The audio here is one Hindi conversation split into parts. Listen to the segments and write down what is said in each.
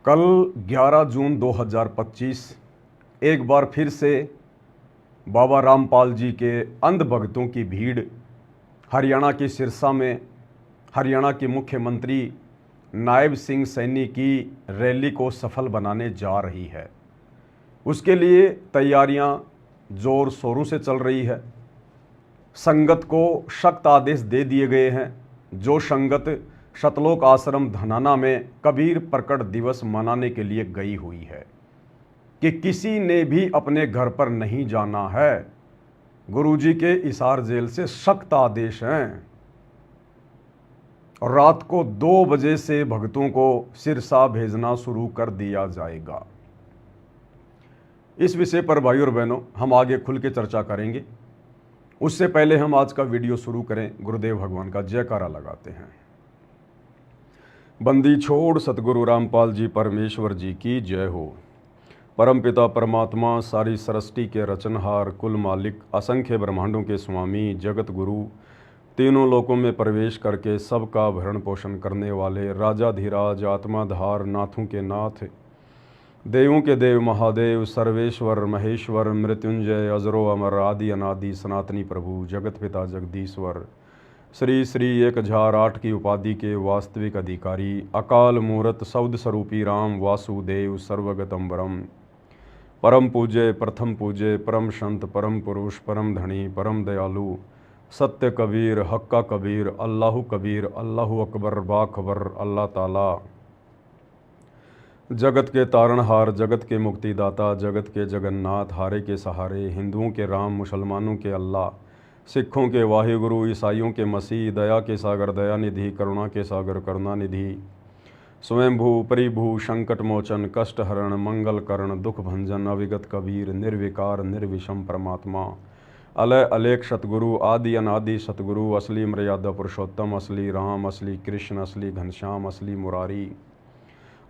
कल 11 जून 2025 एक बार फिर से बाबा रामपाल जी के अंध भक्तों की भीड़ हरियाणा के सिरसा में हरियाणा के मुख्यमंत्री नायब सिंह सैनी की रैली को सफल बनाने जा रही है। उसके लिए तैयारियां जोर शोरों से चल रही है। संगत को सख्त आदेश दे दिए गए हैं। जो संगत सतलोक आश्रम धनाना में कबीर प्रकट दिवस मनाने के लिए गई हुई है कि किसी ने भी अपने घर पर नहीं जाना है। गुरुजी के हिसार जेल से सख्त आदेश हैं और रात को 2 बजे से भक्तों को सिरसा भेजना शुरू कर दिया जाएगा। इस विषय पर भाई और बहनों हम आगे खुल के चर्चा करेंगे। उससे पहले हम आज का वीडियो शुरू करें, गुरुदेव भगवान का जयकारा लगाते हैं। बंदी छोड़ सतगुरु रामपाल जी परमेश्वर जी की जय हो। परमपिता परमात्मा सारी सृष्टि के रचनहार, कुल मालिक, असंख्य ब्रह्मांडों के स्वामी, जगत गुरु, तीनों लोकों में प्रवेश करके सबका भरण पोषण करने वाले राजाधिराज, आत्माधार, नाथों के नाथ, देवों के देव, महादेव, सर्वेश्वर, महेश्वर, मृत्युंजय, अजरो अमर, आदि अनादि, सनातनी प्रभु, जगत पिता जगदीश्वर, श्री श्री 1008 की उपाधि के वास्तविक अधिकारी, अकाल मूर्त सौद स्वरूपी राम वासुदेव सर्वगतम्बरम, परम पूज्य, प्रथम पूज्य, परम संत, परम पुरुष, परम धनी, परम दयालु, सत्य कबीर, हक्का कबीर, अल्लाहु कबीर, अल्लाहु अकबर, बाखबर, अल्लाह ताला, जगत के तारणहार, जगत के मुक्तिदाता, जगत के जगन्नाथ, हारे के सहारे, हिंदुओं के राम, मुसलमानों के अल्लाह, सिखों के वाहिगुरु, ईसाइयों के मसीह, दया के सागर दया निधि, करुणा के सागर करुणा निधि, स्वयंभू परिभू, संकट मोचन, कष्ट हरण, मंगल करण, दुख भंजन, अविगत कबीर, निर्विकार निर्विषम परमात्मा, अलय अलेख सतगुरु, आदि अनादि सतगुरु, असली मर्यादा पुरुषोत्तम, असली राम, असली कृष्ण, असली घनश्याम, असली मुरारी,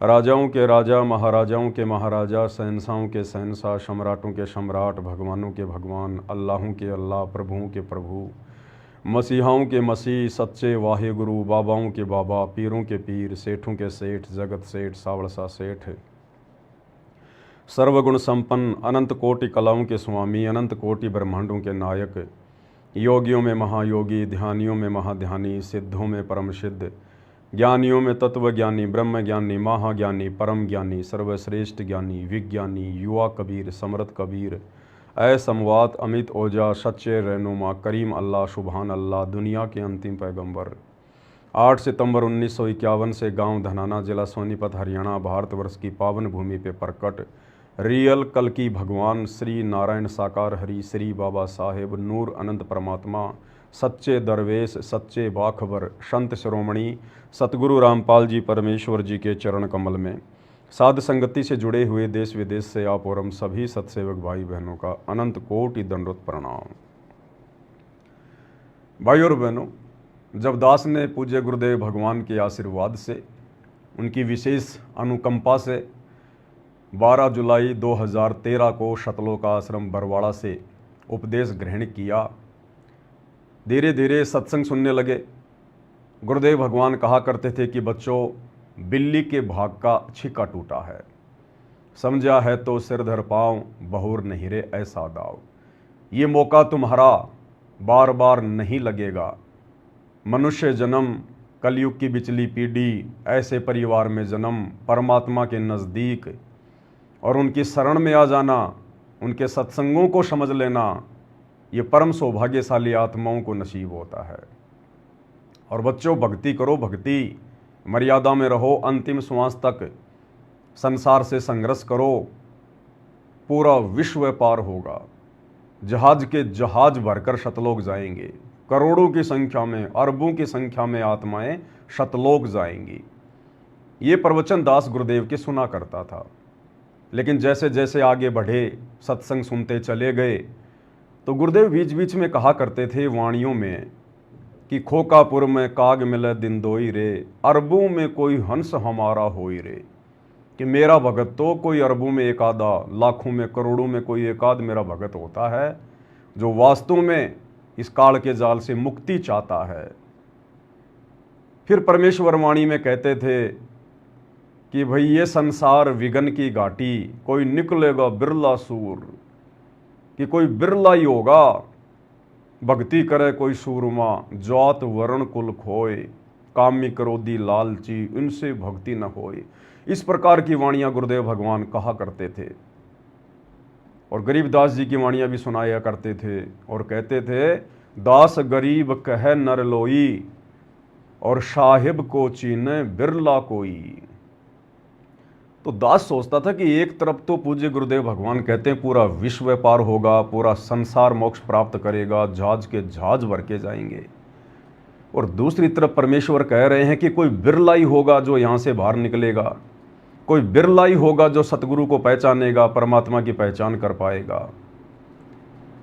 राजाओं के राजा, महाराजाओं के महाराजा, शहंशाहों के शहंशाह, सम्राटों के सम्राट, भगवानों के भगवान, अल्लाहों के अल्लाह, प्रभुओं के प्रभु, मसीहाओं के मसीह, सच्चे वाहे गुरु, बाबाओं के बाबा, पीरों के पीर, सेठों के सेठ, जगत सेठ, सावड़सा सेठ, सर्वगुण संपन्न, अनंत कोटि कलाओं के स्वामी, अनंत कोटि ब्रह्मांडों के नायक, योगियों में महायोगी, ध्यानियों में महाध्यानी, सिद्धों में परम सिद्ध, ज्ञानियों में तत्व ज्ञानी, ब्रह्म ज्ञानी, महाज्ञानी, परम ज्ञानी, सर्वश्रेष्ठ ज्ञानी, विज्ञानी, युवा कबीर, समर्थ कबीर, ऐ समवात, अमित ओजा, सच्चे रहनुमा, करीम अल्लाह, सुबहान अल्लाह, दुनिया के अंतिम पैगंबर। 8 सितंबर 1951 से गांव धनाना, जिला सोनीपत, हरियाणा, भारतवर्ष की पावन भूमि पे प्रकट रियल कल की भगवान श्री नारायण साकार हरि, श्री बाबा साहेब नूर अनंत परमात्मा, सच्चे दरवेश, सच्चे बाखबर, संत शिरोमणि सतगुरु रामपाल जी परमेश्वर जी के चरण कमल में साध संगति से जुड़े हुए देश विदेश से आप और हम सभी सत्सेवक भाई बहनों का अनंत कोटि दंडवत प्रणाम। भाई और बहनों, जब दास ने पूज्य गुरुदेव भगवान के आशीर्वाद से, उनकी विशेष अनुकंपा से 12 जुलाई 2013 को सतलोक आश्रम बरवाड़ा से उपदेश ग्रहण किया, धीरे धीरे सत्संग सुनने लगे। गुरुदेव भगवान कहा करते थे कि बच्चों, बिल्ली के भाग का छिक्का टूटा है, समझा है तो सिर धर पाँव, बहुर नहीं रे ऐसा दाव। ये मौका तुम्हारा बार बार नहीं लगेगा। मनुष्य जन्म, कलयुग की बिचली पीढ़ी, ऐसे परिवार में जन्म, परमात्मा के नज़दीक और उनकी शरण में आ जाना, उनके सत्संगों को समझ लेना, ये परम सौभाग्यशाली आत्माओं को नसीब होता है। और बच्चों, भक्ति करो, भक्ति मर्यादा में रहो, अंतिम श्वास तक संसार से संघर्ष करो, पूरा विश्व पार होगा। जहाज के जहाज भरकर सतलोक जाएंगे, करोड़ों की संख्या में, अरबों की संख्या में आत्माएं सतलोक जाएंगी। ये प्रवचन दास गुरुदेव के सुना करता था, लेकिन जैसे जैसे आगे बढ़े, सत्संग सुनते चले गए, तो गुरुदेव बीच बीच में कहा करते थे वाणियों में कि खोकापुर में काग मिले दिन दोई रे, अरबों में कोई हंस हमारा होई रे। कि मेरा भगत तो कोई अरबों में एक आधा, लाखों में, करोड़ों में कोई एक आध मेरा भगत होता है जो वास्तव में इस काल के जाल से मुक्ति चाहता है। फिर परमेश्वर वाणी में कहते थे कि भाई ये संसार विघन की घाटी, कोई निकलेगा बिरला सूर, कि कोई बिरला ही होगा, भक्ति करे कोई सूरमा, जात वर्ण कुल खोए, कामी क्रोधी लालची इनसे भक्ति न होए। इस प्रकार की वाणियां गुरुदेव भगवान कहा करते थे और गरीबदास जी की वाणियां भी सुनाया करते थे और कहते थे, दास गरीब कह नर लोई, और साहिब को चीने बिरला कोई। तो दास सोचता था कि एक तरफ तो पूज्य गुरुदेव भगवान कहते हैं पूरा विश्व व्यापार होगा, पूरा संसार मोक्ष प्राप्त करेगा, जहाज के जहाज भर के जाएंगे, और दूसरी तरफ परमेश्वर कह रहे हैं कि कोई बिरला ही होगा जो यहाँ से बाहर निकलेगा, कोई बिरला ही होगा जो सतगुरु को पहचानेगा, परमात्मा की पहचान कर पाएगा।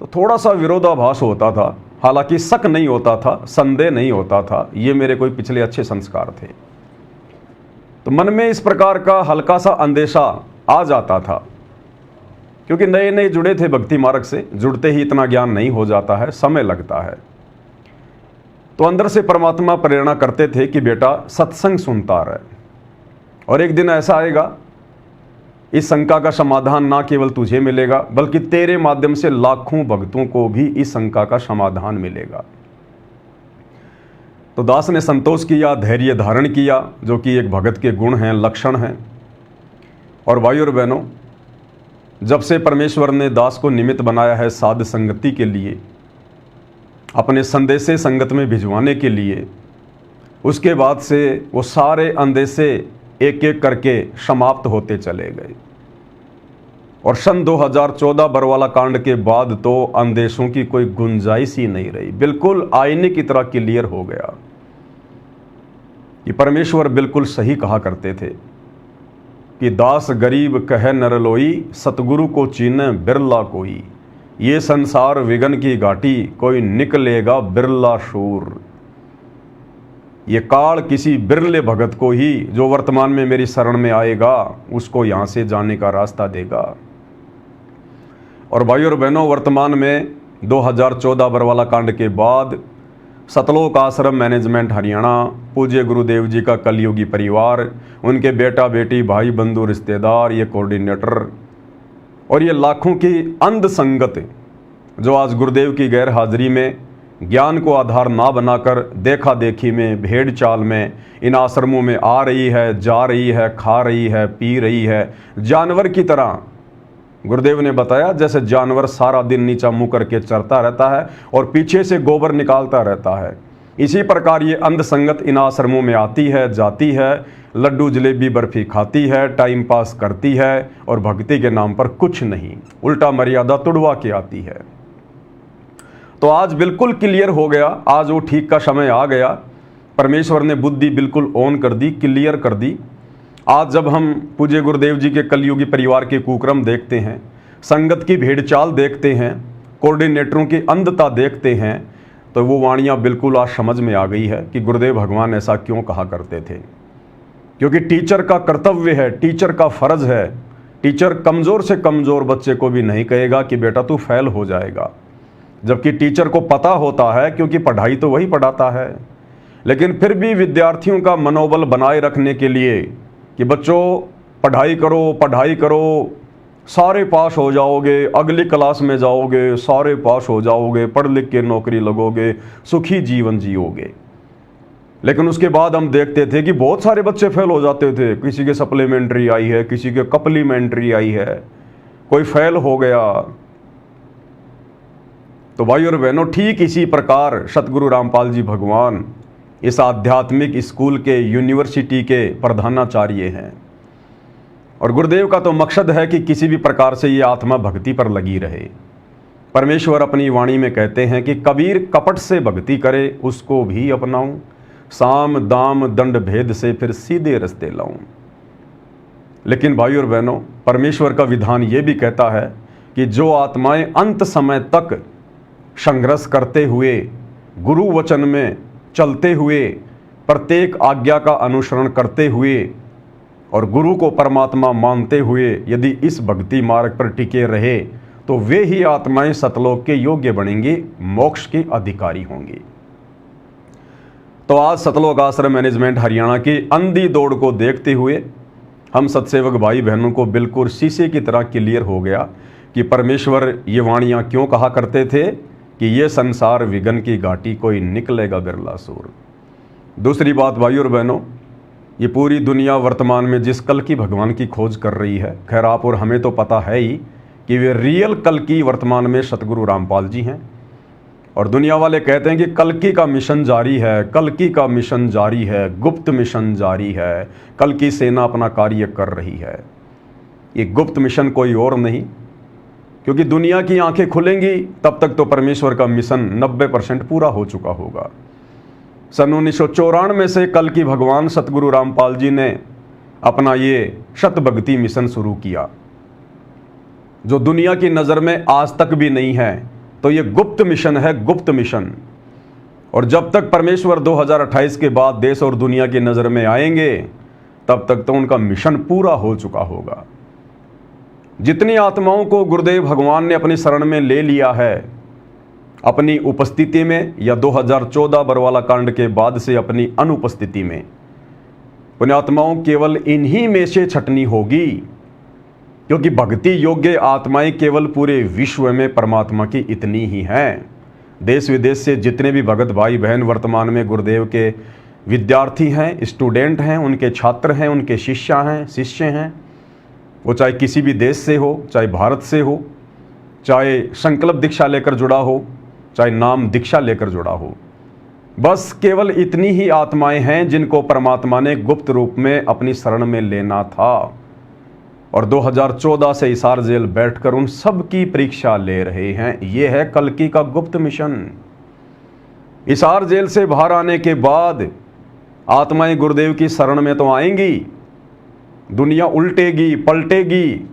तो थोड़ा सा विरोधाभास होता था, हालांकि शक नहीं होता था, संदेह नहीं होता था, ये मेरे कोई पिछले अच्छे संस्कार थे। तो मन में इस प्रकार का हल्का सा अंदेशा आ जाता था, क्योंकि नए नए जुड़े थे भक्ति मार्ग से, जुड़ते ही इतना ज्ञान नहीं हो जाता है, समय लगता है। तो अंदर से परमात्मा प्रेरणा करते थे कि बेटा सत्संग सुनता रहे, और एक दिन ऐसा आएगा इस शंका का समाधान ना केवल तुझे मिलेगा, बल्कि तेरे माध्यम से लाखों भक्तों को भी इस शंका का समाधान मिलेगा। तो दास ने संतोष किया, धैर्य धारण किया, जो कि एक भगत के गुण हैं, लक्षण हैं। और भाई और बहनों, जब से परमेश्वर ने दास को निमित्त बनाया है साध संगति के लिए, अपने संदेशे संगत में भिजवाने के लिए, उसके बाद से वो सारे अंदेशे एक एक करके समाप्त होते चले गए। और सन 2014 बरवाला कांड के बाद तो अंदेशों की कोई गुंजाइश ही नहीं रही, बिल्कुल आईने की तरह क्लियर हो गया। ये परमेश्वर बिल्कुल सही कहा करते थे कि दास गरीब कह नर लोई, सतगुरु को चीने बिरला कोई, ये संसार विघन की घाटी, कोई निकलेगा बिरला शूर। ये काल किसी बिरले भगत को ही, जो वर्तमान में मेरी शरण में आएगा, उसको यहाँ से जाने का रास्ता देगा। और भाई और बहनों, वर्तमान में 2014 बरवाला कांड के बाद सतलोक आश्रम मैनेजमेंट हरियाणा, पूज्य गुरुदेव जी का कलयुगी परिवार, उनके बेटा बेटी भाई बंधु रिश्तेदार, ये कोऑर्डिनेटर और ये लाखों की अंध संगत जो आज गुरुदेव की गैर हाजिरी में ज्ञान को आधार ना बनाकर देखा देखी में, भेड़ चाल में इन आश्रमों में आ रही है, जा रही है, खा रही है, पी रही है, जानवर की तरह। गुरुदेव ने बताया जैसे जानवर सारा दिन नीचा मुंह करके चरता रहता है और पीछे से गोबर निकालता रहता है, इसी प्रकार ये अंध संगत इन आश्रमों में आती है, जाती है, लड्डू जलेबी बर्फी खाती है, टाइम पास करती है, और भक्ति के नाम पर कुछ नहीं, उल्टा मर्यादा तुड़वा के आती है। तो आज बिल्कुल क्लियर हो गया, आज वो ठीक का समय आ गया। परमेश्वर ने बुद्धि बिल्कुल ऑन कर दी, क्लियर कर दी। आज जब हम पूज्य गुरुदेव जी के कलयुगी परिवार के कुक्रम देखते हैं, संगत की भेड़चाल देखते हैं, कोऑर्डिनेटरों की अंधता देखते हैं, तो वो वाणियाँ बिल्कुल आज समझ में आ गई है कि गुरुदेव भगवान ऐसा क्यों कहा करते थे। क्योंकि टीचर का कर्तव्य है, टीचर का फर्ज है। टीचर कमज़ोर से कमज़ोर बच्चे को भी नहीं कहेगा कि बेटा तू फेल हो जाएगा, जबकि टीचर को पता होता है, क्योंकि पढ़ाई तो वही पढ़ाता है। लेकिन फिर भी विद्यार्थियों का मनोबल बनाए रखने के लिए कि बच्चों पढ़ाई करो, पढ़ाई करो, सारे पास हो जाओगे, अगली क्लास में जाओगे, सारे पास हो जाओगे, पढ़ लिख के नौकरी लगोगे, सुखी जीवन जियोगे। लेकिन उसके बाद हम देखते थे कि बहुत सारे बच्चे फेल हो जाते थे। किसी के सप्लीमेंट्री आई है, किसी के कप्लीमेंट्री आई है, कोई फेल हो गया। तो भाई और बहनों, ठीक इसी प्रकार सतगुरु रामपाल जी भगवान इस आध्यात्मिक स्कूल के, यूनिवर्सिटी के प्रधानाचार्य हैं। और गुरुदेव का तो मकसद है कि किसी भी प्रकार से ये आत्मा भक्ति पर लगी रहे। परमेश्वर अपनी वाणी में कहते हैं कि कबीर कपट से भक्ति करे उसको भी अपनाऊं, साम दाम दंड भेद से फिर सीधे रास्ते लाऊं। लेकिन भाई और बहनों, परमेश्वर का विधान ये भी कहता है कि जो आत्माएं अंत समय तक संघर्ष करते हुए, गुरु वचन में चलते हुए, प्रत्येक आज्ञा का अनुसरण करते हुए और गुरु को परमात्मा मानते हुए यदि इस भक्ति मार्ग पर टिके रहे, तो वे ही आत्माएं सतलोक के योग्य बनेंगी, मोक्ष के अधिकारी होंगी। तो आज सतलोक आश्रम मैनेजमेंट हरियाणा की अंधी दौड़ को देखते हुए हम सत्सेवक भाई बहनों को बिल्कुल शीशे की तरह क्लियर हो गया कि परमेश्वर ये वाणियाँ क्यों कहा करते थे कि ये संसार विघन की घाटी कोई निकलेगा बिरला सूर। दूसरी बात भाई और बहनों, ये पूरी दुनिया वर्तमान में जिस कल की भगवान की खोज कर रही है, खैर आप और हमें तो पता है ही कि वे रियल कल की वर्तमान में सतगुरु रामपाल जी हैं। और दुनिया वाले कहते हैं कि कल्कि का मिशन जारी है, कल्कि का मिशन जारी है, गुप्त मिशन जारी है, कल की सेना अपना कार्य कर रही है। ये गुप्त मिशन कोई और नहीं, क्योंकि दुनिया की आंखें खुलेंगी तब तक तो परमेश्वर का मिशन 90% पूरा हो चुका होगा। सन 1994 से कल की भगवान सतगुरु रामपाल जी ने अपना ये शत भक्ति मिशन शुरू किया, जो दुनिया की नज़र में आज तक भी नहीं है। तो ये गुप्त मिशन है, गुप्त मिशन। और जब तक परमेश्वर 2028 के बाद देश और दुनिया की नज़र में आएंगे, तब तक तो उनका मिशन पूरा हो चुका होगा। जितनी आत्माओं को गुरुदेव भगवान ने अपनी शरण में ले लिया है, अपनी उपस्थिति में या 2014 बरवाला कांड के बाद से अपनी अनुपस्थिति में, उन आत्माओं केवल इन्हीं में से छटनी होगी, क्योंकि भक्ति योग्य आत्माएं केवल पूरे विश्व में परमात्मा की इतनी ही हैं। देश विदेश से जितने भी भगत भाई बहन वर्तमान में गुरुदेव के विद्यार्थी हैं, स्टूडेंट हैं, उनके छात्र हैं, उनके शिष्य हैं, वो चाहे किसी भी देश से हो, चाहे भारत से हो, चाहे संकल्प दीक्षा लेकर जुड़ा हो, चाहे नाम दीक्षा लेकर जुड़ा हो, बस केवल इतनी ही आत्माएं हैं जिनको परमात्मा ने गुप्त रूप में अपनी शरण में लेना था। और 2014 से हिसार जेल बैठकर उन सब की परीक्षा ले रहे हैं। ये है कल्कि का गुप्त मिशन। हिसार जेल से बाहर आने के बाद आत्माएं गुरुदेव की शरण में तो आएंगी, दुनिया उल्टेगी पलटेगी,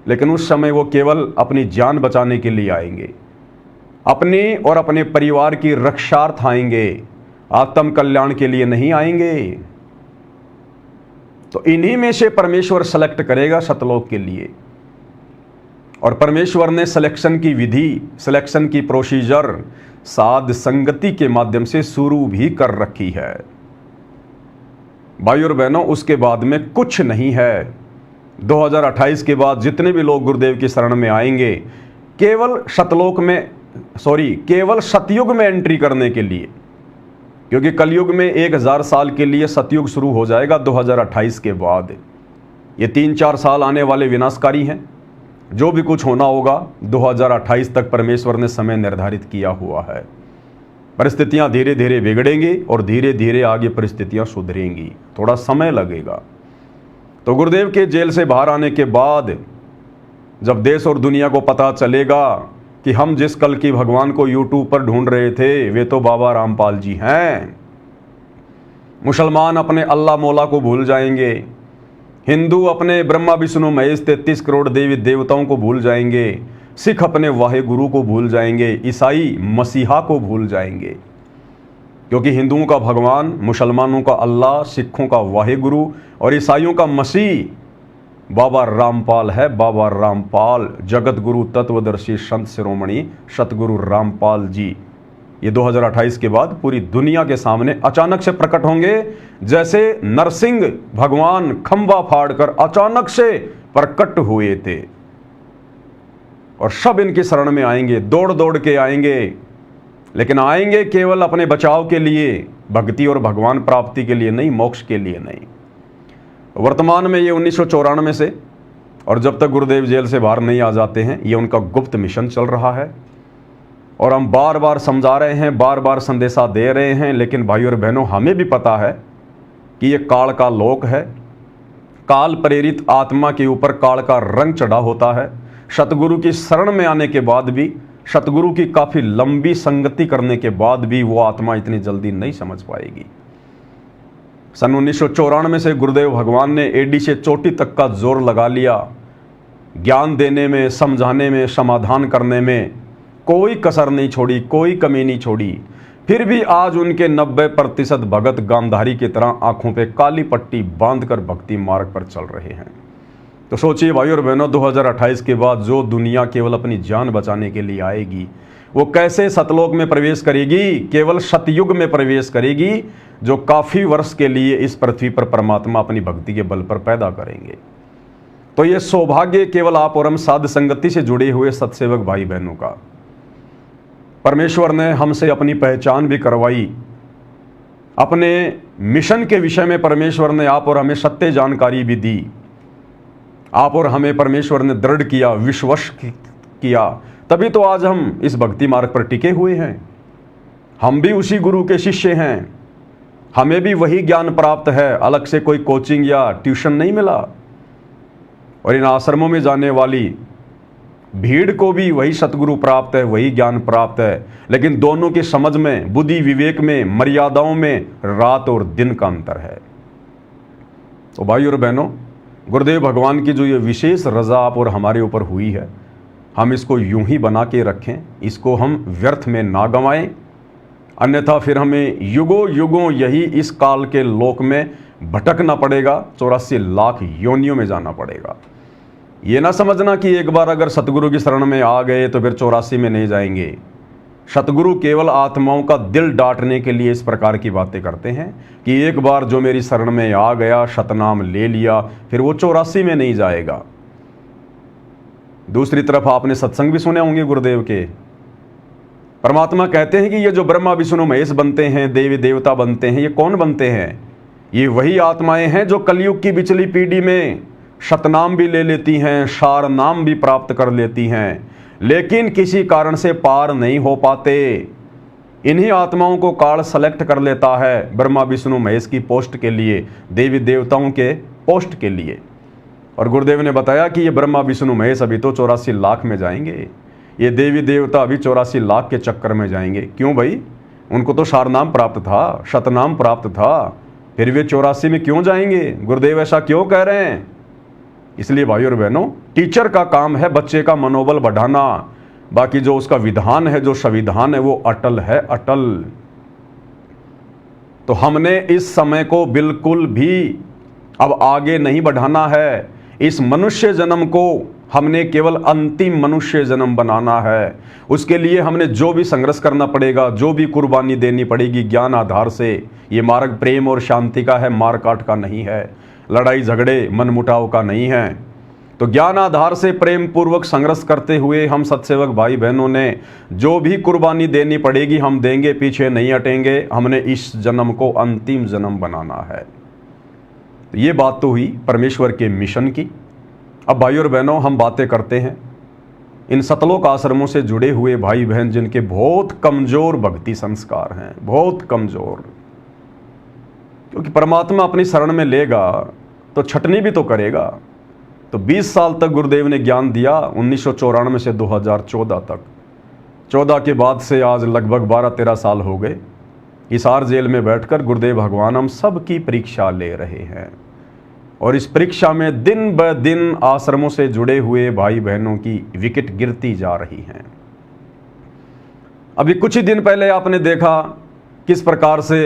लेकिन उस समय वो केवल अपनी जान बचाने के लिए आएंगे, अपने और अपने परिवार की रक्षार्थ आएंगे, आत्म कल्याण के लिए नहीं आएंगे। तो इन्हीं में से परमेश्वर सेलेक्ट करेगा सतलोक के लिए। और परमेश्वर ने सिलेक्शन की विधि, सिलेक्शन की प्रोसीजर साध संगति के माध्यम से शुरू भी कर रखी है। भाई और बहनों, उसके बाद में कुछ नहीं है। 2028 के बाद जितने भी लोग गुरुदेव की शरण में आएंगे, केवल केवल सतयुग में एंट्री करने के लिए, क्योंकि कलयुग में 1000 साल के लिए सतयुग शुरू हो जाएगा 2028 के बाद। ये 3-4 साल आने वाले विनाशकारी हैं। जो भी कुछ होना होगा 2028 तक परमेश्वर ने समय निर्धारित किया हुआ है। परिस्थितियां धीरे धीरे बिगड़ेंगी और धीरे धीरे आगे परिस्थितियां सुधरेंगी, थोड़ा समय लगेगा। तो गुरुदेव के जेल से बाहर आने के बाद जब देश और दुनिया को पता चलेगा कि हम जिस कल की भगवान को यूट्यूब पर ढूंढ रहे थे वे तो बाबा रामपाल जी हैं, मुसलमान अपने अल्लाह मौला को भूल जाएंगे, हिंदू अपने ब्रह्मा विष्णु महेश 33 करोड़ देवी देवताओं को भूल जाएंगे, सिख अपने वाहे गुरु को भूल जाएंगे, ईसाई मसीहा को भूल जाएंगे। क्योंकि हिंदुओं का भगवान, मुसलमानों का अल्लाह, सिखों का वाहे गुरु और ईसाइयों का मसीह बाबा रामपाल है। बाबा रामपाल, जगत गुरु तत्वदर्शी संत शिरोमणि सतगुरु रामपाल जी, ये 2028 के बाद पूरी दुनिया के सामने अचानक से प्रकट होंगे, जैसे नरसिंह भगवान खंबा फाड़कर अचानक से प्रकट हुए थे। और सब इनकी शरण में आएंगे, दौड़ दौड़ के आएंगे, लेकिन आएंगे केवल अपने बचाव के लिए, भक्ति और भगवान प्राप्ति के लिए नहीं, मोक्ष के लिए नहीं। वर्तमान में ये 1994 से, और जब तक गुरुदेव जेल से बाहर नहीं आ जाते हैं, ये उनका गुप्त मिशन चल रहा है। और हम बार बार समझा रहे हैं, बार बार संदेशा दे रहे हैं, लेकिन भाई और बहनों हमें भी पता है कि ये काल का लोक है। काल प्रेरित आत्मा के ऊपर काल का रंग चढ़ा होता है। सतगुरु की शरण में आने के बाद भी, सतगुरु की काफ़ी लंबी संगति करने के बाद भी वो आत्मा इतनी जल्दी नहीं समझ पाएगी। सन 1994 से गुरुदेव भगवान ने एडी से चोटी तक का जोर लगा लिया, ज्ञान देने में, समझाने में, समाधान करने में कोई कसर नहीं छोड़ी, कोई कमी नहीं छोड़ी। फिर भी आज उनके 90% भगत गांधारी की तरह आंखों पे काली पट्टी बांधकर भक्ति मार्ग पर चल रहे हैं। तो सोचिए भाई और बहनों, 2028 के बाद जो दुनिया केवल अपनी जान बचाने के लिए आएगी, वो कैसे सतलोक में प्रवेश करेगी? केवल सतयुग में प्रवेश करेगी, जो काफ़ी वर्ष के लिए इस पृथ्वी पर परमात्मा अपनी भक्ति के बल पर पैदा करेंगे। तो ये सौभाग्य केवल आप और हम साध संगति से जुड़े हुए सत्सेवक भाई बहनों का। परमेश्वर ने हमसे अपनी पहचान भी करवाई, अपने मिशन के विषय में परमेश्वर ने आप और हमें सत्य जानकारी भी दी। आप और हमें परमेश्वर ने दृढ़ किया, विश्वास किया, तभी तो आज हम इस भक्ति मार्ग पर टिके हुए हैं। हम भी उसी गुरु के शिष्य हैं, हमें भी वही ज्ञान प्राप्त है, अलग से कोई कोचिंग या ट्यूशन नहीं मिला। और इन आश्रमों में जाने वाली भीड़ को भी वही सतगुरु प्राप्त है, वही ज्ञान प्राप्त है, लेकिन दोनों की समझ में, बुद्धि विवेक में, मर्यादाओं में रात और दिन का अंतर है। तो भाई और बहनों, गुरुदेव भगवान की जो ये विशेष रजा आप और हमारे ऊपर हुई है, हम इसको यूं ही बना के रखें, इसको हम व्यर्थ में ना गंवाएं, अन्यथा फिर हमें युगों युगों यही इस काल के लोक में भटकना पड़ेगा, 84 लाख योनियों में जाना पड़ेगा। ये ना समझना कि एक बार अगर सतगुरु की शरण में आ गए तो फिर 84 में नहीं जाएंगे। सतगुरु केवल आत्माओं का दिल डांटने के लिए इस प्रकार की बातें करते हैं कि एक बार जो मेरी शरण में आ गया, सतनाम ले लिया, फिर वो 84 में नहीं जाएगा। दूसरी तरफ आपने सत्संग भी सुने होंगे गुरुदेव के। परमात्मा कहते हैं कि ये जो ब्रह्मा विष्णु महेश बनते हैं, देवी देवता बनते हैं, ये कौन बनते हैं? ये वही आत्माएं हैं जो कलयुग की पिछली पीढ़ी में सतनाम भी ले लेती हैं, सार नाम भी प्राप्त कर लेती हैं, लेकिन किसी कारण से पार नहीं हो पाते। इन्हीं आत्माओं को काल सेलेक्ट कर लेता है ब्रह्मा विष्णु महेश की पोस्ट के लिए, देवी देवताओं के पोस्ट के लिए। और गुरुदेव ने बताया कि ये ब्रह्मा विष्णु महेश अभी तो 84 लाख में जाएंगे, ये देवी देवता अभी 84 लाख के चक्कर में जाएंगे। क्यों भाई? उनको तो सारनाम प्राप्त था, शतनाम प्राप्त था, फिर वे 84 में क्यों जाएंगे? गुरुदेव ऐसा क्यों कह रहे हैं? इसलिए भाई और बहनों, टीचर का काम है बच्चे का मनोबल बढ़ाना, बाकी जो उसका विधान है, जो संविधान है, वो अटल है, अटल। तो हमने इस समय को बिल्कुल भी अब आगे नहीं बढ़ाना है। इस मनुष्य जन्म को हमने केवल अंतिम मनुष्य जन्म बनाना है। उसके लिए हमने जो भी संघर्ष करना पड़ेगा, जो भी कुर्बानी देनी पड़ेगी ज्ञान आधार से। ये मार्ग प्रेम और शांति का है, मार काट का नहीं है, लड़ाई झगड़े मनमुटाव का नहीं है। तो ज्ञान आधार से प्रेम पूर्वक संघर्ष करते हुए हम सत्सेवक भाई बहनों ने जो भी कुर्बानी देनी पड़ेगी हम देंगे, पीछे नहीं हटेंगे। हमने इस जन्म को अंतिम जन्म बनाना है। तो ये बात तो हुई परमेश्वर के मिशन की। अब भाई और बहनों, हम बातें करते हैं इन सतलोक आश्रमों से जुड़े हुए भाई बहन जिनके बहुत कमजोर भक्ति संस्कार हैं, बहुत कमजोर। क्योंकि परमात्मा अपनी शरण में लेगा तो छटनी भी तो करेगा। तो 20 साल तक गुरुदेव ने ज्ञान दिया, 1994 से 2014 तक। 14 के बाद से आज लगभग 12-13 साल हो गए। हिसार जेल में बैठकर गुरुदेव भगवान हम सब की परीक्षा ले रहे हैं, और इस परीक्षा में दिन ब दिन आश्रमों से जुड़े हुए भाई बहनों की विकेट गिरती जा रही हैं। अभी कुछ ही दिन पहले आपने देखा किस प्रकार से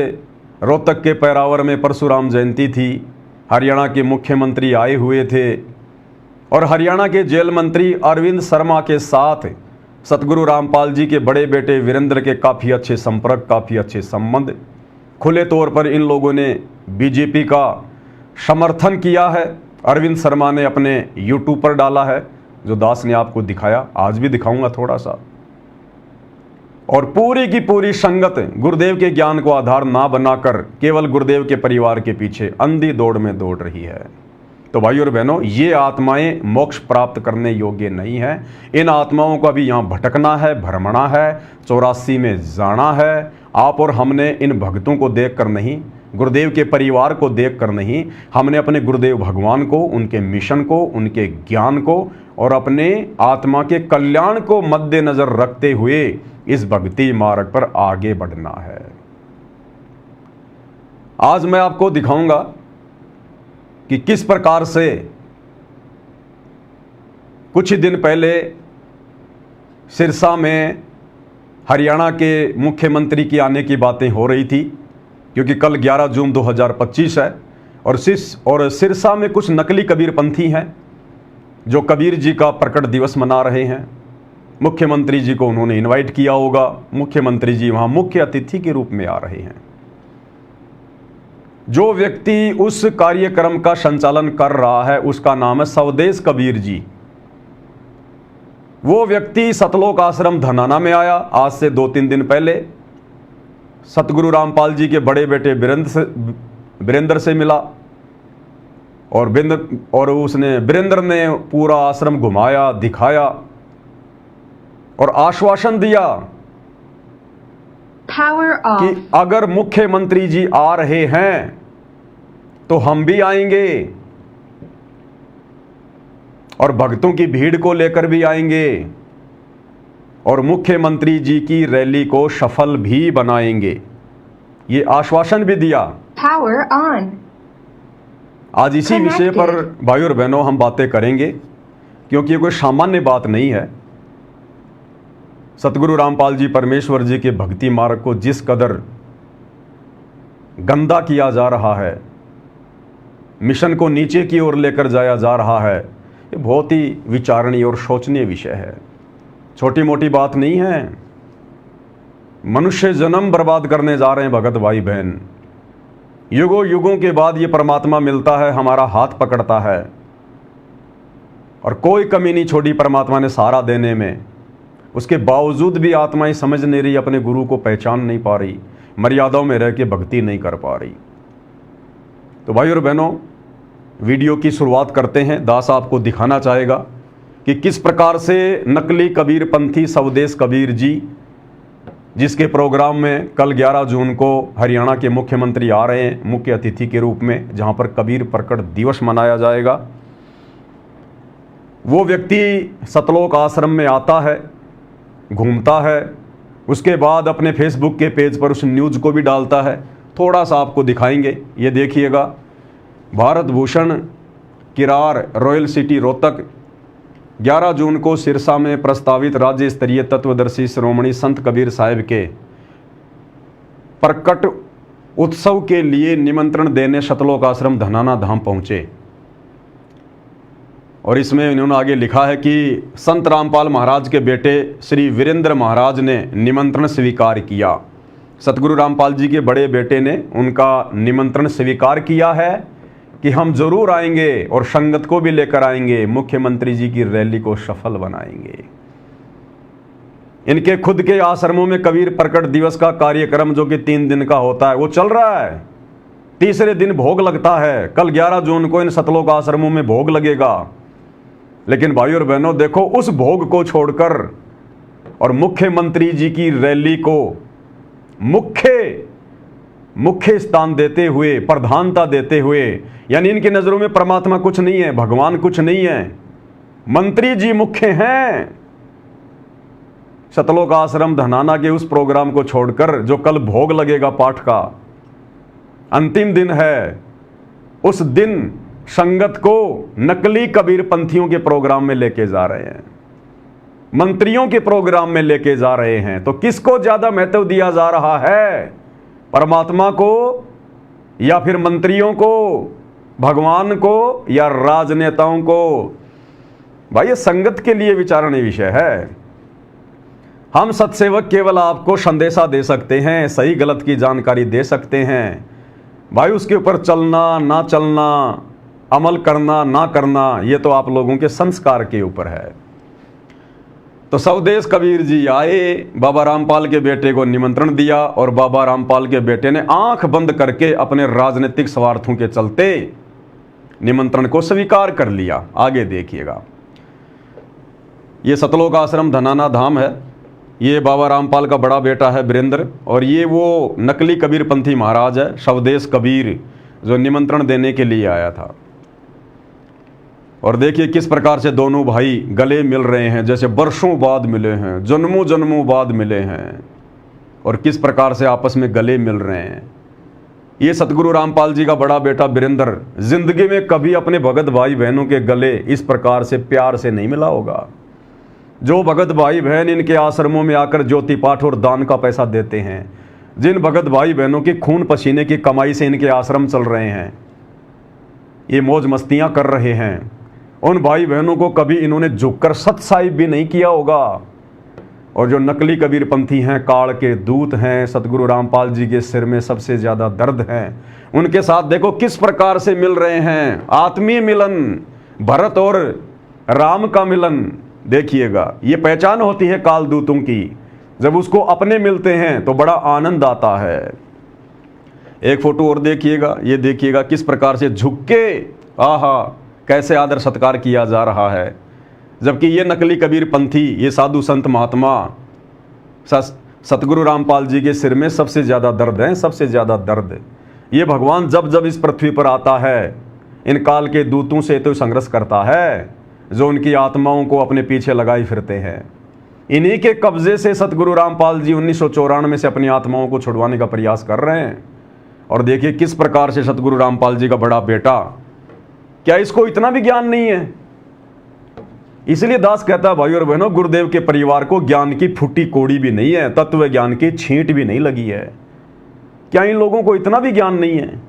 रोहतक के पैरावर में परशुराम जयंती थी। हरियाणा के मुख्यमंत्री आए हुए थे और हरियाणा के जेल मंत्री अरविंद शर्मा के साथ सतगुरु रामपाल जी के बड़े बेटे वीरेंद्र के काफ़ी अच्छे संपर्क, काफ़ी अच्छे संबंध। खुले तौर पर इन लोगों ने बीजेपी का समर्थन किया है। अरविंद शर्मा ने अपने यूट्यूब पर डाला है, जो दास ने आपको दिखाया, आज भी दिखाऊंगा थोड़ा सा। और पूरी की पूरी संगत गुरुदेव के ज्ञान को आधार ना बनाकर केवल गुरुदेव के परिवार के पीछे अंधी दौड़ में दौड़ रही है। तो भाई और बहनों, ये आत्माएं मोक्ष प्राप्त करने योग्य नहीं है। इन आत्माओं को अभी यहाँ भटकना है, भ्रमणा है, 84 में जाना है। आप और हमने इन भक्तों को देखकर नहीं, गुरुदेव के परिवार को देखकर नहीं, हमने अपने गुरुदेव भगवान को, उनके मिशन को, उनके ज्ञान को और अपने आत्मा के कल्याण को मद्देनजर रखते हुए इस भक्ति मार्ग पर आगे बढ़ना है। आज मैं आपको दिखाऊंगा कि किस प्रकार से कुछ दिन पहले सिरसा में हरियाणा के मुख्यमंत्री की आने की बातें हो रही थी, क्योंकि कल 11 जून 2025 है और सिरसा में कुछ नकली कबीरपंथी हैं जो कबीर जी का प्रकट दिवस मना रहे हैं। मुख्यमंत्री जी को उन्होंने इनवाइट किया होगा, मुख्यमंत्री जी वहाँ मुख्य अतिथि के रूप में आ रहे हैं। जो व्यक्ति उस कार्यक्रम का संचालन कर रहा है उसका नाम है स्वदेश कबीर जी। वो व्यक्ति सतलोक आश्रम धनाना में आया आज से 2-3 दिन पहले। सतगुरु रामपाल जी के बड़े बेटे वीरेंद्र से मिला और उसने वीरेंद्र ने पूरा आश्रम घुमाया, दिखाया और आश्वासन दिया कि अगर मुख्यमंत्री जी आ रहे हैं तो हम भी आएंगे और भक्तों की भीड़ को लेकर भी आएंगे और मुख्यमंत्री जी की रैली को सफल भी बनाएंगे। ये आश्वासन भी दिया। Power on. आज इसी विषय पर भाई और बहनों हम बातें करेंगे, क्योंकि ये कोई सामान्य बात नहीं है। सतगुरु रामपाल जी परमेश्वर जी के भक्ति मार्ग को जिस कदर गंदा किया जा रहा है, मिशन को नीचे की ओर लेकर जाया जा रहा है, ये बहुत ही विचारणीय और सोचनीय विषय है। छोटी मोटी बात नहीं है। मनुष्य जन्म बर्बाद करने जा रहे हैं भगत भाई बहन। युगों युगों के बाद ये परमात्मा मिलता है, हमारा हाथ पकड़ता है और कोई कमी नहीं छोड़ी परमात्मा ने सहारा देने में। उसके बावजूद भी आत्माएं समझ नहीं रही, अपने गुरु को पहचान नहीं पा रही, मर्यादाओं में रह के भक्ति नहीं कर पा रही। तो भाई और बहनों, वीडियो की शुरुआत करते हैं। दास आपको दिखाना चाहेगा कि किस प्रकार से नकली कबीर पंथी स्वदेश कबीर जी, जिसके प्रोग्राम में कल 11 जून को हरियाणा के मुख्यमंत्री आ रहे हैं मुख्य अतिथि के रूप में, जहां पर कबीर प्रकट दिवस मनाया जाएगा। वो व्यक्ति सतलोक आश्रम में आता है, घूमता है, उसके बाद अपने फेसबुक के पेज पर उस न्यूज़ को भी डालता है। थोड़ा सा आपको दिखाएंगे, ये देखिएगा। भारत भूषण किरार रॉयल सिटी रोहतक 11 जून को सिरसा में प्रस्तावित राज्य स्तरीय तत्वदर्शी श्रोमणी संत कबीर साहिब के प्रकट उत्सव के लिए निमंत्रण देने सतलोक आश्रम धनाना धाम पहुंचे। और इसमें इन्होंने आगे लिखा है कि संत रामपाल महाराज के बेटे श्री वीरेंद्र महाराज ने निमंत्रण स्वीकार किया। सतगुरु रामपाल जी के बड़े बेटे ने उनका निमंत्रण स्वीकार किया है कि हम जरूर आएंगे और संगत को भी लेकर आएंगे, मुख्यमंत्री जी की रैली को सफल बनाएंगे। इनके खुद के आश्रमों में कबीर प्रकट दिवस का कार्यक्रम जो कि 3 दिन का होता है वो चल रहा है। तीसरे दिन भोग लगता है। कल 11 जून को इन सतलोक आश्रमों में भोग लगेगा। लेकिन भाई और बहनों देखो, उस भोग को छोड़कर और मुख्यमंत्री जी की रैली को मुख्य स्थान देते हुए, प्रधानता देते हुए, यानी इनकी नजरों में परमात्मा कुछ नहीं है, भगवान कुछ नहीं है, मंत्री जी मुख्य हैं। सतलोक आश्रम धनाना के उस प्रोग्राम को छोड़कर जो कल भोग लगेगा पाठ का, अंतिम दिन है, उस दिन संगत को नकली कबीर पंथियों के प्रोग्राम में लेके जा रहे हैं, मंत्रियों के प्रोग्राम में लेके जा रहे हैं। तो किसको ज्यादा महत्व दिया जा रहा है, परमात्मा को या फिर मंत्रियों को, भगवान को या राजनेताओं को? भाई ये संगत के लिए विचारणीय विषय है। हम सत्सेवक केवल आपको संदेशा दे सकते हैं, सही गलत की जानकारी दे सकते हैं। भाई उसके ऊपर चलना ना चलना, अमल करना ना करना, ये तो आप लोगों के संस्कार के ऊपर है। तो स्वदेश कबीर जी आए, बाबा रामपाल के बेटे को निमंत्रण दिया और बाबा रामपाल के बेटे ने आंख बंद करके अपने राजनीतिक स्वार्थों के चलते निमंत्रण को स्वीकार कर लिया। आगे देखिएगा। ये सतलोक आश्रम धनाना धाम है। ये बाबा रामपाल का बड़ा बेटा है वीरेंद्र, और ये वो नकली कबीर पंथी महाराज है स्वदेश कबीर, जो निमंत्रण देने के लिए आया था। और देखिए किस प्रकार से दोनों भाई गले मिल रहे हैं, जैसे वर्षों बाद मिले हैं, जन्मों जन्मों बाद मिले हैं, और किस प्रकार से आपस में गले मिल रहे हैं। ये सतगुरु रामपाल जी का बड़ा बेटा वीरेंद्र जिंदगी में कभी अपने भगत भाई बहनों के गले इस प्रकार से प्यार से नहीं मिला होगा। जो भगत भाई बहन इनके आश्रमों में आकर ज्योति पाठ और दान का पैसा देते हैं, जिन भगत भाई बहनों की खून पसीने की कमाई से इनके आश्रम चल रहे हैं, ये मौज मस्तियां कर रहे हैं, उन भाई बहनों को कभी इन्होंने झुककर सत साहिब भी नहीं किया होगा। और जो नकली कबीरपंथी हैं, काल के दूत हैं, सतगुरु रामपाल जी के सिर में सबसे ज़्यादा दर्द है, उनके साथ देखो किस प्रकार से मिल रहे हैं। आत्मीय मिलन, भरत और राम का मिलन देखिएगा। ये पहचान होती है काल दूतों की, जब उसको अपने मिलते हैं तो बड़ा आनंद आता है। एक फोटो और देखिएगा, ये देखिएगा किस प्रकार से झुक के आहा कैसे आदर सत्कार किया जा रहा है, जबकि ये नकली कबीरपंथी, ये साधु संत महात्मा सतगुरु रामपाल जी के सिर में सबसे ज़्यादा दर्द है, सबसे ज़्यादा दर्द। ये भगवान जब जब इस पृथ्वी पर आता है, इन काल के दूतों से तो संघर्ष करता है, जो उनकी आत्माओं को अपने पीछे लगाए फिरते हैं। इन्हीं के कब्जे से सतगुरु रामपाल जी 1994 से अपनी आत्माओं को छुड़वाने का प्रयास कर रहे हैं। और देखिए किस प्रकार से सतगुरु रामपाल जी का बड़ा बेटा, क्या इसको इतना भी ज्ञान नहीं है? इसलिए दास कहता है, भाई और बहनों, गुरुदेव के परिवार को ज्ञान की फूटी कोड़ी भी नहीं है, तत्व ज्ञान की छींट भी नहीं लगी है। क्या इन लोगों को इतना भी ज्ञान नहीं है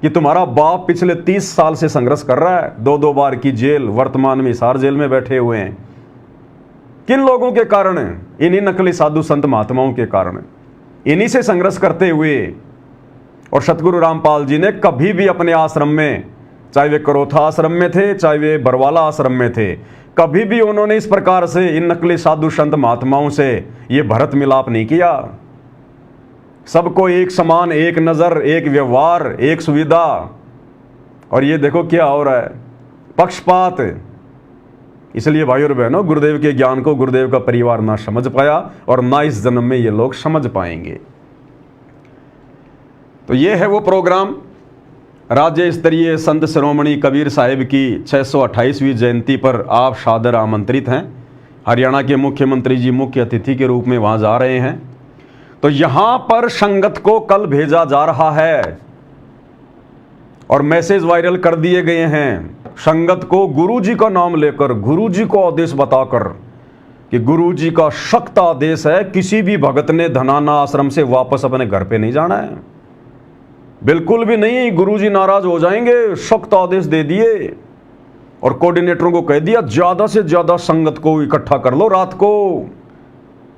कि तुम्हारा बाप पिछले 30 साल से संघर्ष कर रहा है, 2-2 बार की जेल, वर्तमान में हिसार जेल में बैठे हुए हैं। किन लोगों के कारण? इन्हीं नकली साधु संत महात्माओं के कारण, इन्हीं से संघर्ष करते हुए। और सतगुरु रामपाल जी ने कभी भी अपने आश्रम में, चाहे वे करोथा आश्रम में थे, चाहे वे बरवाला आश्रम में थे, कभी भी उन्होंने इस प्रकार से इन नकली साधु संत महात्माओं से ये भरत मिलाप नहीं किया। सबको एक समान, एक नज़र, एक व्यवहार, एक सुविधा। और ये देखो क्या हो रहा है, पक्षपात। इसलिए भाई और बहनों, गुरुदेव के ज्ञान को गुरुदेव का परिवार ना समझ पाया और ना इस जन्म में ये लोग समझ पाएंगे। तो ये है वो प्रोग्राम। राज्य स्तरीय संत शिरोमणि कबीर साहिब की 628वीं जयंती पर आप सादर आमंत्रित हैं। हरियाणा के मुख्यमंत्री जी मुख्य अतिथि के रूप में वहाँ जा रहे हैं। तो यहाँ पर संगत को कल भेजा जा रहा है और मैसेज वायरल कर दिए गए हैं, संगत को गुरु जी का नाम लेकर, गुरु जी को आदेश बताकर कि गुरु जी का सख्त आदेश है, किसी भी भगत ने धनाना आश्रम से वापस अपने घर पे नहीं जाना है, बिल्कुल भी नहीं। गुरुजी नाराज हो जाएंगे, सख्त आदेश दे दिए। और कोऑर्डिनेटरों को कह दिया ज्यादा से ज्यादा संगत को इकट्ठा कर लो रात को,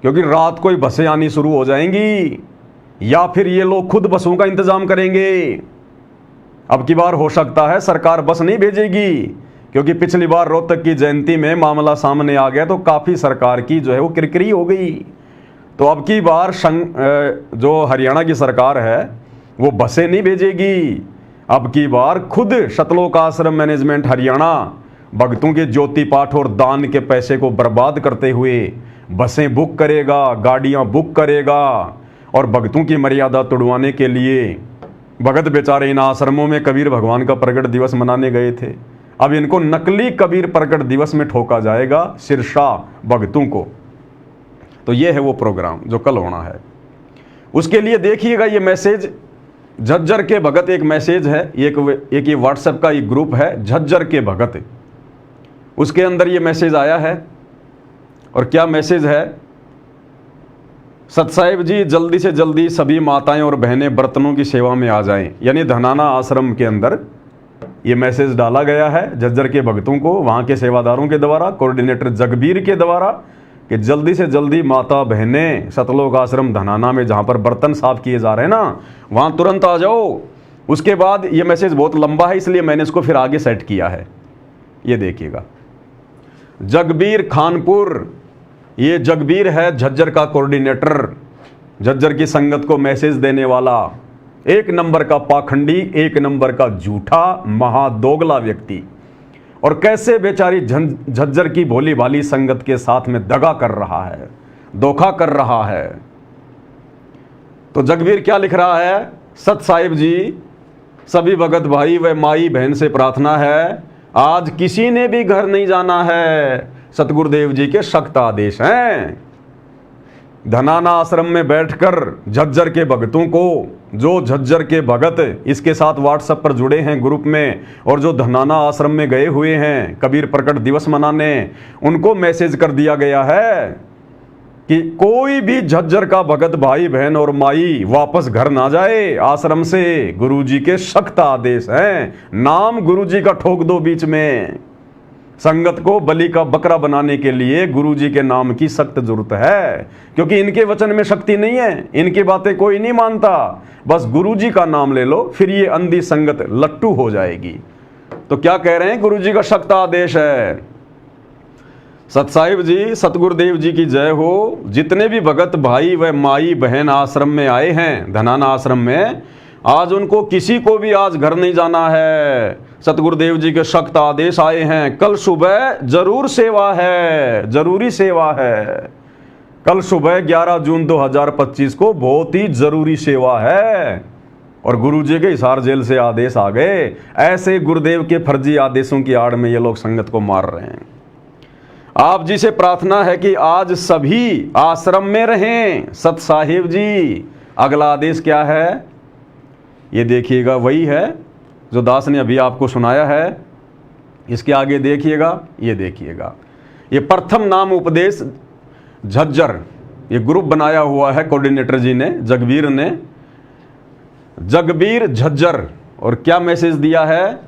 क्योंकि रात को ही बसें आनी शुरू हो जाएंगी, या फिर ये लोग खुद बसों का इंतजाम करेंगे। अब की बार हो सकता है सरकार बस नहीं भेजेगी, क्योंकि पिछली बार रोहतक की जयंती में मामला सामने आ गया तो काफी सरकार की जो है वो किरकिरी हो गई। तो अब की बार जो हरियाणा की सरकार है वो बसें नहीं भेजेगी। अब की बार खुद सतलोक आश्रम मैनेजमेंट हरियाणा भक्तों के ज्योति पाठ और दान के पैसे को बर्बाद करते हुए बसें बुक करेगा, गाड़ियां बुक करेगा। और भक्तों की मर्यादा तोड़वाने के लिए भगत बेचारे इन आश्रमों में कबीर भगवान का प्रकट दिवस मनाने गए थे, अब इनको नकली कबीर प्रकट दिवस में ठोका जाएगा सिरसा भक्तों को। तो ये है वो प्रोग्राम जो कल होना है। उसके लिए देखिएगा ये मैसेज, झज्जर के भगत एक मैसेज है, एक ये व्हाट्सएप का एक ग्रुप है झज्जर के भगत, उसके अंदर ये मैसेज आया है। और क्या मैसेज है? सत साहिब जी जल्दी से जल्दी सभी माताएं और बहनें बर्तनों की सेवा में आ जाएं। यानी धनाना आश्रम के अंदर ये मैसेज डाला गया है झज्जर के भक्तों को, वहाँ के सेवादारों के द्वारा, कोऑर्डिनेटर जगबीर के द्वारा, कि जल्दी से जल्दी माता बहनें सतलोक आश्रम धनाना में जहाँ पर बर्तन साफ किए जा रहे हैं ना, वहाँ तुरंत आ जाओ। उसके बाद ये मैसेज बहुत लंबा है, इसलिए मैंने इसको फिर आगे सेट किया है। ये देखिएगा, जगबीर खानपुर, ये जगबीर है झज्जर का कोऑर्डिनेटर, झज्जर की संगत को मैसेज देने वाला, एक नंबर का पाखंडी, एक नंबर का झूठा महादोगला व्यक्ति। और कैसे बेचारी झज्जर की भोली भाली संगत के साथ में दगा कर रहा है, धोखा कर रहा है। तो जगबीर क्या लिख रहा है? सत साहिब जी सभी भगत भाई व माई बहन से प्रार्थना है, आज किसी ने भी घर नहीं जाना है, सतगुरुदेव जी के सख्त आदेश हैं। धनाना आश्रम में बैठकर झज्जर के भगतों को, जो झज्जर के भगत इसके साथ व्हाट्सएप पर जुड़े हैं ग्रुप में, और जो धनाना आश्रम में गए हुए हैं कबीर प्रकट दिवस मनाने, उनको मैसेज कर दिया गया है कि कोई भी झज्जर का भगत भाई बहन और माई वापस घर ना जाए आश्रम से, गुरुजी के सख्त आदेश हैं। नाम गुरुजी का ठोक दो बीच में, संगत को बलि का बकरा बनाने के लिए गुरुजी के नाम की सख्त जरूरत है, क्योंकि इनके वचन में शक्ति नहीं है, इनकी बातें कोई नहीं मानता। बस गुरुजी का नाम ले लो, फिर ये अंधी संगत लट्टू हो जाएगी। तो क्या कह रहे हैं, गुरुजी का सख्त आदेश है। सत साहिब जी, सतगुरुदेव जी की जय हो। जितने भी भगत भाई व माई बहन आश्रम में आए हैं, धनाना आश्रम में, आज उनको किसी को भी आज घर नहीं जाना है। सतगुरुदेव जी के सख्त आदेश आए हैं। कल सुबह जरूर सेवा है, जरूरी सेवा है। कल सुबह 11 जून 2025 को बहुत ही जरूरी सेवा है। और गुरुजी के हिसार जेल से आदेश आ गए। ऐसे गुरुदेव के फर्जी आदेशों की आड़ में ये लोग संगत को मार रहे हैं। आप जी से प्रार्थना है कि आज सभी आश्रम में रहें। सत साहिब जी, अगला आदेश क्या है ये देखिएगा, वही है जो दास ने अभी आपको सुनाया है। इसके आगे देखिएगा, ये देखिएगा, ये प्रथम नाम उपदेश झज्जर, ये ग्रुप बनाया हुआ है कोऑर्डिनेटर जी ने, जगबीर ने, जगबीर झज्जर। और क्या मैसेज दिया है,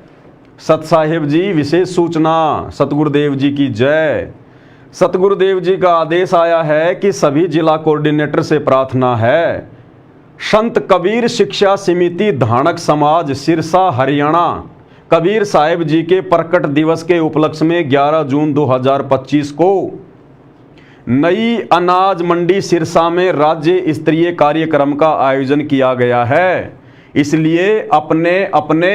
सत साहिब जी विशेष सूचना, सतगुरुदेव जी की जय। सतगुरुदेव जी का आदेश आया है कि सभी जिला कोऑर्डिनेटर से प्रार्थना है, संत कबीर शिक्षा समिति धानक समाज सिरसा हरियाणा कबीर साहिब जी के प्रकट दिवस के उपलक्ष्य में 11 जून 2025 को नई अनाज मंडी सिरसा में राज्य स्तरीय कार्यक्रम का आयोजन किया गया है। इसलिए अपने अपने,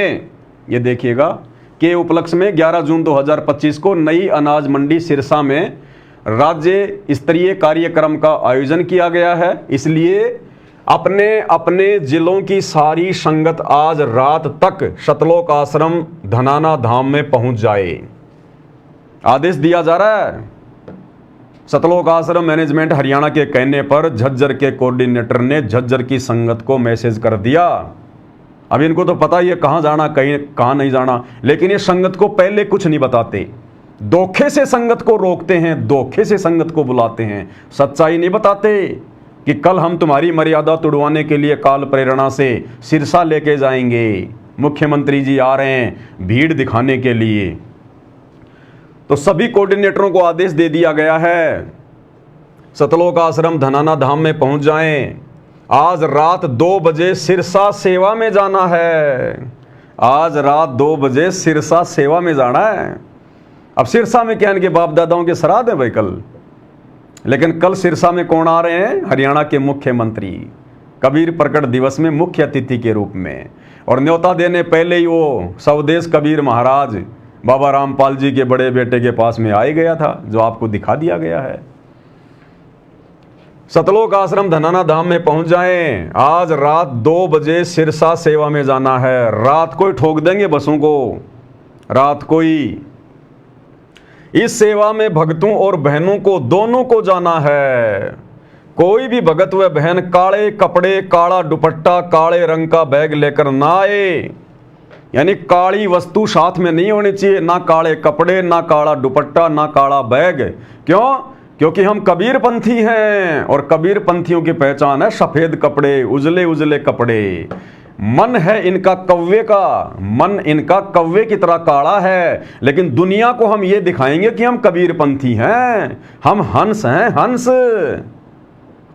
ये देखिएगा, के उपलक्ष्य में 11 जून 2025 को नई अनाज मंडी सिरसा में राज्य स्तरीय कार्यक्रम का आयोजन किया गया है। इसलिए अपने अपने जिलों की सारी संगत आज रात तक सतलोक आश्रम धनाना धाम में पहुंच जाए, आदेश दिया जा रहा है। सतलोक आश्रम मैनेजमेंट हरियाणा के कहने पर झज्जर के कोऑर्डिनेटर ने झज्जर की संगत को मैसेज कर दिया। अब इनको तो पता ही है कहाँ जाना, कहीं कहाँ नहीं जाना, लेकिन ये संगत को पहले कुछ नहीं बताते। धोखे से संगत को रोकते हैं, धोखे से संगत को बुलाते हैं, सच्चाई नहीं बताते कि कल हम तुम्हारी मर्यादा तोड़वाने के लिए काल प्रेरणा से सिरसा लेके जाएंगे, मुख्यमंत्री जी आ रहे हैं भीड़ दिखाने के लिए। तो सभी कोऑर्डिनेटरों को आदेश दे दिया गया है, सतलोक आश्रम धनाना धाम में पहुंच जाएं। आज रात 2 बजे सिरसा सेवा में जाना है। आज रात 2 बजे सिरसा सेवा में जाना है। अब सिरसा में क्या इनके बाप दादाओं के श्राद्ध है भाई कल, लेकिन कल सिरसा में कौन आ रहे हैं, हरियाणा के मुख्यमंत्री कबीर प्रकट दिवस में मुख्य अतिथि के रूप में। और न्योता देने पहले ही वो स्वदेश कबीर महाराज बाबा रामपाल जी के बड़े बेटे के पास में आ ही गया था, जो आपको दिखा दिया गया है। सतलोक आश्रम धनाना धाम में पहुंच जाएं। आज रात 2 बजे सिरसा सेवा में जाना है। रात को ही ठोक देंगे बसों को, रात को ही। इस सेवा में भक्तों और बहनों को दोनों को जाना है। कोई भी भगत व बहन काले कपड़े, काला दुपट्टा, काले रंग का बैग लेकर ना आए। यानी काली वस्तु साथ में नहीं होनी चाहिए, ना काले कपड़े, ना काला दुपट्टा, ना काला बैग। क्यों? क्योंकि हम कबीर पंथी हैं और कबीर पंथियों की पहचान है सफेद कपड़े, उजले उजले कपड़े। मन है इनका कौवे का, मन इनका कौवे की तरह काला है, लेकिन दुनिया को हम ये दिखाएंगे कि हम कबीर पंथी हैं, हम हंस हैं, हंस।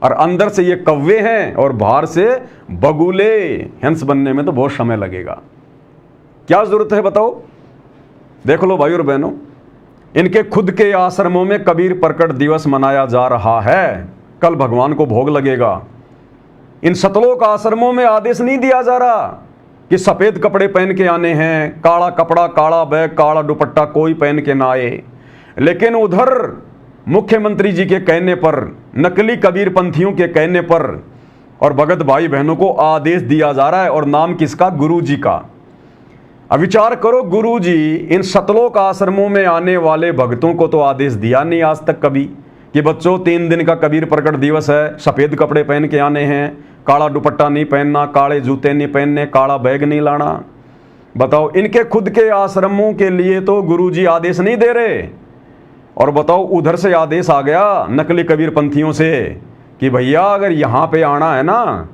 और अंदर से ये कौवे हैं और बाहर से बगुले। हंस बनने में तो बहुत समय लगेगा, क्या जरूरत है बताओ। देख लो भाई और बहनों, इनके खुद के आश्रमों में कबीर प्रकट दिवस मनाया जा रहा है। कल भगवान को भोग लगेगा। इन सतलोक आश्रमों में आदेश नहीं दिया जा रहा कि सफेद कपड़े पहन के आने हैं, काला कपड़ा, काला बैग, काला दुपट्टा कोई पहन के ना आए। लेकिन उधर मुख्यमंत्री जी के कहने पर, नकली कबीर पंथियों के कहने पर और भगत भाई बहनों को आदेश दिया जा रहा है। और नाम किसका? गुरु जी का। अब विचार करो, गुरु जी इन सतलोक आश्रमों में आने वाले भक्तों को तो आदेश दिया नहीं आज तक कभी कि बच्चों 3 दिन का कबीर प्रकट दिवस है, सफेद कपड़े पहन के आने हैं, काला दुपट्टा नहीं पहनना, काले जूते नहीं पहनने, काला बैग नहीं लाना। बताओ, इनके खुद के आश्रमों के लिए तो गुरुजी आदेश नहीं दे रहे। और बताओ, उधर से आदेश आ गया नकली कबीर पंथियों से कि भैया अगर यहाँ पे आना है ना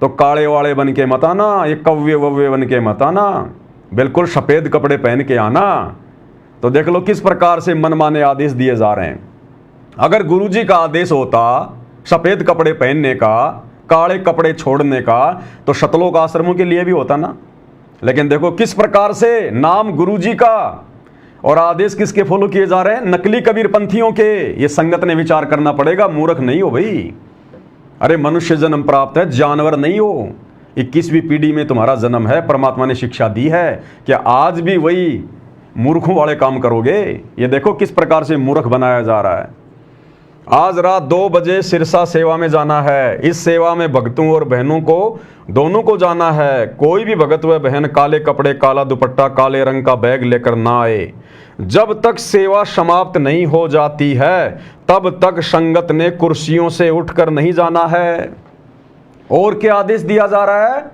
तो काले वाले बन के मत आना, ये कव्वे वव्वे बन के मत आना, बिल्कुल सफ़ेद कपड़े पहन के आना। तो देख लो किस प्रकार से मनमाने आदेश दिए जा रहे हैं। अगर गुरुजी का आदेश होता सफेद कपड़े पहनने का, काले कपड़े छोड़ने का, तो शतलोक आश्रमों के लिए भी होता ना। लेकिन देखो किस प्रकार से नाम गुरुजी का और आदेश किसके फॉलो किए जा रहे हैं, नकली कबीरपंथियों के। ये संगत ने विचार करना पड़ेगा, मूर्ख नहीं हो भाई। अरे मनुष्य जन्म प्राप्त है, जानवर नहीं हो। 21वीं पीढ़ी में तुम्हारा जन्म है, परमात्मा ने शिक्षा दी है, क्या आज भी वही मूर्खों वाले काम करोगे? ये देखो किस प्रकार से मूर्ख बनाया जा रहा है। आज रात 2 बजे सिरसा सेवा में जाना है। इस सेवा में भक्तों और बहनों को दोनों को जाना है। कोई भी भगत व बहन काले कपड़े, काला दुपट्टा, काले रंग का बैग लेकर ना आए। जब तक सेवा समाप्त नहीं हो जाती है तब तक संगत ने कुर्सियों से उठकर नहीं जाना है। और क्या आदेश दिया जा रहा है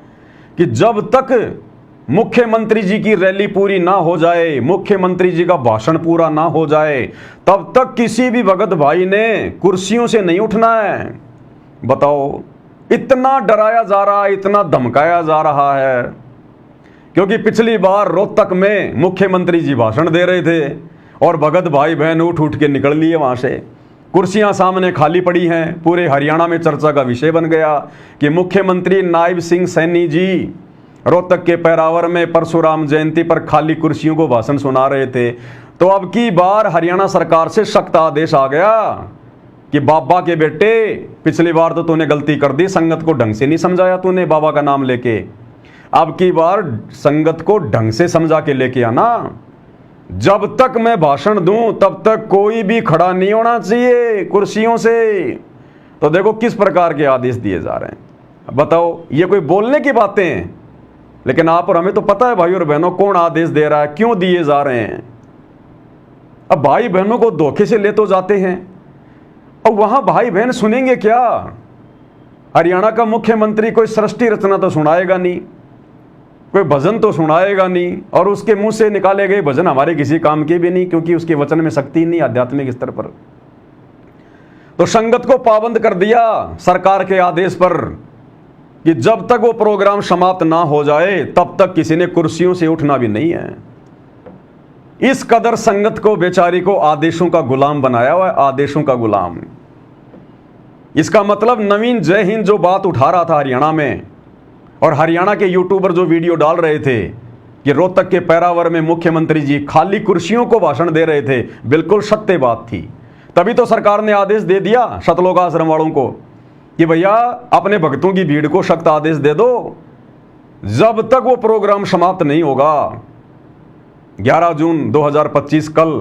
कि जब तक मुख्यमंत्री जी की रैली पूरी ना हो जाए, मुख्यमंत्री जी का भाषण पूरा ना हो जाए, तब तक किसी भी भगत भाई ने कुर्सियों से नहीं उठना है। बताओ, इतना डराया जा रहा है, इतना धमकाया जा रहा है, क्योंकि पिछली बार रोहतक में मुख्यमंत्री जी भाषण दे रहे थे और भगत भाई बहन उठ उठ के निकल लिए वहां से। कुर्सियां सामने खाली पड़ी हैं। पूरे हरियाणा में चर्चा का विषय बन गया कि मुख्यमंत्री नायब सिंह सैनी जी रोहतक के पैरावर में परशुराम जयंती पर खाली कुर्सियों को भाषण सुना रहे थे। तो अब की बार हरियाणा सरकार से सख्त आदेश आ गया कि बाबा के बेटे, पिछली बार तो तूने गलती कर दी, संगत को ढंग से नहीं समझाया तूने बाबा का नाम लेके। अब की बार संगत को ढंग से समझा के लेके आना। जब तक मैं भाषण दूं तब तक कोई भी खड़ा नहीं होना चाहिए कुर्सियों से। तो देखो किस प्रकार के आदेश दिए जा रहे हैं। बताओ, ये कोई बोलने की बातें हैं? लेकिन आप और हमें तो पता है भाई और बहनों कौन आदेश दे रहा है, क्यों दिए जा रहे हैं। अब भाई बहनों को धोखे से ले तो जाते हैं, और वहां भाई बहन सुनेंगे क्या? हरियाणा का मुख्यमंत्री कोई सृष्टि रचना तो सुनाएगा नहीं, कोई भजन तो सुनाएगा नहीं, और उसके मुंह से निकाले गए भजन हमारे किसी काम के भी नहीं, क्योंकि उसके वचन में शक्ति नहीं आध्यात्मिक स्तर पर। तो संगत को पाबंद कर दिया सरकार के आदेश पर कि जब तक वो प्रोग्राम समाप्त ना हो जाए तब तक किसी ने कुर्सियों से उठना भी नहीं है। इस कदर संगत को, बेचारी को आदेशों का गुलाम बनाया हुआ है, आदेशों का गुलाम। इसका मतलब नवीन जय हिंद जो बात उठा रहा था हरियाणा में, और हरियाणा के यूट्यूबर जो वीडियो डाल रहे थे कि रोहतक के पैरावर में मुख्यमंत्री जी खाली कुर्सियों को भाषण दे रहे थे, बिल्कुल सत्य बात थी। तभी तो सरकार ने आदेश दे दिया शतलोक आश्रम वालों को कि भैया अपने भक्तों की भीड़ को सख्त आदेश दे दो, जब तक वो प्रोग्राम समाप्त नहीं होगा 11 जून 2025 कल,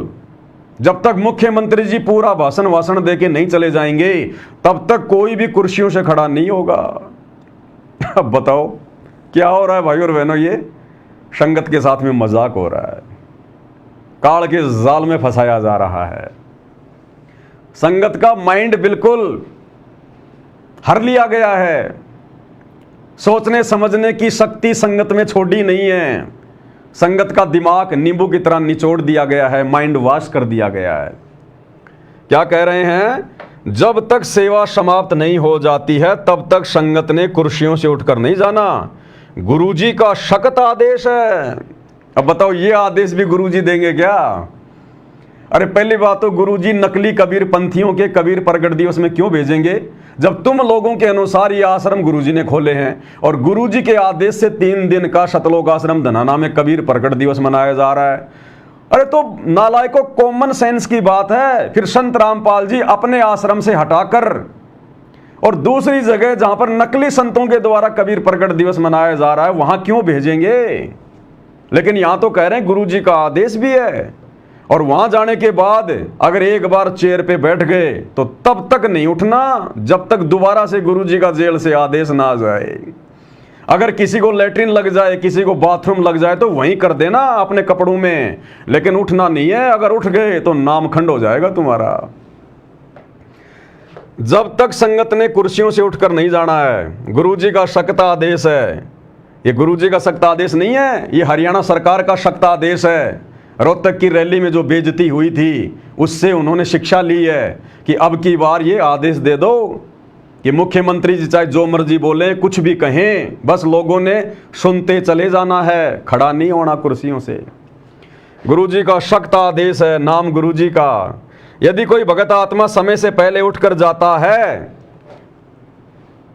जब तक मुख्यमंत्री जी पूरा भाषण देके नहीं चले जाएंगे तब तक कोई भी कुर्सियों से खड़ा नहीं होगा। अब बताओ क्या हो रहा है भाई और बहनों, ये संगत के साथ में मजाक हो रहा है, काल के जाल में फंसाया जा रहा है। संगत का माइंड बिल्कुल हर लिया गया है, सोचने समझने की शक्ति संगत में छोड़ी नहीं है। संगत का दिमाग नींबू की तरह निचोड़ दिया गया है, माइंड वॉश कर दिया गया है। क्या कह रहे हैं? जब तक सेवा समाप्त नहीं हो जाती है तब तक संगत ने कुर्सियों से उठकर नहीं जाना। गुरुजी का सख्त आदेश है। अब बताओ, ये आदेश भी गुरुजी देंगे क्या? अरे पहली बात तो गुरुजी नकली कबीर पंथियों के कबीर प्रगट दिवस में क्यों भेजेंगे, जब तुम लोगों के अनुसार ये आश्रम गुरुजी ने खोले हैं, और गुरुजी के आदेश से 3 दिन का शतलोक आश्रम धनाना में कबीर प्रगट दिवस मनाया जा रहा है। अरे तो नालायकों, कॉमन सेंस की बात है। फिर संत रामपाल जी अपने आश्रम से हटाकर और दूसरी जगह जहां पर नकली संतों के द्वारा कबीर प्रगट दिवस मनाया जा रहा है वहां क्यों भेजेंगे? लेकिन यहां तो कह रहे हैं गुरुजी का आदेश भी है, और वहां जाने के बाद अगर एक बार चेयर पे बैठ गए तो तब तक नहीं उठना जब तक दोबारा से गुरुजी का जेल से आदेश ना आ जाए। अगर किसी को लेटरिन लग जाए, किसी को बाथरूम लग जाए तो वहीं कर देना अपने कपड़ों में, लेकिन उठना नहीं है। अगर उठ गए तो नाम खंड हो जाएगा तुम्हारा। जब तक संगत ने कुर्सियों से उठकर नहीं जाना है, गुरुजी का सख्त आदेश है। ये गुरुजी का सख्त आदेश नहीं है, ये हरियाणा सरकार का सख्त आदेश है। रोहतक की रैली में जो बेइज्जती हुई थी उससे उन्होंने शिक्षा ली है कि अब की बार ये आदेश दे दो कि मुख्यमंत्री जी चाहे जो मर्जी बोले, कुछ भी कहें, बस लोगों ने सुनते चले जाना है, खड़ा नहीं होना कुर्सियों से। गुरुजी का सख्त आदेश है, नाम गुरुजी का। यदि कोई भगत आत्मा समय से पहले उठकर जाता है,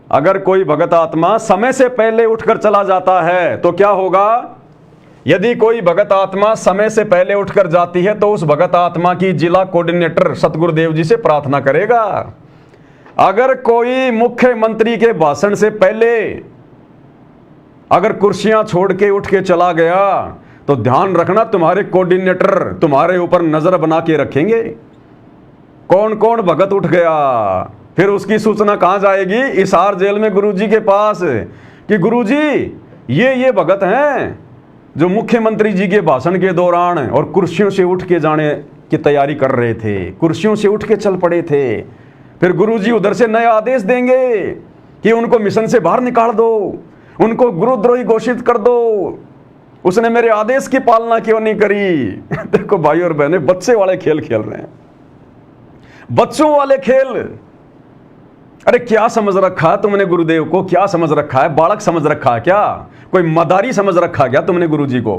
अगर कोई भगत आत्मा समय से पहले उठकर चला जाता है तो क्या होगा? यदि कोई भगत आत्मा समय से पहले उठकर जाती है तो उस भगत आत्मा की जिला कोऑर्डिनेटर सतगुरुदेव जी से प्रार्थना करेगा। अगर कोई मुख्यमंत्री के भाषण से पहले अगर कुर्सियां छोड़ के उठ के चला गया तो ध्यान रखना, तुम्हारे कोऑर्डिनेटर तुम्हारे ऊपर नजर बना के रखेंगे। कौन कौन भगत उठ गया, फिर उसकी सूचना कहां जाएगी? हिसार जेल में गुरुजी के पास कि गुरुजी ये भगत हैं जो मुख्यमंत्री जी के भाषण के दौरान और कुर्सियों से उठ के जाने की तैयारी कर रहे थे, कुर्सियों से उठ के चल पड़े थे। फिर गुरुजी उधर से नया आदेश देंगे कि उनको मिशन से बाहर निकाल दो, उनको गुरुद्रोही घोषित कर दो, उसने मेरे आदेश की पालना क्यों नहीं करी? देखो भाई और बहने, बच्चे वाले खेल खेल रहे हैं, बच्चों वाले खेल। अरे क्या समझ रखा है तुमने गुरुदेव को? क्या समझ रखा है? बालक समझ रखा है क्या? कोई मदारी समझ रखा क्या तुमने गुरुजी को?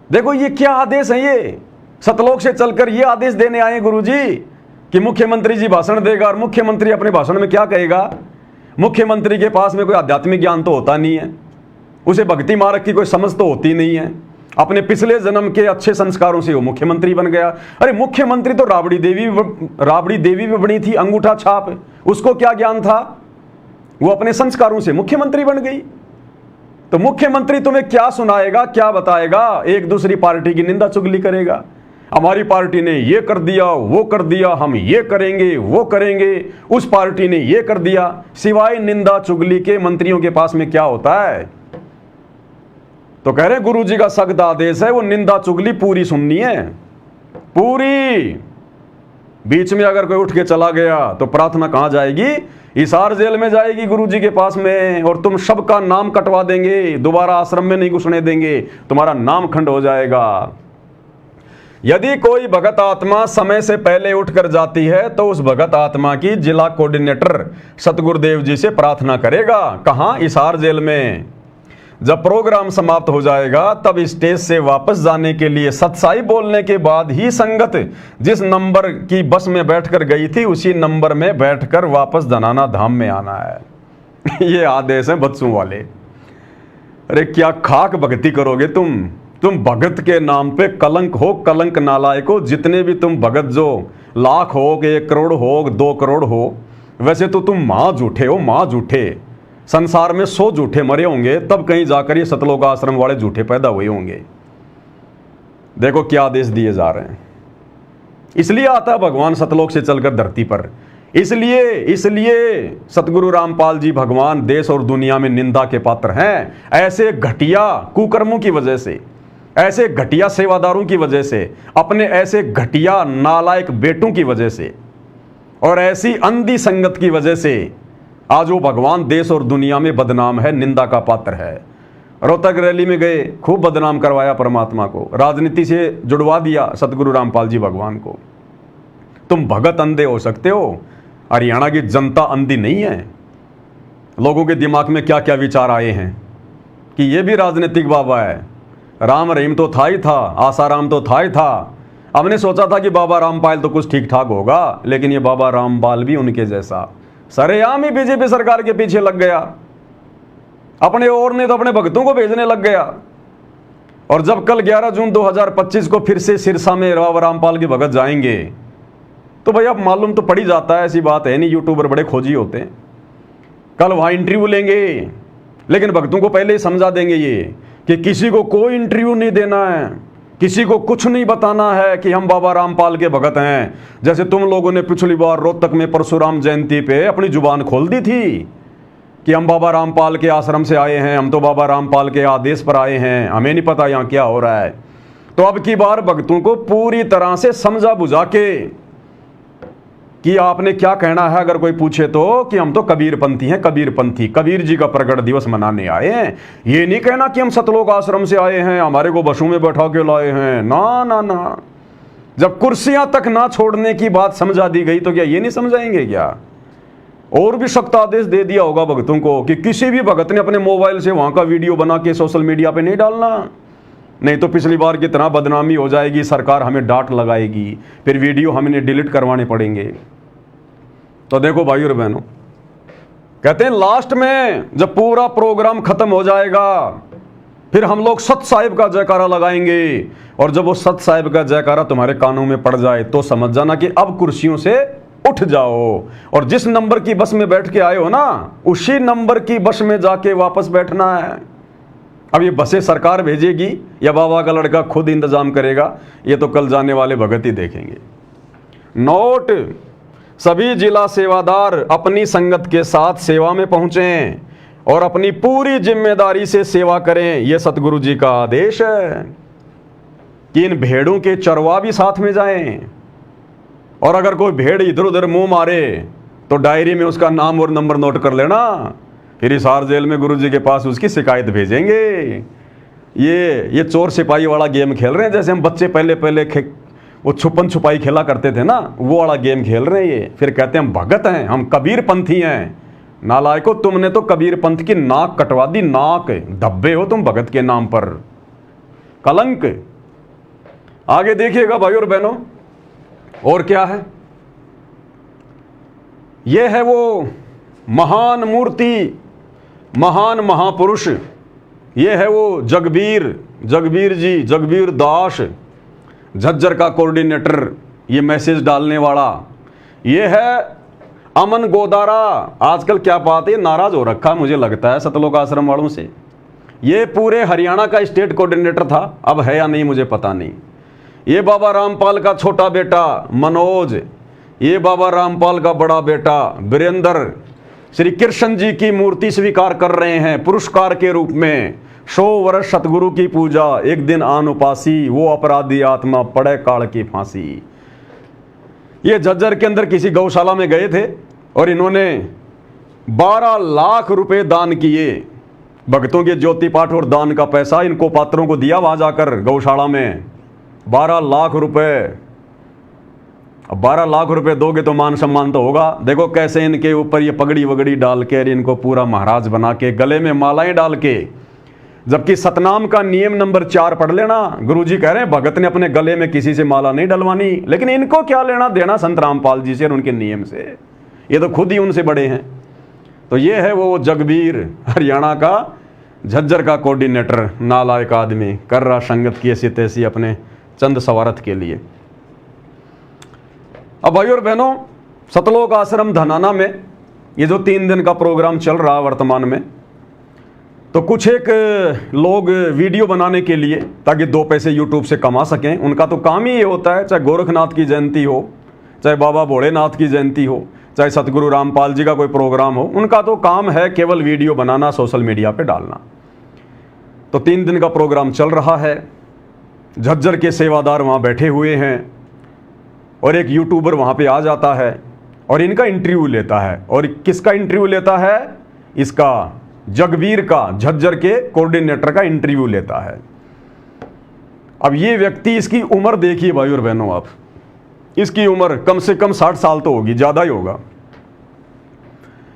देखो ये क्या आदेश है, ये सतलोक से चलकर ये आदेश देने आए गुरुजी कि मुख्यमंत्री जी भाषण देगा। और मुख्यमंत्री अपने भाषण में क्या कहेगा? मुख्यमंत्री के पास में कोई आध्यात्मिक ज्ञान तो होता नहीं है, उसे भक्ति मार्ग की कोई समझ तो होती नहीं है, अपने पिछले जन्म के अच्छे संस्कारों से वो मुख्यमंत्री बन गया। अरे मुख्यमंत्री तो राबड़ी देवी भी बनी थी, अंगूठा छाप, उसको क्या ज्ञान था? वो अपने संस्कारों से मुख्यमंत्री बन गई। तो मुख्यमंत्री तुम्हें क्या सुनाएगा, क्या बताएगा? एक दूसरी पार्टी की निंदा चुगली करेगा, हमारी पार्टी ने ये कर दिया, वो कर दिया, हम ये करेंगे, वो करेंगे, उस पार्टी ने ये कर दिया। सिवाय निंदा चुगली के मंत्रियों के पास में क्या होता है? तो कह रहे गुरुजी का सख्त आदेश है, वो निंदा चुगली पूरी सुननी है, पूरी। बीच में अगर कोई उठ के चला गया तो प्रार्थना कहां जाएगी? हिसार जेल में जाएगी गुरुजी के पास में, और तुम सबका नाम कटवा देंगे, दोबारा आश्रम में नहीं घुसने देंगे, तुम्हारा नाम खंड हो जाएगा। यदि कोई भगत आत्मा समय से पहले उठकर जाती है तो उस भगत आत्मा की जिला कोऑर्डिनेटर सतगुरुदेव जी से प्रार्थना करेगा। कहां? हिसार जेल में। जब प्रोग्राम समाप्त हो जाएगा तब स्टेज से वापस जाने के लिए सत्साई बोलने के बाद ही संगत जिस नंबर की बस में बैठकर गई थी उसी नंबर में बैठकर वापस धनाना धाम में आना है। ये आदेश है बच्चों वाले। अरे क्या खाक भक्ति करोगे तुम भगत के नाम पे कलंक हो, कलंक नालायक हो। जितने भी तुम भगत, जो लाख हो, 1 करोड़ हो, 2 करोड़ हो, वैसे तो तुम मां झूठे हो, मां झूठे। संसार में 100 झूठे मरे होंगे, तब कहीं जाकर ये सतलोक आश्रम वाले झूठे पैदा हुए होंगे। देखो क्या आदेश दिए जा रहे हैं। इसलिए आता है भगवान सतलोक से चलकर धरती पर। इसलिए सतगुरु रामपाल जी भगवान देश और दुनिया में निंदा के पात्र हैं। ऐसे घटिया कुकर्मों की वजह से, ऐसे घटिया सेवादारों की वजह से, अपने ऐसे घटिया नालायक बेटों की वजह से और ऐसी अंधी संगत की वजह से आज वो भगवान देश और दुनिया में बदनाम है, निंदा का पात्र है। रोहतक रैली में गए, खूब बदनाम करवाया परमात्मा को, राजनीति से जुड़वा दिया सतगुरु रामपाल जी भगवान को। तुम भगत अंधे हो सकते हो, हरियाणा की जनता अंधी नहीं है। लोगों के दिमाग में क्या क्या विचार आए हैं कि ये भी राजनीतिक बाबा है। राम रहीम तो था ही था, आसाराम तो था ही था। हमने सोचा था कि बाबा रामपाल तो कुछ ठीक ठाक होगा, लेकिन ये बाबा रामपाल भी उनके जैसा सरेआम ही बीजेपी सरकार के पीछे लग गया। अपने और ने तो अपने भक्तों को भेजने लग गया। और जब कल 11 जून 2025 को फिर से सिरसा में बाबा रामपाल के भगत जाएंगे तो भाई अब मालूम तो पड़ ही जाता है, ऐसी बात है नहीं, यूट्यूबर बड़े खोजी होते हैं। कल वहां इंटरव्यू लेंगे, लेकिन भक्तों को पहले ही समझा देंगे ये कि किसी को कोई इंटरव्यू नहीं देना है, किसी को कुछ नहीं बताना है कि हम बाबा रामपाल के भगत हैं। जैसे तुम लोगों ने पिछली बार रोहतक में परशुराम जयंती पे अपनी जुबान खोल दी थी कि हम बाबा रामपाल के आश्रम से आए हैं, हम तो बाबा रामपाल के आदेश पर आए हैं, हमें नहीं पता यहाँ क्या हो रहा है। तो अब की बार भक्तों को पूरी तरह से समझा बुझा के कि आपने क्या कहना है। अगर कोई पूछे तो कि हम तो कबीरपंथी हैं, कबीरपंथी, कबीर जी का प्रकट दिवस मनाने आए हैं। ये नहीं कहना कि हम सतलोक आश्रम से आए हैं, हमारे को बसों में बैठा के लाए हैं। ना ना ना, जब कुर्सियां तक ना छोड़ने की बात समझा दी गई तो क्या ये नहीं समझाएंगे क्या? और भी सख्त आदेश दे दिया होगा भक्तों को कि किसी भी भगत ने अपने मोबाइल से वहां का वीडियो बना के सोशल मीडिया पे नहीं डालना। नहीं तो पिछली बार की तरह बदनामी हो जाएगी, सरकार हमें डांट लगाएगी, फिर वीडियो हमें डिलीट करवाने पड़ेंगे। तो देखो भाई और बहनों, कहते हैं लास्ट में जब पूरा प्रोग्राम खत्म हो जाएगा फिर हम लोग सत साहिब का जयकारा लगाएंगे, और जब वो सत साहिब का जयकारा तुम्हारे कानों में पड़ जाए तो समझ जाना कि अब कुर्सियों से उठ जाओ, और जिस नंबर की बस में बैठ के आए हो ना उसी नंबर की बस में जाके वापस बैठना है। अब ये बसें सरकार भेजेगी या बाबा का लड़का खुद इंतजाम करेगा, ये तो कल जाने वाले भगत ही देखेंगे। नोट, सभी जिला सेवादार अपनी संगत के साथ सेवा में पहुंचें और अपनी पूरी जिम्मेदारी से सेवा करें। यह सतगुरु जी का आदेश है कि इन भेड़ों के चरवा भी साथ में जाएं, और अगर कोई भेड़ इधर उधर मुंह मारे तो डायरी में उसका नाम और नंबर नोट कर लेना, फिर हिसार जेल में गुरु जी के पास उसकी शिकायत भेजेंगे। ये चोर सिपाही वाला गेम खेल रहे हैं, जैसे हम बच्चे पहले वो छुपन छुपाई खेला करते थे ना, वो वाला गेम खेल रहे हैं ये। फिर कहते हैं हम भगत हैं, हम कबीर पंथी हैं। नालायको, तुमने तो कबीर पंथ की नाक कटवा दी, नाक धब्बे हो तुम भगत के नाम पर, कलंक। आगे देखिएगा भाई और बहनों, और क्या है, यह है वो महान मूर्ति, महान महापुरुष, यह है वो जगबीर जी, जगबीर दास, झज्जर का कोऑर्डिनेटर, ये मैसेज डालने वाला। ये है अमन गोदारा। आजकल क्या बात है, नाराज हो रखा मुझे लगता है सतलोक आश्रम वालों से। ये पूरे हरियाणा का स्टेट कोऑर्डिनेटर था, अब है या नहीं मुझे पता नहीं। ये बाबा रामपाल का छोटा बेटा मनोज, ये बाबा रामपाल का बड़ा बेटा वीरेंद्र श्री कृष्ण जी की मूर्ति स्वीकार कर रहे हैं पुरस्कार के रूप में। 100 वर्ष सतगुरु की पूजा, एक दिन आन उपासी, वो अपराधी आत्मा पड़े काल की फांसी। ये झज्जर के अंदर किसी गौशाला में गए थे और इन्होंने 12 लाख रुपए दान किए। भक्तों के ज्योति पाठ और दान का पैसा इनको पात्रों को दिया वहां जाकर गौशाला में, 12 लाख रुपए। अब 12 लाख रुपए दोगे तो मान सम्मान तो होगा। देखो कैसे इनके ऊपर ये पगड़ी वगड़ी डाल के, इनको पूरा महाराज बना के, गले में मालाएं डाल के, जबकि सतनाम का नियम नंबर 4 पढ़ लेना। गुरुजी कह रहे हैं भगत ने अपने गले में किसी से माला नहीं डलवानी, लेकिन इनको क्या लेना देना संत रामपाल जी से और उनके नियम से, ये तो खुद ही उनसे बड़े हैं। तो ये है वो जगबीर, हरियाणा का झज्जर का कोऑर्डिनेटर, नालायक आदमी, कर रहा संगत की ऐसी तैसी अपने चंद सवारत के लिए। अब भाई और बहनों, सतलोक आश्रम धनाना में ये जो 3 दिन का प्रोग्राम चल रहा वर्तमान में, तो कुछ एक लोग वीडियो बनाने के लिए ताकि 2 पैसे यूट्यूब से कमा सकें, उनका तो काम ही ये होता है, चाहे गोरखनाथ की जयंती हो, चाहे बाबा भोलेनाथ की जयंती हो, चाहे सतगुरु रामपाल जी का कोई प्रोग्राम हो, उनका तो काम है केवल वीडियो बनाना, सोशल मीडिया पे डालना। तो 3 दिन का प्रोग्राम चल रहा है, झज्जर के सेवादार वहाँ बैठे हुए हैं और एक यूट्यूबर वहाँ पे आ जाता है और इनका इंटरव्यू लेता है। और किसका इंटरव्यू लेता है? इसका जगबीर का, झज्जर के कोऑर्डिनेटर का इंटरव्यू लेता है। अब ये व्यक्ति, इसकी उम्र देखिए भाई और बहनों आप, इसकी उम्र कम से कम 60 साल तो होगी, ज़्यादा ही होगा।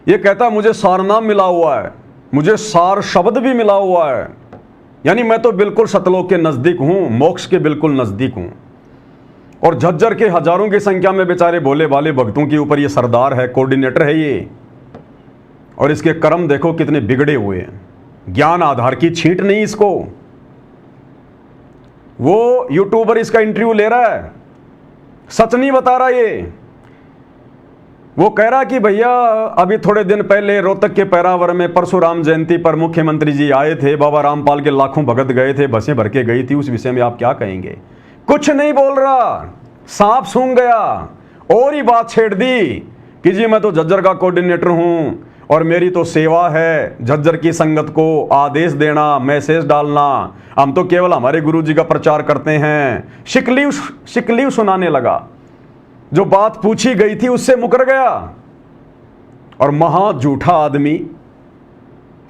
ये कहता है मुझे सारनाम मिला हुआ है, मुझे सार शब्द भी मिला हुआ है, यानी मैं तो बिल्कुल सतलोक के नज़दीक हूँ, मोक्ष के बिल्कुल नज़दीक हूँ। और झज्जर के हजारों की संख्या में बेचारे भोले भाले भक्तों के ऊपर ये सरदार है, कोऑर्डिनेटर है ये। और इसके कर्म देखो कितने बिगड़े हुए हैं, ज्ञान आधार की छींट नहीं इसको। वो यूट्यूबर इसका इंटरव्यू ले रहा है, सच नहीं बता रहा ये। वो कह रहा कि भैया अभी थोड़े दिन पहले रोहतक के पैरावर में परशुराम जयंती पर मुख्यमंत्री जी आए थे, बाबा रामपाल के लाखों भगत गए थे, बसें भर के गई थी, उस विषय में आप क्या कहेंगे? कुछ नहीं बोल रहा, सांप सूंघ गया और ही बात छेड़ दी कि जी मैं तो झज्जर का कोऑर्डिनेटर हूं और मेरी तो सेवा है झज्जर की संगत को आदेश देना, मैसेज डालना, हम तो केवल हमारे गुरु जी का प्रचार करते हैं। शिकलीव सुनाने लगा, जो बात पूछी गई थी उससे मुकर गया। और महा झूठा आदमी,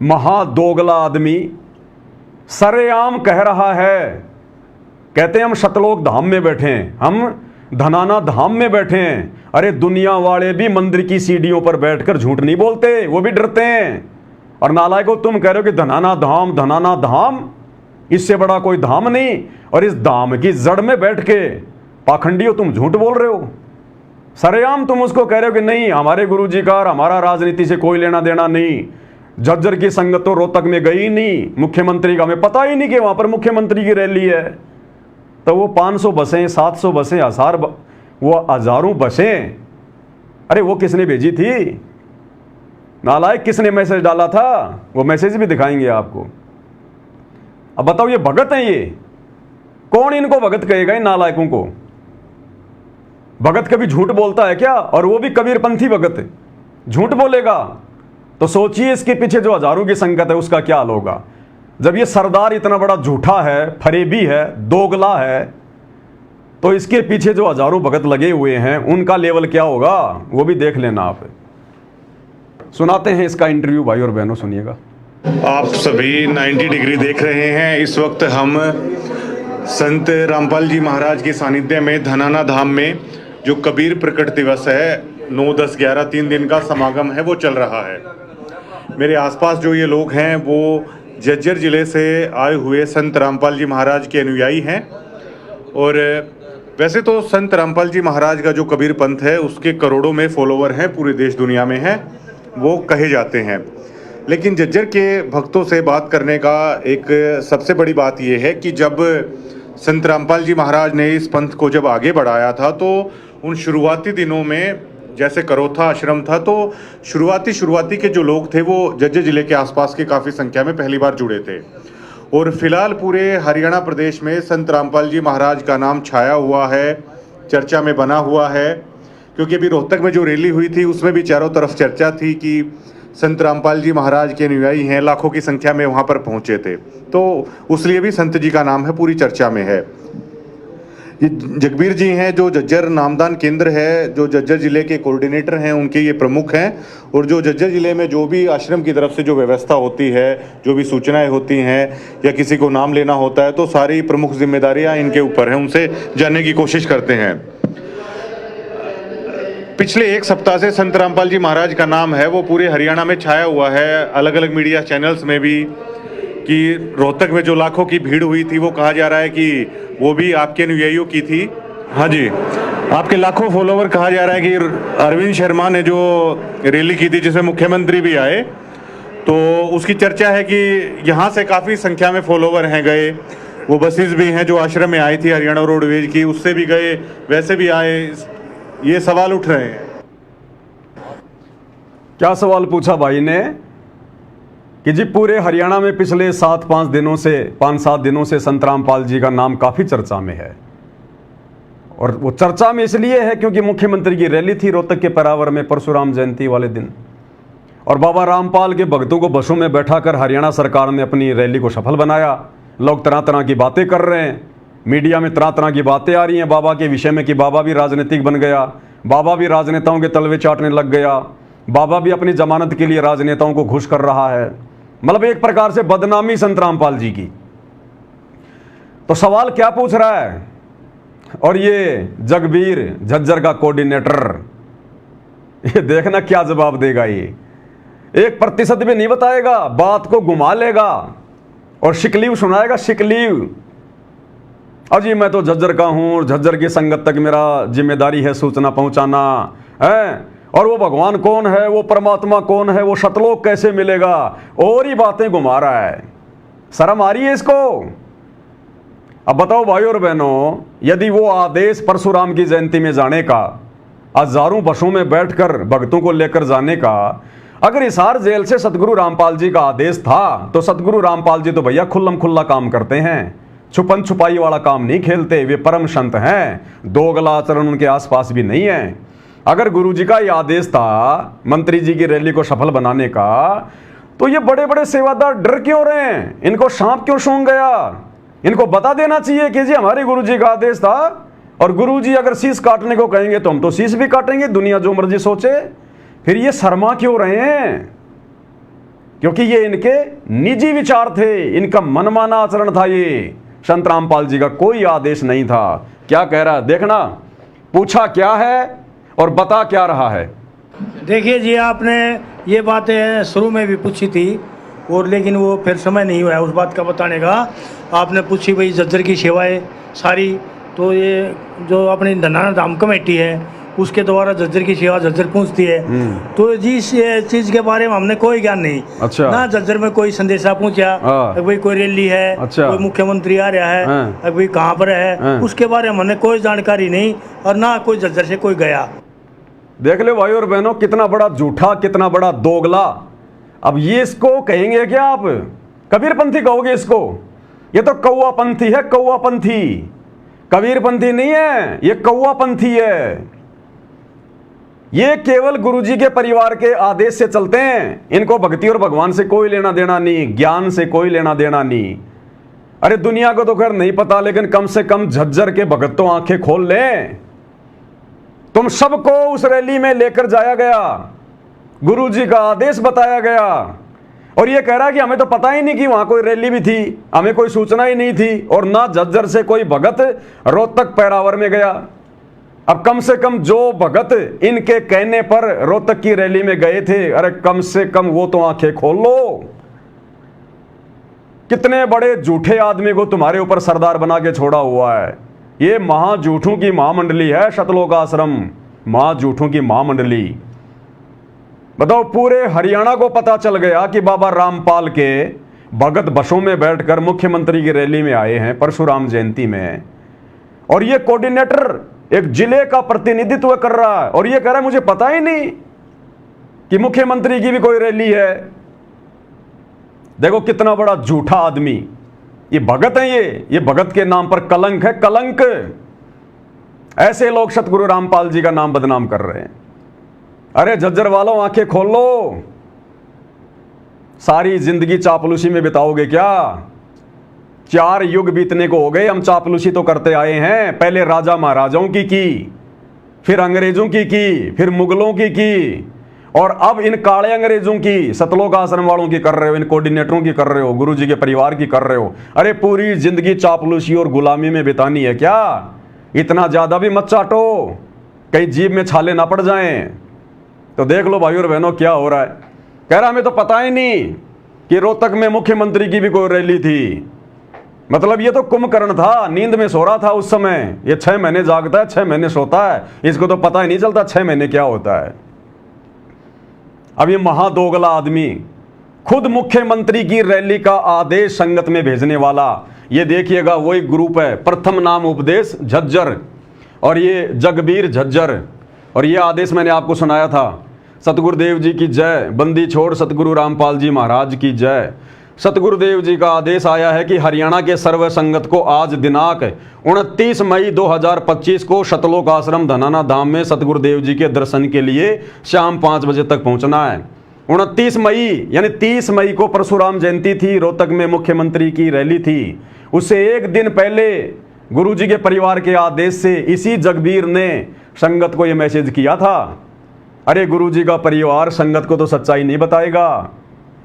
महा दोगला आदमी सरेआम कह रहा है, कहते हैं हम सतलोक धाम में बैठे हैं, हम धनाना धाम में बैठे हैं। अरे दुनिया वाले भी मंदिर की सीढ़ियों पर बैठकर झूठ नहीं बोलते, वो भी डरते हैं। और नालायको तुम कह रहे हो कि धनाना धाम, धनाना धाम, इससे बड़ा कोई धाम नहीं। और इस धाम की जड़ में बैठ के पाखंडी हो, तुम झूठ बोल रहे हो। सरेआम तुम उसको कह रहे हो कि नहीं, हमारे गुरुजी का और हमारा राजनीति से कोई लेना देना नहीं। झज्जर की संगत तो रोहतक में गई नहीं, मुख्यमंत्री का हमें पता ही नहीं कि वहां पर मुख्यमंत्री की रैली है। तो वो 500 बसें, 700 बसें, वो हजारों बसें, अरे वो किसने भेजी थी? नालायक किसने मैसेज डाला था? वो मैसेज भी दिखाएंगे आपको। अब बताओ, ये भगत हैं? ये कौन इनको भगत कहेगा, इन नालायकों को? भगत कभी झूठ बोलता है क्या? और वो भी कबीरपंथी भगत झूठ बोलेगा? तो सोचिए इसके पीछे जो हजारों की संगत है उसका क्या हाल होगा। जब ये सरदार इतना बड़ा झूठा है, फरेबी है, दोगला है, तो इसके पीछे जो हजारों भगत लगे हुए हैं उनका लेवल क्या होगा, वो भी देख लेना आप। सुनाते हैं इसका इंटरव्यू, भाई और बहनों सुनिएगा। आप सभी 90 डिग्री देख रहे हैं। इस वक्त हम संत रामपाल जी महाराज के सानिध्य में धनाना धाम में जो कबीर प्रकट दिवस है 9, 10, 11 3 दिन का समागम है वो चल रहा है। मेरे आसपास जो ये लोग हैं वो झज्जर जिले से आए हुए संत रामपाल जी महाराज के अनुयायी हैं। और वैसे तो संत रामपाल जी महाराज का जो कबीर पंथ है उसके करोड़ों में फॉलोवर हैं, पूरे देश दुनिया में हैं, वो कहे जाते हैं। लेकिन झज्जर के भक्तों से बात करने का एक सबसे बड़ी बात यह है कि जब संत रामपाल जी महाराज ने इस पंथ को जब आगे बढ़ाया था तो उन शुरुआती दिनों में जैसे करोथा आश्रम था, तो शुरुआती के जो लोग थे वो झज्जर जिले के आसपास के काफ़ी संख्या में पहली बार जुड़े थे। और फिलहाल पूरे हरियाणा प्रदेश में संत रामपाल जी महाराज का नाम छाया हुआ है, चर्चा में बना हुआ है। क्योंकि अभी रोहतक में जो रैली हुई थी उसमें भी चारों तरफ चर्चा थी कि संत रामपाल जी महाराज के अनुयायी हैं, लाखों की संख्या में वहाँ पर पहुँचे थे, तो उसलिए भी संत जी का नाम है पूरी चर्चा में है। ये जगबीर जी हैं जो झज्जर नामदान केंद्र है, जो झज्जर जिले के कोऑर्डिनेटर हैं, उनके ये प्रमुख हैं। और जो झज्जर जिले में जो भी आश्रम की तरफ से जो व्यवस्था होती है, जो भी सूचनाएं होती हैं या किसी को नाम लेना होता है, तो सारी प्रमुख जिम्मेदारियां इनके ऊपर हैं, उनसे जानने की कोशिश करते हैं। पिछले एक सप्ताह से संत रामपाल जी महाराज का नाम है वो पूरे हरियाणा में छाया हुआ है, अलग अलग मीडिया चैनल्स में भी, कि रोहतक में जो लाखों की भीड़ हुई थी वो कहा जा रहा है कि वो भी आपके अनुयायियों की थी। हाँ जी, आपके लाखों फॉलोवर कहा जा रहा है कि अरविंद शर्मा ने जो रैली की थी जिसमें मुख्यमंत्री भी आए, तो उसकी चर्चा है कि यहाँ से काफ़ी संख्या में फॉलोवर हैं गए। वो बसेस भी हैं जो आश्रम में आई थी हरियाणा रोडवेज की, उससे भी गए, वैसे भी आए। ये सवाल उठ रहे हैं। क्या सवाल पूछा भाई ने कि जी पूरे हरियाणा में पिछले 5-7 दिनों से संत रामपाल जी का नाम काफ़ी चर्चा में है। और वो चर्चा में इसलिए है क्योंकि मुख्यमंत्री की रैली थी रोहतक के परावर में परशुराम जयंती वाले दिन, और बाबा रामपाल के भक्तों को बसों में बैठाकर हरियाणा सरकार ने अपनी रैली को सफल बनाया। लोग तरह तरह की बातें कर रहे हैं, मीडिया में तरह तरह की बातें आ रही हैं बाबा के विषय में कि बाबा भी राजनीतिक बन गया, बाबा भी राजनेताओं के तलवे चाटने लग गया, बाबा भी अपनी जमानत के लिए राजनेताओं को घुस कर रहा है। मतलब एक प्रकार से बदनामी संत रामपाल जी की। तो सवाल क्या पूछ रहा है? और ये जगबीर झज्जर का कोऑर्डिनेटर, ये देखना क्या जवाब देगा। ये 1% भी नहीं बताएगा, बात को घुमा लेगा और शिकलीव सुनाएगा, शिकलीव। अजी मैं तो झज्जर का हूँ, झज्जर की संगत तक मेरा जिम्मेदारी है सूचना पहुंचाना है, और वो भगवान कौन है, वो परमात्मा कौन है, वो सतलोक कैसे मिलेगा, और ही बातें घुमा रहा है। शर्म आ रही है इसको? अब बताओ भाई और बहनों, यदि वो आदेश परशुराम की जयंती में जाने का, हजारों बसों में बैठकर भक्तों को लेकर जाने का, अगर हिसार जेल से सतगुरु रामपाल जी का आदेश था, तो सतगुरु रामपाल जी तो भैया खुल्लम खुल्ला काम करते हैं, छुपन छुपाई वाला काम नहीं खेलते। वे परम संत हैं, दोगला आचरण उनके आसपास भी नहीं है। अगर गुरुजी का यह आदेश था मंत्री जी की रैली को सफल बनाने का, तो ये बड़े बड़े सेवादार डर क्यों रहे हैं? इनको सांप क्यों सूंघ गया? इनको बता देना चाहिए कि जी हमारे गुरुजी का आदेश था, और गुरुजी अगर शीश काटने को कहेंगे तो हम तो शीश भी काटेंगे, दुनिया जो मर्जी सोचे। फिर ये शर्मा क्यों रहे हैं? क्योंकि ये इनके निजी विचार थे, इनका मनमाना आचरण था। ये संत रामपाल जी का कोई आदेश नहीं था। क्या कह रहा है देखना, पूछा क्या है और बता क्या रहा है। देखिए जी, आपने ये बातें शुरू में भी पूछी थी और लेकिन वो फिर समय नहीं हुआ है उस बात का बताने का। आपने पूछी भाई झज्जर की सेवाएं सारी, तो ये जो अपनी धनाना धाम कमेटी है उसके द्वारा झज्जर की सेवा झज्जर पहुंचती है। तो जिस चीज़ के बारे में हमने कोई ज्ञान नहीं। अच्छा। ना झज्जर में कोई संदेशा पहुंचा, भाई कोई रैली है, अच्छा। कोई मुख्यमंत्री आ रहा है, भाई कहाँ पर है, उसके बारे में हमने कोई जानकारी नहीं, और ना कोई झज्जर से कोई गया। देख लो भाई और बहनों, कितना बड़ा झूठा, कितना बड़ा दोगला। अब ये इसको कहेंगे क्या आप? कबीरपंथी कहोगे इसको? ये तो कौवापंथी है, कौवापंथी। कबीरपंथी नहीं है, ये कौवापंथी है। ये केवल गुरुजी के परिवार के आदेश से चलते हैं। इनको भक्ति और भगवान से कोई लेना देना नहीं, ज्ञान से कोई लेना देना नहीं। अरे दुनिया को तो खैर नहीं पता, लेकिन कम से कम झज्जर के भगत तो आंखें खोल लें। तुम सबको उस रैली में लेकर जाया गया, गुरुजी का आदेश बताया गया, और ये कह रहा है कि हमें तो पता ही नहीं कि वहां कोई रैली भी थी, हमें कोई सूचना ही नहीं थी, और ना झज्जर से कोई भगत रोहतक पैरावर में गया। अब कम से कम जो भगत इनके कहने पर रोहतक की रैली में गए थे, अरे कम से कम वो तो आंखें खोल लो। कितने बड़े झूठे आदमी को तुम्हारे ऊपर सरदार बना के छोड़ा हुआ है। ये महाझूठों की महामंडली है शतलोक आश्रम, महाझूठों की महामंडली। बताओ, पूरे हरियाणा को पता चल गया कि बाबा रामपाल के भगत बसों में बैठकर मुख्यमंत्री की रैली में आए हैं परशुराम जयंती में, और ये कोऑर्डिनेटर एक जिले का प्रतिनिधित्व कर रहा है, और ये कह रहा है मुझे पता ही नहीं कि मुख्यमंत्री की भी कोई रैली है। देखो कितना बड़ा झूठा आदमी। ये भगत है, ये भगत के नाम पर कलंक है, कलंक। ऐसे लोग सतगुरु रामपाल जी का नाम बदनाम कर रहे हैं। अरे झज्जर वालों, आंखें खोल लो। सारी जिंदगी चापलूसी में बिताओगे क्या? 4 युग बीतने को हो गए, हम चापलूसी तो करते आए हैं। पहले राजा महाराजाओं की, फिर अंग्रेजों की, फिर मुगलों की, और अब इन काले अंग्रेजों की, सतलोक आश्रम वालों की कर रहे हो, इन कोऑर्डिनेटरों की कर रहे हो, गुरुजी के परिवार की कर रहे हो। अरे पूरी जिंदगी चापलूसी और गुलामी में बितानी है क्या? इतना ज्यादा भी मत चाटो, कहीं जीभ में छाले ना पड़ जाएं। तो देख लो भाई और बहनों क्या हो रहा है। कह रहा हमें तो पता ही नहीं कि रोहतक में मुख्यमंत्री की भी कोई रैली थी। मतलब ये तो कुंभकर्ण था, नींद में सो रहा था उस समय। ये 6 महीने जागता है, 6 महीने सोता है, इसको तो पता ही नहीं चलता 6 महीने क्या होता है। अब ये महादोगला आदमी खुद मुख्यमंत्री की रैली का आदेश संगत में भेजने वाला, ये देखिएगा वही ग्रुप है, प्रथम नाम उपदेश झज्जर, और ये जगबीर झज्जर। और ये आदेश मैंने आपको सुनाया था। सतगुरुदेव जी की जय, बंदी छोड़ सतगुरु रामपाल जी महाराज की जय। सतगुरुदेव जी का आदेश आया है कि हरियाणा के सर्व संगत को आज दिनांक 29 मई 2025 को शतलोक आश्रम धनाना धाम में सतगुरुदेव जी के दर्शन के लिए शाम 5 बजे तक पहुंचना है। 29 मई यानी 30 मई को परशुराम जयंती थी, रोहतक में मुख्यमंत्री की रैली थी। उससे एक दिन पहले गुरुजी के परिवार के आदेश से इसी जगबीर ने संगत को यह मैसेज किया था। अरे गुरुजी का परिवार संगत को तो सच्चाई नहीं बताएगा,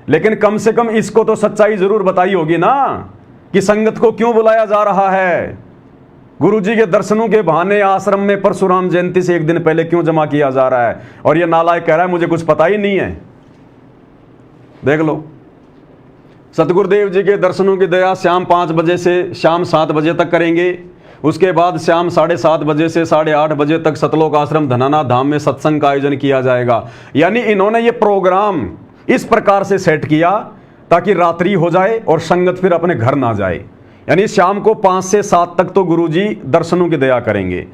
लेकिन कम से कम इसको तो सच्चाई जरूर बताई होगी ना कि संगत को क्यों बुलाया जा रहा है। गुरुजी के दर्शनों के बहाने आश्रम में परशुराम जयंती से एक दिन पहले क्यों जमा किया जा रहा है। और ये नालायक कह रहा है मुझे कुछ पता ही नहीं है। देख लो, सतगुरुदेव जी के दर्शनों की दया शाम 5 बजे से शाम 7 बजे तक करेंगे। उसके बाद शाम 7:30 बजे से 8:30 बजे तक सतलोक आश्रम धनाना धाम में सत्संग का आयोजन किया जाएगा। यानी इन्होंने ये प्रोग्राम इस प्रकार से सेट किया ताकि रात्रि हो जाए और संगत फिर अपने घर ना जाए। यानी शाम को 5 से 7 तक तो गुरुजी दर्शनों की दया करेंगे।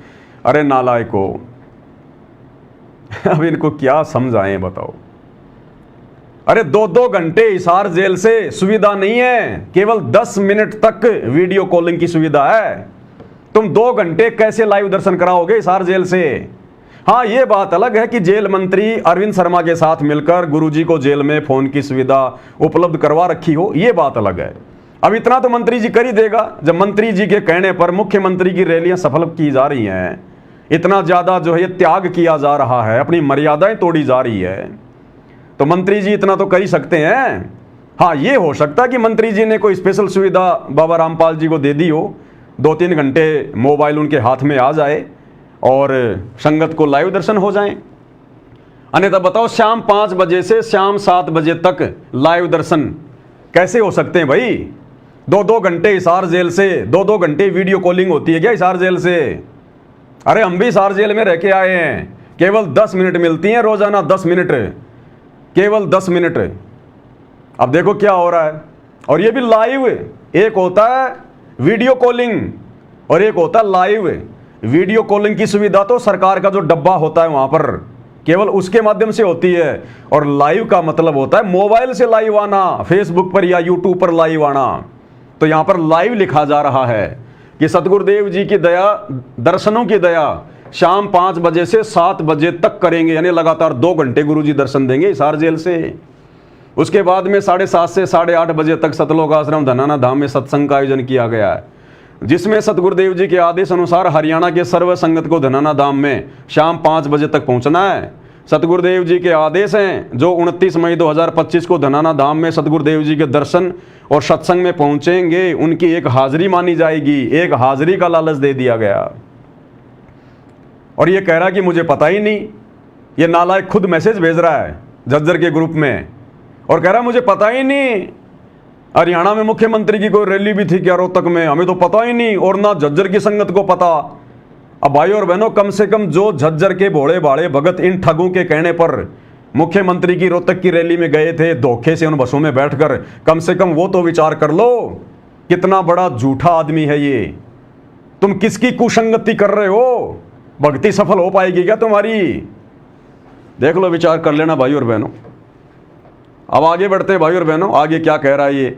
अरे नालायको, अब इनको क्या समझाएं बताओ। अरे 2-2 घंटे हिसार जेल से सुविधा नहीं है, केवल 10 मिनट तक वीडियो कॉलिंग की सुविधा है। तुम 2 घंटे कैसे लाइव दर्शन कराओगे हिसार जेल से। हाँ, ये बात अलग है कि जेल मंत्री अरविंद शर्मा के साथ मिलकर गुरुजी को जेल में फोन की सुविधा उपलब्ध करवा रखी हो, ये बात अलग है। अब इतना तो मंत्री जी कर ही देगा जब मंत्री जी के कहने पर मुख्यमंत्री की रैलियां सफल की जा रही हैं। इतना ज्यादा जो है ये त्याग किया जा रहा है, अपनी मर्यादाएं तोड़ी जा रही है, तो मंत्री जी इतना तो कर ही सकते हैं। हाँ, ये हो सकता है कि मंत्री जी ने कोई स्पेशल सुविधा बाबा रामपाल जी को दे दी हो, 2-3 घंटे मोबाइल उनके हाथ में आ जाए और संगत को लाइव दर्शन हो जाएं। अन्यथा बताओ, शाम 5 बजे से शाम 7 बजे तक लाइव दर्शन कैसे हो सकते हैं भाई? 2-2 घंटे हिसार जेल से, 2-2 घंटे वीडियो कॉलिंग होती है क्या हिसार जेल से? अरे हम भी हिसार जेल में रह के आए हैं, केवल 10 मिनट मिलती हैं रोजाना, 10 मिनट, केवल 10 मिनट। अब देखो क्या हो रहा है। और ये भी लाइव, एक होता है वीडियो कॉलिंग और एक होता है लाइव। वीडियो कॉलिंग की सुविधा तो सरकार का जो डब्बा होता है वहां पर केवल उसके माध्यम से होती है, और लाइव का मतलब होता है मोबाइल से लाइव आना, फेसबुक पर या यूट्यूब पर लाइव आना। तो यहां पर लाइव लिखा जा रहा है कि सतगुरुदेव जी की दया, दर्शनों की दया शाम 5 बजे से 7 बजे तक करेंगे, यानी लगातार 2 घंटे गुरुजी दर्शन देंगे हिसार जेल से। उसके बाद में 7:30 से 8:30 बजे तक सतलोक आश्रम धनाना धाम में सत्संग का आयोजन किया गया है, जिसमें सतगुरुदेव जी के आदेश अनुसार हरियाणा के सर्व संगत को धनाना धाम में शाम 5 बजे तक पहुंचना है। सतगुरुदेव जी के आदेश हैं, जो 29 मई 2025 को धनाना धाम में सतगुरुदेव जी के दर्शन और सत्संग में पहुंचेंगे, उनकी एक हाजिरी मानी जाएगी। एक हाजिरी का लालच दे दिया गया। और ये कह रहा कि मुझे पता ही नहीं। ये नालायक खुद मैसेज भेज रहा है झज्जर के ग्रुप में और कह रहा मुझे पता ही नहीं। हरियाणा में मुख्यमंत्री की कोई रैली भी थी क्या रोहतक में, हमें तो पता ही नहीं, और ना झज्जर की संगत को पता। अब भाई और बहनों, कम से कम जो झज्जर के भोले भाड़े भगत इन ठगों के कहने पर मुख्यमंत्री की रोहतक की रैली में गए थे धोखे से उन बसों में बैठकर, कम से कम वो तो विचार कर लो कितना बड़ा झूठा आदमी है ये। तुम किसकी कुसंगति कर रहे हो? भक्ति सफल हो पाएगी क्या तुम्हारी? देख लो, विचार कर लेना भाई और बहनों। अब आगे बढ़ते हैं भाई और बहनों, आगे क्या कह रहा है ये,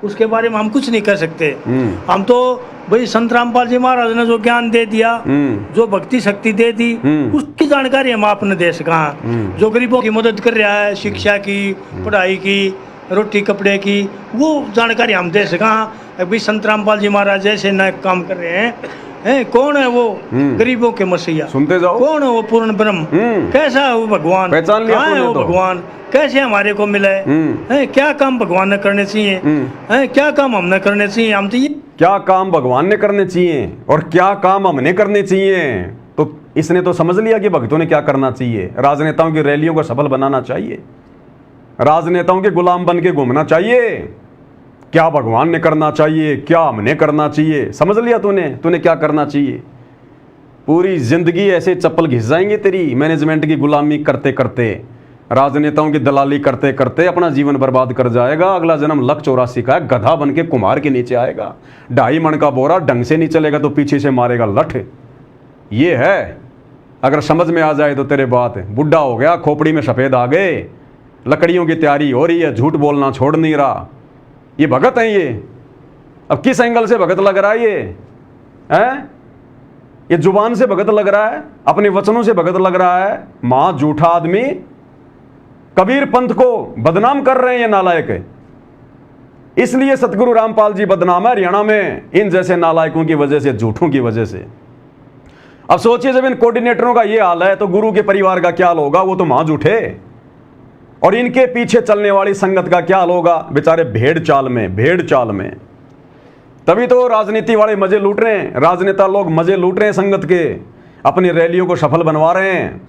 उसके बारे में हम कुछ नहीं कर सकते। हम तो भाई संत रामपाल जी महाराज ने जो ज्ञान दे दिया, जो भक्ति शक्ति दे दी, उसकी जानकारी हम आपने दे सका। जो गरीबों की मदद कर रहा है, शिक्षा की, पढ़ाई की, रोटी कपड़े की, वो जानकारी हम दे सका। भाई संत रामपाल जी महाराज ऐसे नए काम कर रहे हैं, कौन है वो गरीबों के मसीहा? सुनते जाओ। कौन है वो पूर्ण ब्रह्म? कैसा है वो भगवान? पहचान लिया? कहाँ है वो भगवान? कैसे हमारे को मिला है? क्या काम भगवान ने करने चाहिए? क्या काम हमने करने चाहिए? हम तो ये क्या काम भगवान ने करने चाहिए और क्या काम हमने करने चाहिए? तो इसने तो समझ लिया कि भक्तों ने क्या करना चाहिए। राजनेताओं की रैलियों को सफल बनाना चाहिए, राजनेताओं के गुलाम बन के घूमना चाहिए। क्या भगवान ने करना चाहिए, क्या हमने करना चाहिए, समझ लिया तूने क्या करना चाहिए। पूरी जिंदगी ऐसे चप्पल घिस जाएंगे तेरी, मैनेजमेंट की गुलामी करते करते, राजनेताओं की दलाली करते करते अपना जीवन बर्बाद कर जाएगा। अगला जन्म लख 84 का है, गधा बन के कुम्हार के नीचे आएगा। 2.5 मन का बोरा ढंग से नहीं चलेगा तो पीछे से मारेगा लठ। ये है, अगर समझ में आ जाए तो तेरे बात। बुढ़ा हो गया, खोपड़ी में सफेद आ गए, लकड़ियों की तैयारी हो रही है, झूठ बोलना छोड़ नहीं रहा। ये भगत हैं ये। अब किस एंगल से भगत लग रहा है ये? ये जुबान से भगत लग रहा है, अपने वचनों से भगत लग रहा है। मां झूठा आदमी, कबीर पंथ को बदनाम कर रहे हैं ये नालायक। इसलिए सतगुरु रामपाल जी बदनाम है हरियाणा में, इन जैसे नालायकों की वजह से, झूठों की वजह से। अब सोचिए, जब इन कोऑर्डिनेटरों का ये हाल है तो गुरु के परिवार का क्या हाल होगा? वो तो मां झूठे। और इनके पीछे चलने वाली संगत का क्या हाल होगा? बेचारे भेड़ चाल में। तभी तो राजनीति वाले मजे लूट रहे हैं, राजनेता लोग मजे लूट रहे हैं संगत के, अपनी रैलियों को सफल बनवा रहे हैं,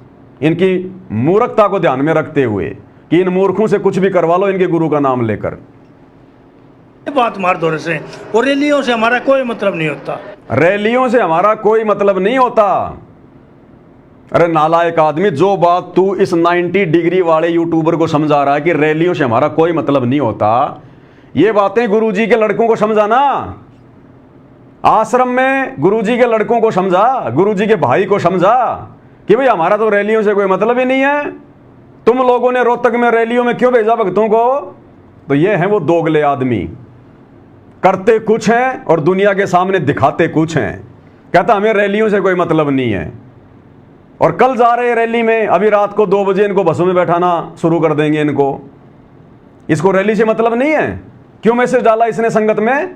इनकी मूर्खता को ध्यान में रखते हुए कि इन मूर्खों से कुछ भी करवा लो इनके गुरु का नाम लेकर। बात मार दो से, और रैलियों से हमारा कोई मतलब नहीं होता। रैलियों से हमारा कोई मतलब नहीं होता। अरे नालायक आदमी, जो बात तू इस 90 डिग्री वाले यूट्यूबर को समझा रहा है कि रैलियों से हमारा कोई मतलब नहीं होता, ये बातें गुरुजी के लड़कों को समझाना। आश्रम में गुरुजी के लड़कों को समझा, गुरुजी के भाई को समझा कि भाई हमारा तो रैलियों से कोई मतलब ही नहीं है। तुम लोगों ने रोहतक में रैलियों में क्यों भेजा भक्तों को? तो ये हैं वो दोगले आदमी, करते कुछ हैं और दुनिया के सामने दिखाते कुछ हैं। कहता हमें रैलियों से कोई मतलब नहीं है, और कल जा रहे रैली में, अभी रात को 2 बजे इनको बसों में बैठाना शुरू कर देंगे इनको। इसको रैली से मतलब नहीं है। क्यों मैसेज डाला इसने संगत में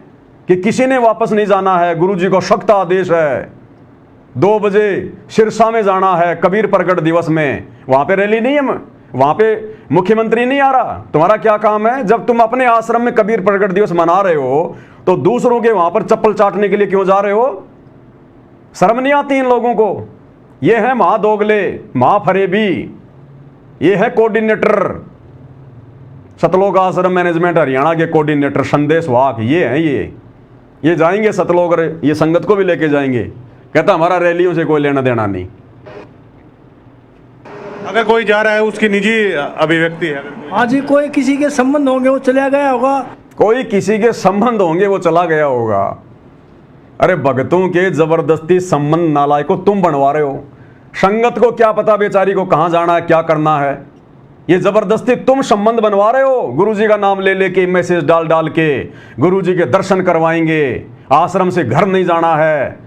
कि किसी ने वापस नहीं जाना है, गुरुजी को सख्त आदेश है, 2 बजे सिरसा में जाना है कबीर प्रकट दिवस में। वहां पे रैली नहीं है, वहां पे मुख्यमंत्री नहीं आ रहा। तुम्हारा क्या काम है? जब तुम अपने आश्रम में कबीर प्रकट दिवस मना रहे हो तो दूसरों के वहां पर चप्पल चाटने के लिए क्यों जा रहे हो? शर्म नहीं आती इन लोगों को? ये है महादोगले, महाफरेबी, ये है कोऑर्डिनेटर। सतलोक आश्रम मैनेजमेंट हरियाणा के कोऑर्डिनेटर संदेश वाक ये हैं, ये जाएंगे सतलोक और ये संगत को भी लेके जाएंगे। कहता हमारा रैलियों से कोई लेना देना नहीं। अगर कोई जा रहा है उसकी निजी अभिव्यक्ति है। हाँ जी, कोई किसी के संबंध होंगे वो चला गया होगा। कोई किसी के संबंध होंगे वो चला गया होगा। अरे भगतों के जबरदस्ती संबंध नालायकों तुम बनवा रहे हो। संगत को क्या पता बेचारी को कहाँ जाना है, क्या करना है। ये जबरदस्ती तुम संबंध बनवा रहे हो। गुरुजी का नाम ले लेके मैसेज डाल डाल के गुरुजी के दर्शन करवाएंगे, आश्रम से घर नहीं जाना है,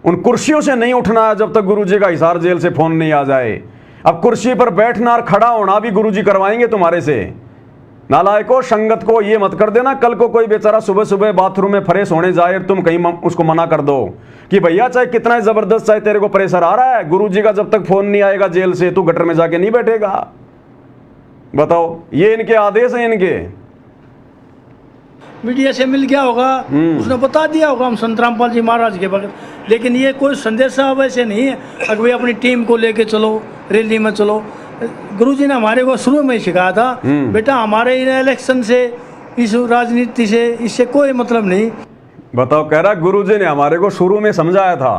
उन कुर्सियों से नहीं उठना है जब तक गुरुजी का हिसार जेल से फोन नहीं आ जाए। अब कुर्सी पर बैठना और खड़ा होना भी गुरुजी करवाएंगे तुम्हारे से। नालायकों, संगत को ये मत कर देना कल को कोई बेचारा सुबह सुबह बाथरूम में फ्रेश होने जाए और तुम कहीं उसको मना कर दो कि भैया चाहे कितना जबरदस्त चाहे तेरे को प्रेशर आ रहा है, गुरुजी का जब तक फोन नहीं आएगा जेल से तू गटर में जाके नहीं बैठेगा। बताओ, ये इनके आदेश हैं इनके। मीडिया से मिल गया होगा, उसने बता दिया होगा हम संत रामपाल जी महाराज के बगैर। लेकिन ये कोई संदेशा वैसे नहीं है अगर भाई अपनी टीम को लेके चलो, रैली में चलो। गुरुजी ने हमारे को शुरू में ही सिखाया था, बेटा हमारे इन इलेक्शन से, इस राजनीति से, इससे कोई मतलब नहीं। बताओ, कह रहा गुरुजी ने हमारे को शुरू में समझाया था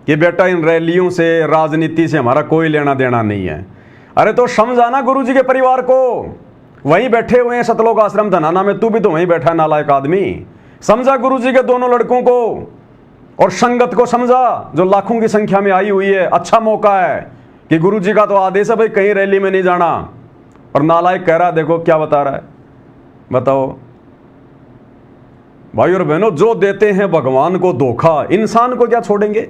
कि बेटा इन रैलियों से, राजनीति से हमारा कोई लेना देना नहीं है। अरे तो समझाना गुरुजी के परिवार को। वहीं बैठे हुए हैं सतलोक आश्रम धनाना में, तू भी तो वहीं बैठा नालायक आदमी। समझा गुरुजी के दोनों लड़कों को और संगत को समझा जो लाखों की संख्या में आई हुई है। अच्छा मौका है कि गुरुजी का तो आदेश है भाई कहीं रैली में नहीं जाना, और नालायक कह रहा देखो क्या बता रहा है। बताओ भाई और बहनों, जो देते हैं भगवान को धोखा, इंसान को क्या छोड़ेंगे।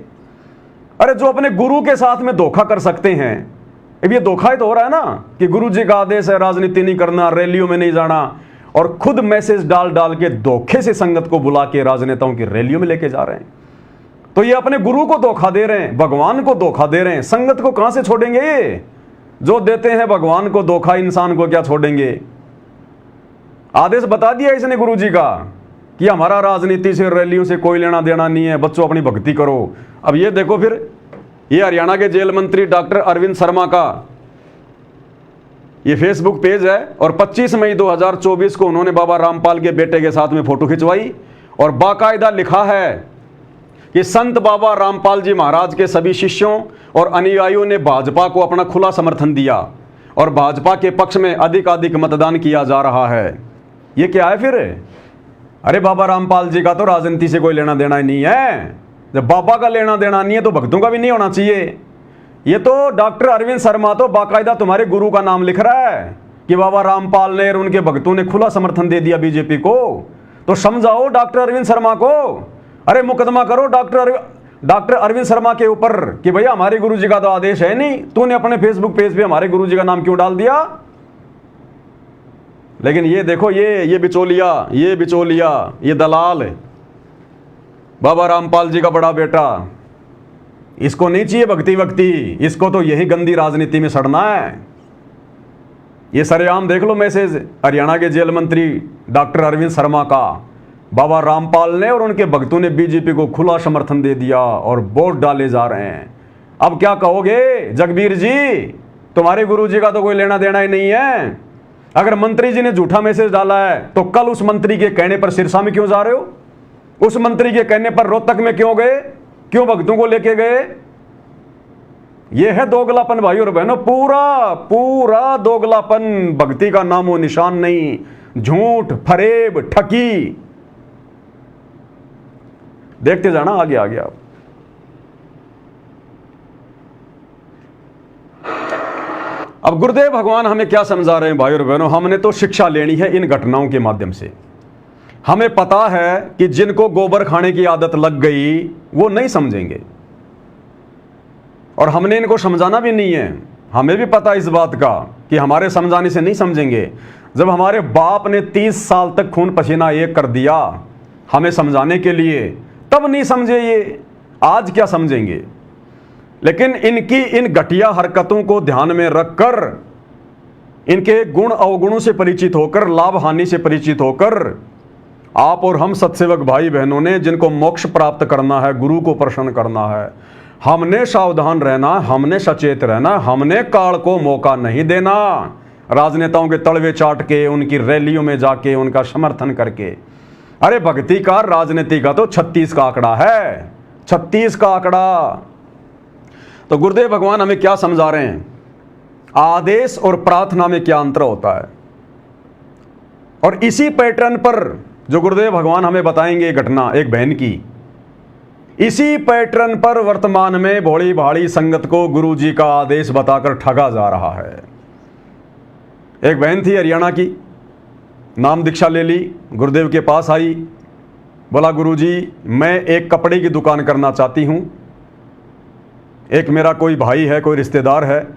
अरे जो अपने गुरु के साथ में धोखा कर सकते हैं, अब ये धोखा ही तो हो रहा है ना कि गुरुजी का आदेश है राजनीति नहीं करना, रैलियों में नहीं जाना, और खुद मैसेज डाल डाल के धोखे से संगत को बुला के राजनेताओं की रैलियों में लेके जा रहे हैं। तो ये अपने गुरु को धोखा दे रहे हैं, भगवान को धोखा दे रहे हैं। संगत को कहां से छोड़ेंगे ये? जो देते हैं भगवान को धोखा, इंसान को क्या छोड़ेंगे। आदेश बता दिया इसने गुरुजी का कि हमारा राजनीति से, रैलियों से कोई लेना देना नहीं है, बच्चों अपनी भक्ति करो। अब ये देखो, फिर ये हरियाणा के जेल मंत्री डॉक्टर अरविंद शर्मा का ये फेसबुक पेज है, और 25 मई 2024 को उन्होंने बाबा रामपाल के बेटे के साथ में फोटो खिंचवाई और बाकायदा लिखा है कि संत बाबा रामपाल जी महाराज के सभी शिष्यों और अनुयायियों ने भाजपा को अपना खुला समर्थन दिया और भाजपा के पक्ष में अधिकाधिक मतदान किया जा रहा है। ये क्या है फिर? अरे बाबा रामपाल जी का तो राजनीति से कोई लेना देना ही नहीं है। जब बाबा का लेना देना नहीं है तो भक्तों का भी नहीं होना चाहिए। ये तो डॉक्टर अरविंद शर्मा तो बाकायदा तुम्हारे गुरु का नाम लिख रहा है कि बाबा रामपाल ने और उनके भक्तों ने खुला समर्थन दे दिया बीजेपी को। तो समझाओ डॉक्टर अरविंद शर्मा को। अरे मुकदमा करो डॉक्टर अरविंद शर्मा के ऊपर कि भैया हमारे गुरुजी का तो आदेश है नहीं, तूने अपने फेसबुक पेज पे हमारे गुरुजी का नाम क्यों डाल दिया। लेकिन ये देखो, ये बिचौलिया, ये दलाल, बाबा रामपाल जी का बड़ा बेटा, इसको नहीं चाहिए भक्ति, इसको तो यही गंदी राजनीति में सड़ना है। ये सरेआम देख लो मैसेज हरियाणा के जेल मंत्री डॉक्टर अरविंद शर्मा का। बाबा रामपाल ने और उनके भक्तों ने बीजेपी को खुला समर्थन दे दिया और वोट डाले जा रहे हैं। अब क्या कहोगे जगबीर जी, तुम्हारे गुरुजी का तो कोई लेना देना ही नहीं है। अगर मंत्री जी ने झूठा मैसेज डाला है तो कल उस मंत्री के कहने पर सिरसा में क्यों जा रहे हो? उस मंत्री के कहने पर रोहतक में क्यों गए? क्यों भक्तों को लेके गए? यह है दोगलापन भाई और बहनों, पूरा दोगलापन। भक्ति का नामो निशान नहीं, झूठ, फरेब, ठगी। देखते जाना आगे आप। अब गुरुदेव भगवान हमें क्या समझा रहे हैं भाई और बहनों? हमने तो शिक्षा लेनी है इन घटनाओं के माध्यम से। हमें पता है कि जिनको गोबर खाने की आदत लग गई वो नहीं समझेंगे, और हमने इनको समझाना भी नहीं है। हमें भी पता इस बात का कि हमारे समझाने से नहीं समझेंगे। जब हमारे बाप ने 30 साल तक खून पसीना एक कर दिया हमें समझाने के लिए, तब नहीं समझे ये, आज क्या समझेंगे। लेकिन इनकी इन घटिया हरकतों को ध्यान में रखकर, इनके गुण अवगुणों से परिचित होकर, लाभ हानि से परिचित होकर, आप और हम सत्सेवक भाई बहनों ने जिनको मोक्ष प्राप्त करना है, गुरु को प्रसन्न करना है, हमने सावधान रहना, हमने सचेत रहना, हमने काल को मौका नहीं देना। राजनेताओं के तलवे चाट के, उनकी रैलियों में जाके उनका समर्थन करके। अरे भक्ति का, राजनीति का तो 36 का आंकड़ा है, 36 का आंकड़ा। तो गुरुदेव भगवान हमें क्या समझा रहे हैं? आदेश और प्रार्थना में क्या अंतर होता है। और इसी पैटर्न पर जो गुरुदेव भगवान हमें बताएंगे घटना एक बहन की, इसी पैटर्न पर वर्तमान में भोली भाली संगत को गुरुजी का आदेश बताकर ठगा जा रहा है। एक बहन थी हरियाणा की, नाम दीक्षा ले ली, गुरुदेव के पास आई, बोला गुरुजी मैं एक कपड़े की दुकान करना चाहती हूँ, एक मेरा कोई भाई है, कोई रिश्तेदार है,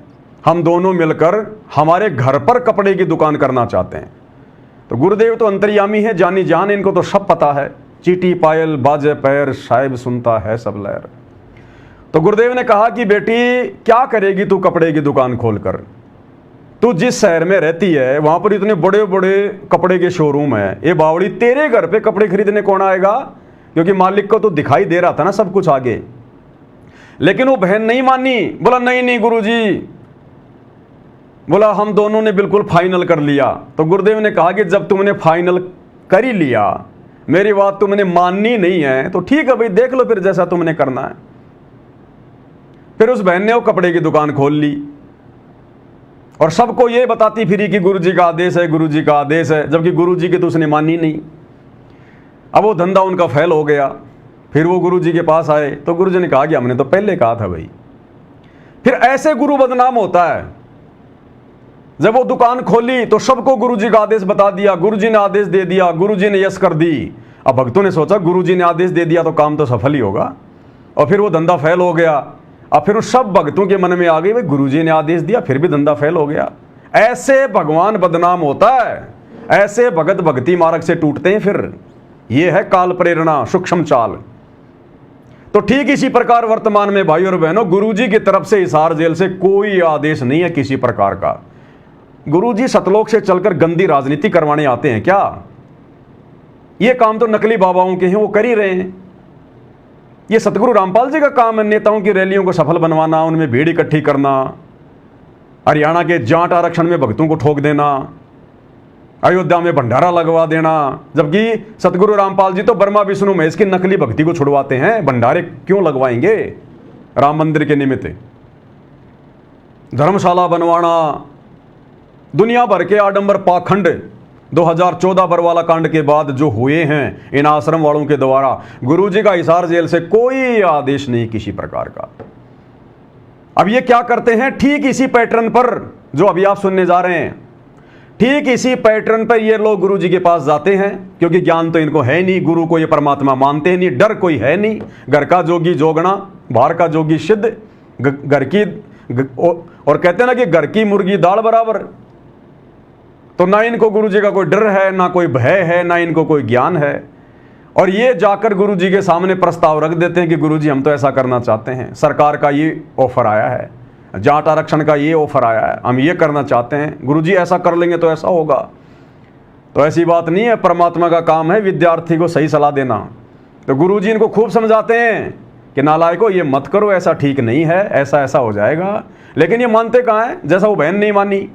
हम दोनों मिलकर हमारे घर पर कपड़े की दुकान करना चाहते हैं। तो गुरुदेव तो अंतर्यामी है, जानी जान, इनको तो सब पता है, चीटी पायल बाजे पैर साहिब सुनता है सब लहर। तो गुरुदेव ने कहा कि बेटी क्या करेगी तू कपड़े की दुकान खोलकर? तू जिस शहर में रहती है वहां पर इतने बड़े बड़े कपड़े के शोरूम है, ये बावड़ी तेरे घर पे कपड़े खरीदने कौन आएगा? क्योंकि मालिक को तो दिखाई दे रहा था ना सब कुछ आगे। लेकिन वो बहन नहीं मानी, बोला नहीं नहीं गुरुजी, बोला हम दोनों ने बिल्कुल फाइनल कर लिया। तो गुरुदेव ने कहा कि जब तुमने फाइनल कर ही लिया, मेरी बात तुमने माननी नहीं है तो ठीक है भाई, देख लो फिर जैसा तुमने करना है। फिर उस बहन ने वो कपड़े की दुकान खोल ली और सबको ये बताती फिरी कि गुरुजी का आदेश है, गुरुजी का आदेश है, जबकि गुरुजी की तो उसने मानी नहीं। अब वो धंधा उनका फेल हो गया। फिर वो गुरुजी के पास आए तो गुरुजी ने कहा कि हमने तो पहले कहा था भाई। फिर ऐसे गुरु बदनाम होता है। जब वो दुकान खोली तो सबको गुरुजी का आदेश बता दिया, गुरुजी ने आदेश दे दिया, गुरुजी ने यस कर दी। अब भक्तों ने सोचा गुरुजी ने आदेश दे दिया तो काम तो सफल ही होगा, और फिर वो धंधा फेल हो गया। अब फिर उस सब भक्तों के मन में आ गई भाई गुरुजी ने आदेश दिया फिर भी धंधा फेल हो गया। ऐसे भगवान बदनाम होता है, ऐसे भगत भक्ति मार्ग से टूटते हैं। फिर ये है काल प्रेरणा, सूक्ष्म चाल। तो ठीक इसी प्रकार वर्तमान में भाई और बहनों, गुरुजी की तरफ से हिसार जेल से कोई आदेश नहीं है किसी प्रकार का। गुरुजी सतलोक से चलकर गंदी राजनीति करवाने आते हैं क्या? ये काम तो नकली बाबाओं के हैं, वो कर ही रहे हैं। ये सतगुरु रामपाल जी का काम है नेताओं की रैलियों को सफल बनवाना, उनमें भीड़ इकट्ठी करना, हरियाणा के जाट आरक्षण में भक्तों को ठोक देना, अयोध्या में भंडारा लगवा देना। जबकि सतगुरु रामपाल जी तो ब्रह्मा विष्णु महेश की नकली भक्ति को छुड़वाते हैं, भंडारे क्यों लगवाएंगे राम मंदिर के निमित्त? धर्मशाला बनवाना, दुनिया भर के आडंबर पाखंड 2014 बरवाला कांड के बाद जो हुए हैं इन आश्रम वालों के द्वारा, गुरुजी का हिसार जेल से कोई आदेश नहीं किसी प्रकार का। अब ये क्या करते हैं? ठीक इसी पैटर्न पर जो अभी आप सुनने जा रहे हैं, ठीक इसी पैटर्न पर ये लोग गुरुजी के पास जाते हैं, क्योंकि ज्ञान तो इनको है नहीं, गुरु को ये परमात्मा मानते नहीं, डर कोई है नहीं। घर का जोगी जोगना, बाहर का जोगी सिद्ध, घर की और कहते हैं ना कि घर की मुर्गी दाल बराबर। तो ना इनको गुरुजी का कोई डर है, ना कोई भय है, ना इनको कोई ज्ञान है। और ये जाकर गुरुजी के सामने प्रस्ताव रख देते हैं कि गुरुजी हम तो ऐसा करना चाहते हैं, सरकार का ये ऑफर आया है, जाट आरक्षण का ये ऑफर आया है, हम ये करना चाहते हैं, गुरुजी ऐसा कर लेंगे तो ऐसा होगा। तो ऐसी बात नहीं है, परमात्मा का काम है विद्यार्थी को सही सलाह देना। तो गुरुजी इनको खूब समझाते हैं कि नालायको ये मत करो, ऐसा ठीक नहीं है, ऐसा ऐसा हो जाएगा। लेकिन ये मानते कहाँ हैं? जैसा वो बहन नहीं मानी,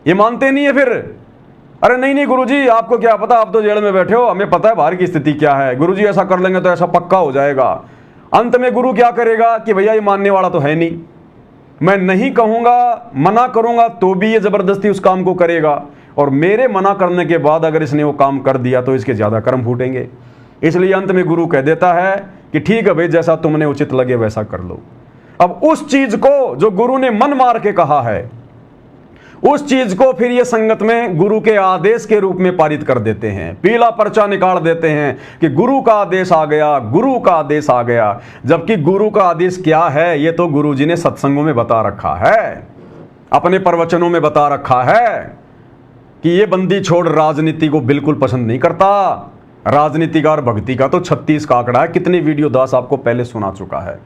ये मानते नहीं है। फिर अरे नहीं नहीं गुरुजी आपको क्या पता, आप तो जेल में बैठे हो, हमें पता है बाहर की स्थिति क्या है, गुरुजी ऐसा कर लेंगे तो ऐसा पक्का हो जाएगा। अंत में गुरु क्या करेगा कि भैया ये मानने वाला तो है नहीं, मैं नहीं कहूंगा, मना करूंगा तो भी ये जबरदस्ती उस काम को करेगा, और मेरे मना करने के बाद अगर इसने वो काम कर दिया तो इसके ज्यादा कर्म फूटेंगे। इसलिए अंत में गुरु कह देता है कि ठीक है भाई, जैसा तुमने उचित लगे वैसा कर लो। अब उस चीज को जो गुरु ने मन मार के कहा है, उस चीज को फिर ये संगत में गुरु के आदेश के रूप में पारित कर देते हैं, पीला पर्चा निकाल देते हैं कि गुरु का आदेश आ गया, गुरु का आदेश आ गया। जबकि गुरु का आदेश क्या है ये तो गुरुजी ने सत्संगों में बता रखा है, अपने प्रवचनों में बता रखा है कि ये बंदी छोड़ राजनीति को बिल्कुल पसंद नहीं करता। राजनीति का और भक्ति का तो 36 का आंकड़ा है, कितने वीडियो दास आपको पहले सुना चुका है।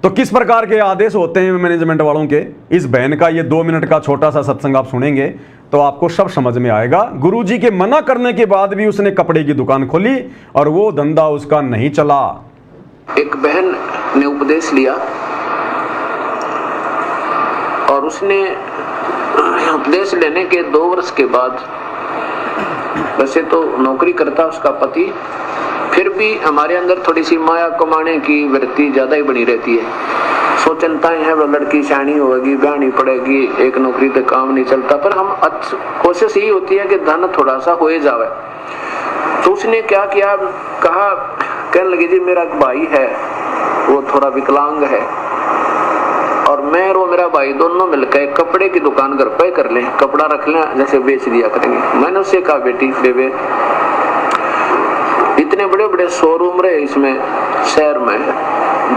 तो किस प्रकार के आदेश होते हैं मैनेजमेंट वालों के, इस बहन का ये 2 मिनट का छोटा सा सत्संग आप सुनेंगे तो आपको सब समझ में आएगा। गुरुजी के मना करने के बाद भी उसने कपड़े की दुकान खोली और वो धंधा उसका नहीं चला। एक बहन ने उपदेश लिया और उसने उपदेश लेने के 2 वर्ष के बाद, वैसे तो नौकरी करता उसका पति, फिर भी हमारे अंदर थोड़ी सी माया कमाने की वृत्ति ज्यादा ही बनी रहती है। सोचनताएं हैं वो लड़की शानी होगी, ब्याहनी पड़ेगी, एक नौकरी तो काम नहीं चलता, पर हम कोशिश यही होती है कि धन थोड़ा सा हो जावे। तो उसने क्या किया, कहा, कहने लगी जी मेरा एक भाई है, वो थोड़ा विकलांग है, और मैं और मेरा भाई दोनों मिलकर कपड़े की दुकान घर पे कर लें, कपड़ा रख लें, जैसे बेच दिया करेंगे। मैंने उससे कहा बेटी बेबे, इतने बड़े बड़े शोरूम रहे इसमें शहर में,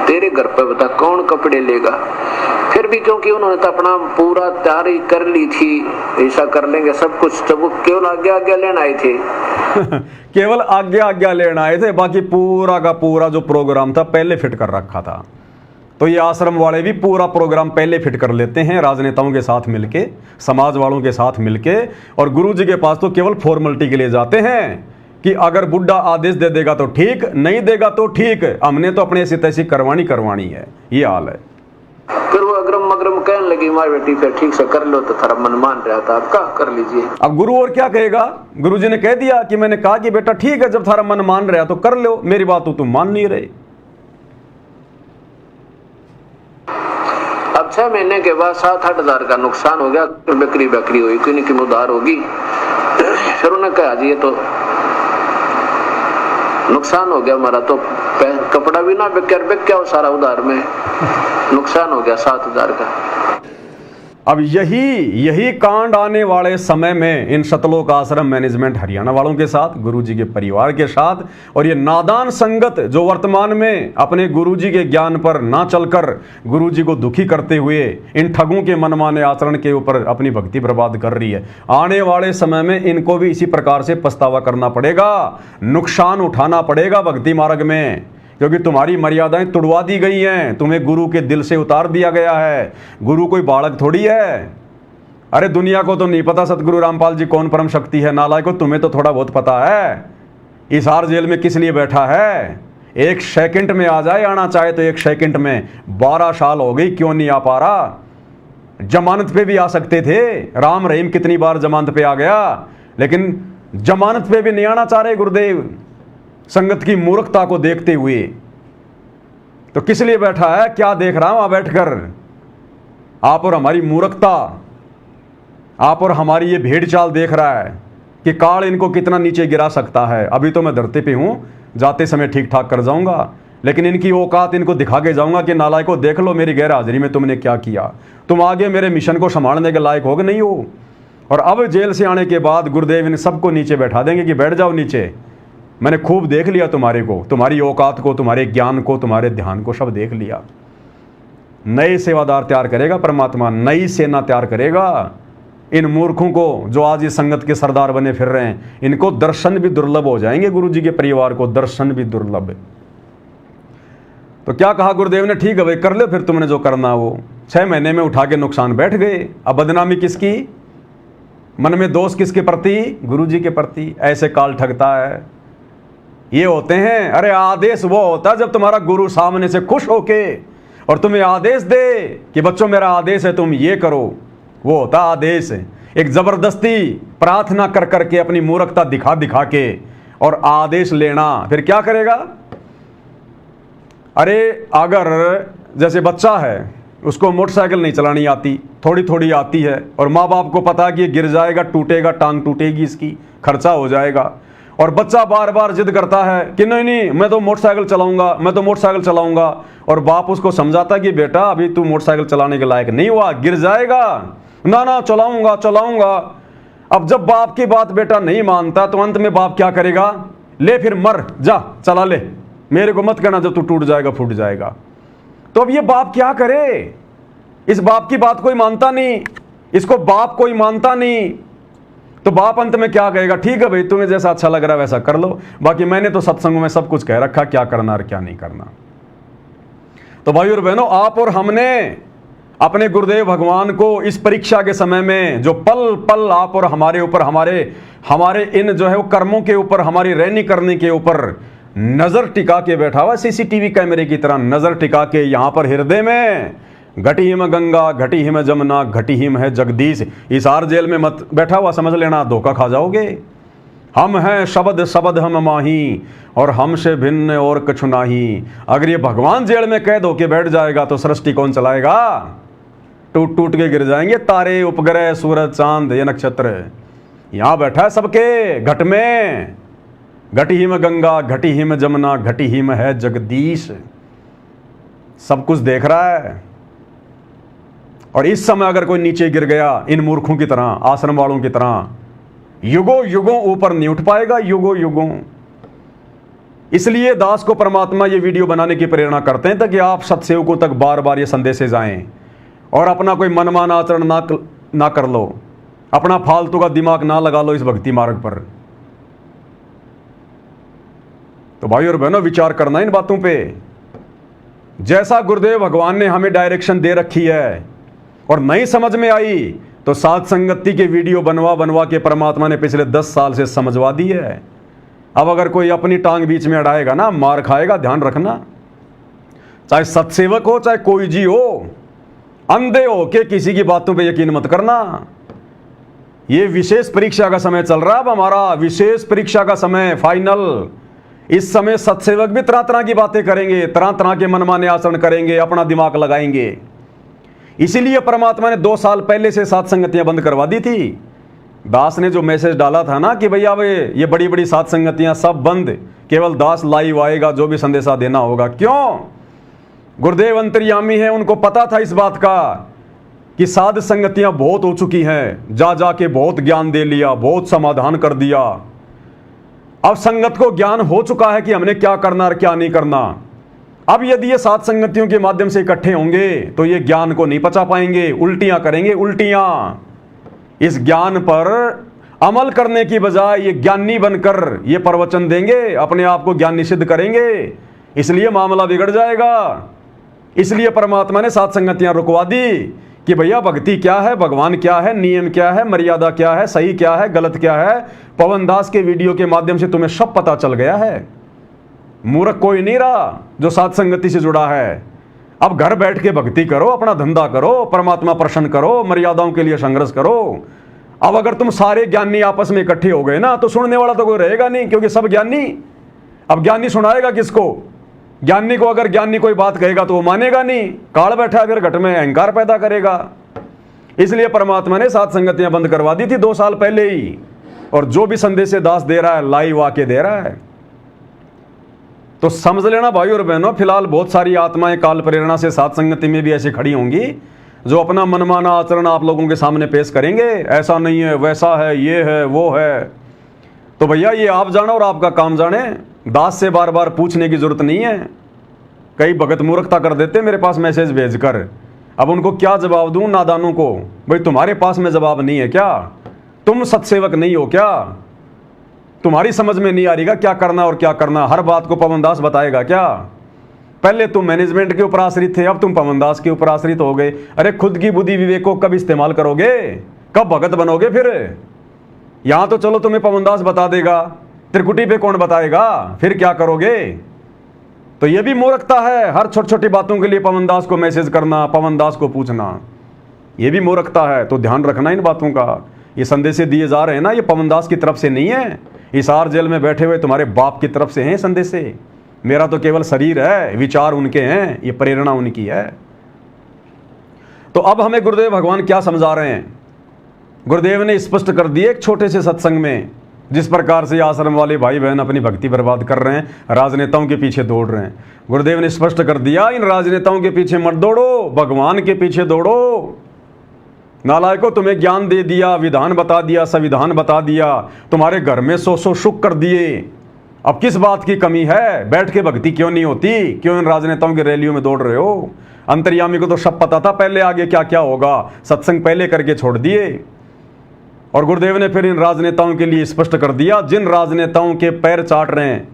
तेरे घर पे बता कौन कपड़े लेगा। फिर भी क्योंकि उन्होंने तो अपना पूरा तैयारी कर ली थी, ऐसा कर लेंगे सब कुछ, तो वो केवल आज्ञा लेने आए थे। केवल आज्ञा लेने आए थे, बाकी पूरा का पूरा जो प्रोग्राम था पहले फिट कर रखा था। तो ये आश्रम वाले भी पूरा प्रोग्राम पहले फिट कर लेते हैं, राजनेताओं के साथ मिलके, समाज वालों के साथ मिलके, और गुरुजी के पास तो केवल फॉर्मेलिटी के लिए जाते हैं कि अगर बुड्ढा आदेश दे देगा तो ठीक, नहीं देगा तो ठीक, हमने तो अपने ऐसी तैसी करवानी है। ये हाल है। फिर वो अग्रम मग्रम कहने लगी, माँ बेटी फिर ठीक से कर लो, तो थारा मन मान रहा था, आपका कर लीजिए। अब गुरु और क्या कहेगा, गुरुजी ने कह दिया कि मैंने कहा कि बेटा ठीक है, जब थारा मन मान रहा तो कर लो, मेरी बात तो तुम मान नहीं रहे। अब 6 महीने के बाद 7-8 हजार का नुकसान हो गया, बकरी हुई, किन की उधार होगी। फिर उन्होंने कहा जी ये तो नुकसान हो गया हमारा, तो कपड़ा भी ना बिक गया वो सारा उधार में, नुकसान हो गया 7,000 का। अब यही कांड आने वाले समय में इन सतलोक आश्रम मैनेजमेंट हरियाणा वालों के साथ, गुरुजी के परिवार के साथ, और ये नादान संगत जो वर्तमान में अपने गुरुजी के ज्ञान पर ना चलकर गुरुजी को दुखी करते हुए इन ठगों के मनमाने आचरण के ऊपर अपनी भक्ति बर्बाद कर रही है, आने वाले समय में इनको भी इसी प्रकार से पछतावा करना पड़ेगा, नुकसान उठाना पड़ेगा भक्ति मार्ग में, क्योंकि तुम्हारी मर्यादाएं तुड़वा दी गई हैं, तुम्हें गुरु के दिल से उतार दिया गया है। गुरु कोई बालक थोड़ी है। अरे दुनिया को तो नहीं पता सतगुरु रामपाल जी कौन परम शक्ति है, नालायक को तुम्हें तो थोड़ा बहुत पता है। हिसार जेल में किस लिए बैठा है, 1 सेकंड में आ जाए, आना चाहे तो 1 सेकंड में। 12 साल हो गई, क्यों नहीं आ पा रहा? जमानत पे भी आ सकते थे, राम रहीम कितनी बार जमानत पे आ गया, लेकिन जमानत पे भी नहीं आना चाह रहे गुरुदेव, संगत की मूर्खता को देखते हुए। तो किस लिए बैठा है, क्या देख रहा हूं वहां बैठकर? आप और हमारी मूर्खता, आप और हमारी ये भेड़ चाल देख रहा है कि काल इनको कितना नीचे गिरा सकता है। अभी तो मैं धरती पे हूं, जाते समय ठीक ठाक कर जाऊंगा, लेकिन इनकी औकात इनको दिखा के जाऊंगा कि नालायकों देख लो मेरी गैर हाजिरी में तुमने क्या किया, तुम आगे मेरे मिशन को संभालने के लायक हो कि नहीं हो। और अब जेल से आने के बाद गुरुदेव इन सबको नीचे बैठा देंगे कि बैठ जाओ नीचे, मैंने खूब देख लिया तुम्हारे को, तुम्हारी औकात को, तुम्हारे ज्ञान को, तुम्हारे ध्यान को, सब देख लिया। नए सेवादार तैयार करेगा परमात्मा, नई सेना तैयार करेगा। इन मूर्खों को जो आज इस संगत के सरदार बने फिर रहे हैं, इनको दर्शन भी दुर्लभ हो जाएंगे, गुरुजी के परिवार को दर्शन भी दुर्लभ। तो क्या कहा गुरुदेव ने, ठीक है भाई कर लो फिर तुमने जो करना वो। 6 महीने में उठा के नुकसान बैठ गए। अब बदनामी किसकी, मन में दोष किसके प्रति? गुरुजी के प्रति। ऐसे काल ठगता है, ये होते हैं। अरे आदेश वो होता है जब तुम्हारा गुरु सामने से खुश होके और तुम्हें आदेश दे कि बच्चों मेरा आदेश है तुम ये करो, वो होता आदेश। एक जबरदस्ती प्रार्थना कर करके अपनी मूर्खता दिखा के और आदेश लेना, फिर क्या करेगा? अरे अगर जैसे बच्चा है, उसको मोटरसाइकिल नहीं चलानी आती, थोड़ी थोड़ी आती है, और माँ बाप को पता कि ये गिर जाएगा, टूटेगा, टांग टूटेगी, इसकी खर्चा हो जाएगा, और बच्चा बार बार जिद करता है कि नहीं मैं तो मोटरसाइकिल चलाऊंगा, मैं तो मोटरसाइकिल चलाऊंगा, और बाप उसको समझाता कि बेटा अभी तू मोटरसाइकिल चलाने के लायक नहीं हुआ, गिर जाएगा, ना चलाऊंगा। अब जब बाप की बात बेटा नहीं मानता तो अंत में बाप क्या करेगा? ले फिर मर, जा चला ले, मेरे को मत कहना जब तू टूट जाएगा फूट जाएगा। तो अब ये बाप क्या करे? इस बाप की बात कोई मानता नहीं, इसको बाप कोई मानता नहीं। तो बाप अंत में क्या कहेगा? ठीक है भाई तुम्हें जैसा अच्छा लग रहा है वैसा कर लो, बाकी मैंने तो सत्संग में सब कुछ कह रखा क्या करना और क्या नहीं करना। तो भाई और बहनों, आप और हमने अपने गुरुदेव भगवान को इस परीक्षा के समय में जो पल पल आप और हमारे ऊपर, हमारे इन जो है वो कर्मों के ऊपर, हमारी रहनी करने के ऊपर नजर टिका के बैठा हुआ, सीसीटीवी कैमरे की तरह नजर टिका के यहाँ पर हृदय में घटी हिम गंगा घटी हिम जमुना घटी हिम है जगदीश। हिसार जेल में मत बैठा हुआ समझ लेना, धोखा खा जाओगे। हम हैं शब्द शब्द हम माही, और हमसे भिन्न और कछु नाही। अगर ये भगवान जेल में कैद होके बैठ जाएगा तो सृष्टि कौन चलाएगा? टूट टूट के गिर जाएंगे तारे, उपग्रह, सूरज, चांद, ये नक्षत्र। यहां बैठा है सबके घट में। घटी हिम गंगा घटी हिम जमुना घटी हिम है जगदीश। सब कुछ देख रहा है। और इस समय अगर कोई नीचे गिर गया इन मूर्खों की तरह, आश्रम वालों की तरह, युगों युगों ऊपर नहीं उठ पाएगा, युगों युगों। इसलिए दास को परमात्मा ये वीडियो बनाने की प्रेरणा करते हैं ताकि आप सत्सेवकों तक बार बार ये संदेशे जाएं और अपना कोई मनमाना आचरण ना कर लो, अपना फालतू का दिमाग ना लगा लो इस भक्ति मार्ग पर। तो भाई और बहनों, विचार करना इन बातों पे। जैसा गुरुदेव भगवान ने हमें डायरेक्शन दे रखी है और नहीं समझ में आई तो साथ संगति के वीडियो बनवा बनवा के परमात्मा ने पिछले 10 साल से समझवा दी है। अब अगर कोई अपनी टांग बीच में अड़ाएगा ना, मार खाएगा, ध्यान रखना। चाहे सत्सेवक हो चाहे कोई जी हो, अंधे हो के किसी की बातों पे यकीन मत करना। ये विशेष परीक्षा का समय चल रहा है। अब हमारा विशेष परीक्षा का समय, फाइनल। इस समय सत्सेवक भी तरह तरह की बातें करेंगे, तरह तरह के मनमाने आचरण करेंगे, अपना दिमाग लगाएंगे। इसीलिए परमात्मा ने 2 साल पहले से साथ संगतियां बंद करवा दी थी। दास ने जो मैसेज डाला था ना कि भैया ये बड़ी बड़ी साथ संगतियां सब बंद, केवल दास लाइव आएगा जो भी संदेशा देना होगा। क्यों? गुरुदेव अंतर्यामी है, उनको पता था इस बात का कि साध संगतियां बहुत हो चुकी हैं। जा जाके बहुत ज्ञान दे लिया, बहुत समाधान कर दिया। अब संगत को ज्ञान हो चुका है कि हमने क्या करना और क्या नहीं करना। अब यदि ये सात संगतियों के माध्यम से इकट्ठे होंगे तो ये ज्ञान को नहीं पचा पाएंगे, उल्टियां करेंगे, उल्टियां। इस ज्ञान पर अमल करने की बजाय ये ज्ञानी बनकर ये प्रवचन देंगे, अपने आप को ज्ञानी सिद्ध करेंगे, इसलिए मामला बिगड़ जाएगा। इसलिए परमात्मा ने सात संगतियां रुकवा दी कि भैया भक्ति क्या है, भगवान क्या है, नियम क्या है, मर्यादा क्या है, सही क्या है, गलत क्या है। पवन दास के वीडियो के माध्यम से तुम्हें सब पता चल गया है। मूर्ख कोई नहीं रहा जो सात संगति से जुड़ा है। अब घर बैठ के भक्ति करो, अपना धंधा करो, परमात्मा प्रसन्न करो, मर्यादाओं के लिए संघर्ष करो। अब अगर तुम सारे ज्ञानी आपस में इकट्ठे हो गए ना तो सुनने वाला तो कोई रहेगा नहीं, क्योंकि सब ज्ञानी। अब ज्ञानी सुनाएगा किसको? ज्ञानी को अगर ज्ञानी कोई बात कहेगा तो वो मानेगा नहीं, काल बैठा फिर घट में अहंकार पैदा करेगा। इसलिए परमात्मा ने सात संगतियां बंद करवा दी थी 2 साल पहले ही। और जो भी संदेश दास दे रहा है लाइव आके दे रहा है। तो समझ लेना भाई और बहनों, फिलहाल बहुत सारी आत्माएं काल प्रेरणा से सात संगति में भी ऐसी खड़ी होंगी जो अपना मनमाना आचरण आप लोगों के सामने पेश करेंगे। ऐसा नहीं है, वैसा है, ये है, वो है। तो भैया ये आप जानो और आपका काम जाने। दास से बार बार पूछने की जरूरत नहीं है। कई भगत मूर्खता कर देते मेरे पास मैसेज भेजकर। अब उनको क्या जवाब दूं नादानों को? भाई तुम्हारे पास में जवाब नहीं है क्या? तुम सत्सेवक नहीं हो क्या? तुम्हारी समझ में नहीं आ रही क्या करना और क्या करना? हर बात को पवन दास बताएगा क्या? पहले तुम मैनेजमेंट के ऊपर आश्रित थे, अब तुम पवन दास के ऊपर आश्रित हो गए। अरे खुद की बुद्धि विवेक को कब इस्तेमाल करोगे? कब भगत बनोगे? फिर यहां तो चलो तुम्हें पवन दास बता देगा, त्रिकुटी पे कौन बताएगा? फिर क्या करोगे? तो ये भी मूर्खता है। हर छोटी छोटी बातों के लिए पवन दास को मैसेज करना, पवन दास को पूछना, ये भी मूर्खता है। तो ध्यान रखना इन बातों का। ये संदेश दिए जा रहे हैं ना, ये पवन दास की तरफ से नहीं है। हिसार जेल में बैठे हुए तुम्हारे बाप की तरफ से हैं संदेश। मेरा तो केवल शरीर है, विचार उनके हैं, ये प्रेरणा उनकी है। तो अब हमें गुरुदेव भगवान क्या समझा रहे हैं? गुरुदेव ने स्पष्ट कर दिए एक छोटे से सत्संग में, जिस प्रकार से आश्रम वाले भाई बहन अपनी भक्ति बर्बाद कर रहे हैं, राजनेताओं के पीछे दौड़ रहे हैं। गुरुदेव ने स्पष्ट कर दिया, इन राजनेताओं के पीछे मत दौड़ो, भगवान के पीछे दौड़ो। नालायकों, तुम्हें ज्ञान दे दिया, विधान बता दिया, संविधान बता दिया, तुम्हारे घर में 100 सुख कर दिए। अब किस बात की कमी है? बैठ के भक्ति क्यों नहीं होती? क्यों इन राजनेताओं की रैलियों में दौड़ रहे हो? अंतर्यामी को तो सब पता था पहले आगे क्या क्या होगा, सत्संग पहले करके छोड़ दिए। और गुरुदेव ने फिर इन राजनेताओं के लिए स्पष्ट कर दिया, जिन राजनेताओं के पैर चाट रहे हैं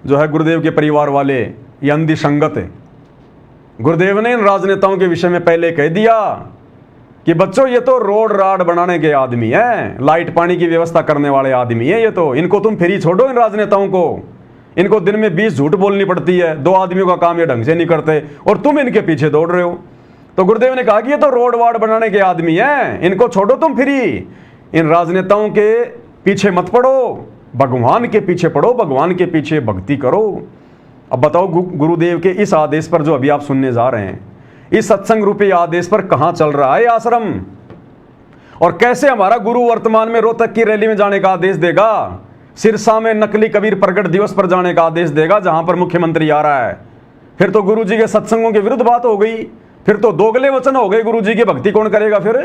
जो है गुरुदेव के परिवार वाले, ये अंधी संगत है। गुरुदेव ने इन राजनेताओं के विषय में पहले कह दिया कि बच्चों ये तो रोड राड बनाने के आदमी हैं, लाइट पानी की व्यवस्था करने वाले आदमी हैं ये तो। इनको तुम फ्री छोड़ो इन राजनेताओं को। इनको दिन में 20 झूठ बोलनी पड़ती है, 2 आदमियों का काम ये ढंग से नहीं करते और तुम इनके पीछे दौड़ रहे हो। तो गुरुदेव ने कहा कि ये तो रोड वार्ड बनाने के आदमी हैं, इनको छोड़ो तुम फ्री। इन राजनेताओं के पीछे मत पड़ो, भगवान के पीछे पड़ो, भगवान के पीछे भक्ति करो। अब बताओ गुरुदेव के इस आदेश पर जो अभी आप सुनने जा रहे हैं, इस सत्संग रूपी आदेश पर कहां चल रहा है आश्रम, और कैसे हमारा गुरु वर्तमान में रोहतक की रैली में जाने का आदेश देगा, सिरसा में नकली कबीर प्रकट दिवस पर जाने का आदेश देगा जहां पर मुख्यमंत्री आ रहा है। फिर तो गुरु जी के सत्संगों के विरुद्ध बात हो गई, फिर तो दोगले वचन हो गए। गुरु जी की भक्ति कौन करेगा फिर?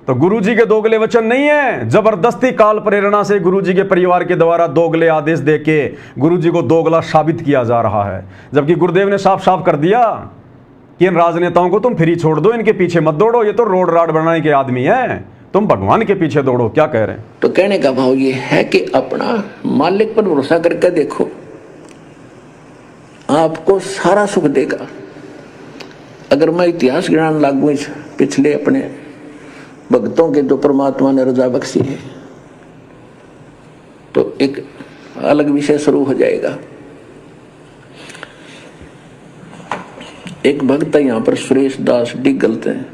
तो गुरु जी के दोगले वचन नहीं है, जबरदस्ती काल प्रेरणा से गुरु जी के परिवार के द्वारा दोगले आदेश देके गुरु जी को दोगला साबित किया जा रहा है। जबकि गुरुदेव ने साफ साफ कर दिया कि इन राजनेताओं को तुम फ्री छोड़ दो, इनके पीछे मत दौड़ो, ये तो रोड राड बनाने के आदमी हैं, तुम भगवान के पीछे दौड़ो। क्या कह रहे हैं? तो कहने का भाव ये है कि अपना मालिक पर भरोसा करके देखो, आपको सारा सुख देगा। अगर मैं इतिहास ज्ञान लागू इस पिछले अपने भक्तों के जो परमात्मा ने रजा बख्शी है, तो एक अलग विषय शुरू हो जाएगा। एक भक्त है यहाँ पर सुरेश दास डिगलते हैं,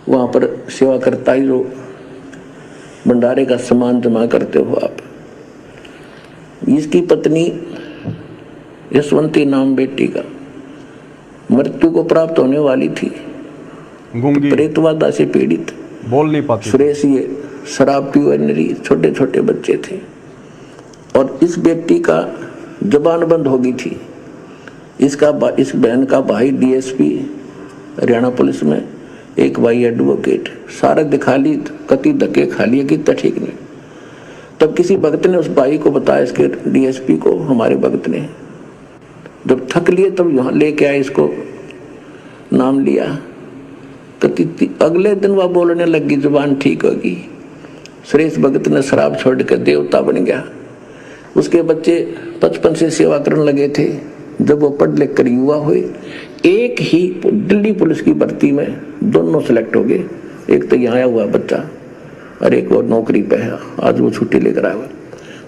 वहां पर सेवा करता ही जो भंडारे का सामान जमा करते हो आप। इसकी पत्नी यशवंती नाम बेटी का मृत्यु को प्राप्त होने वाली थी, गूंगी, प्रेतवादा से पीड़ित, बोल नहीं पाती। सुरेश ये शराब पीवनरी, छोटे छोटे बच्चे थे और इस व्यक्ति का जबान बंद हो गई थी। इस बहन का भाई डीएसपी हरियाणा पुलिस में, एक भाई एडवोकेट, सारा दिखा ली, कति धक्के खा लिए कि ठीक नहीं। तब किसी भक्त ने उस भाई को बताया, इसके डीएसपी को, हमारे भक्त ने जब थक लिए तब यहाँ लेके आए, इसको नाम लिया। अगले दिन वह बोलने लगी, जुबान ठीक होगी। सुरेश भगत ने शराब छोड़ कर देवता बन गया। उसके बच्चे बचपन से सेवा करने लगे थे। जब वो पढ़ लिख कर युवा हुए, एक ही दिल्ली पुलिस की भर्ती में दोनों सिलेक्ट हो गए। एक तो यहाँ आया हुआ बच्चा और एक और नौकरी पे है, आज वो छुट्टी लेकर आया हुआ।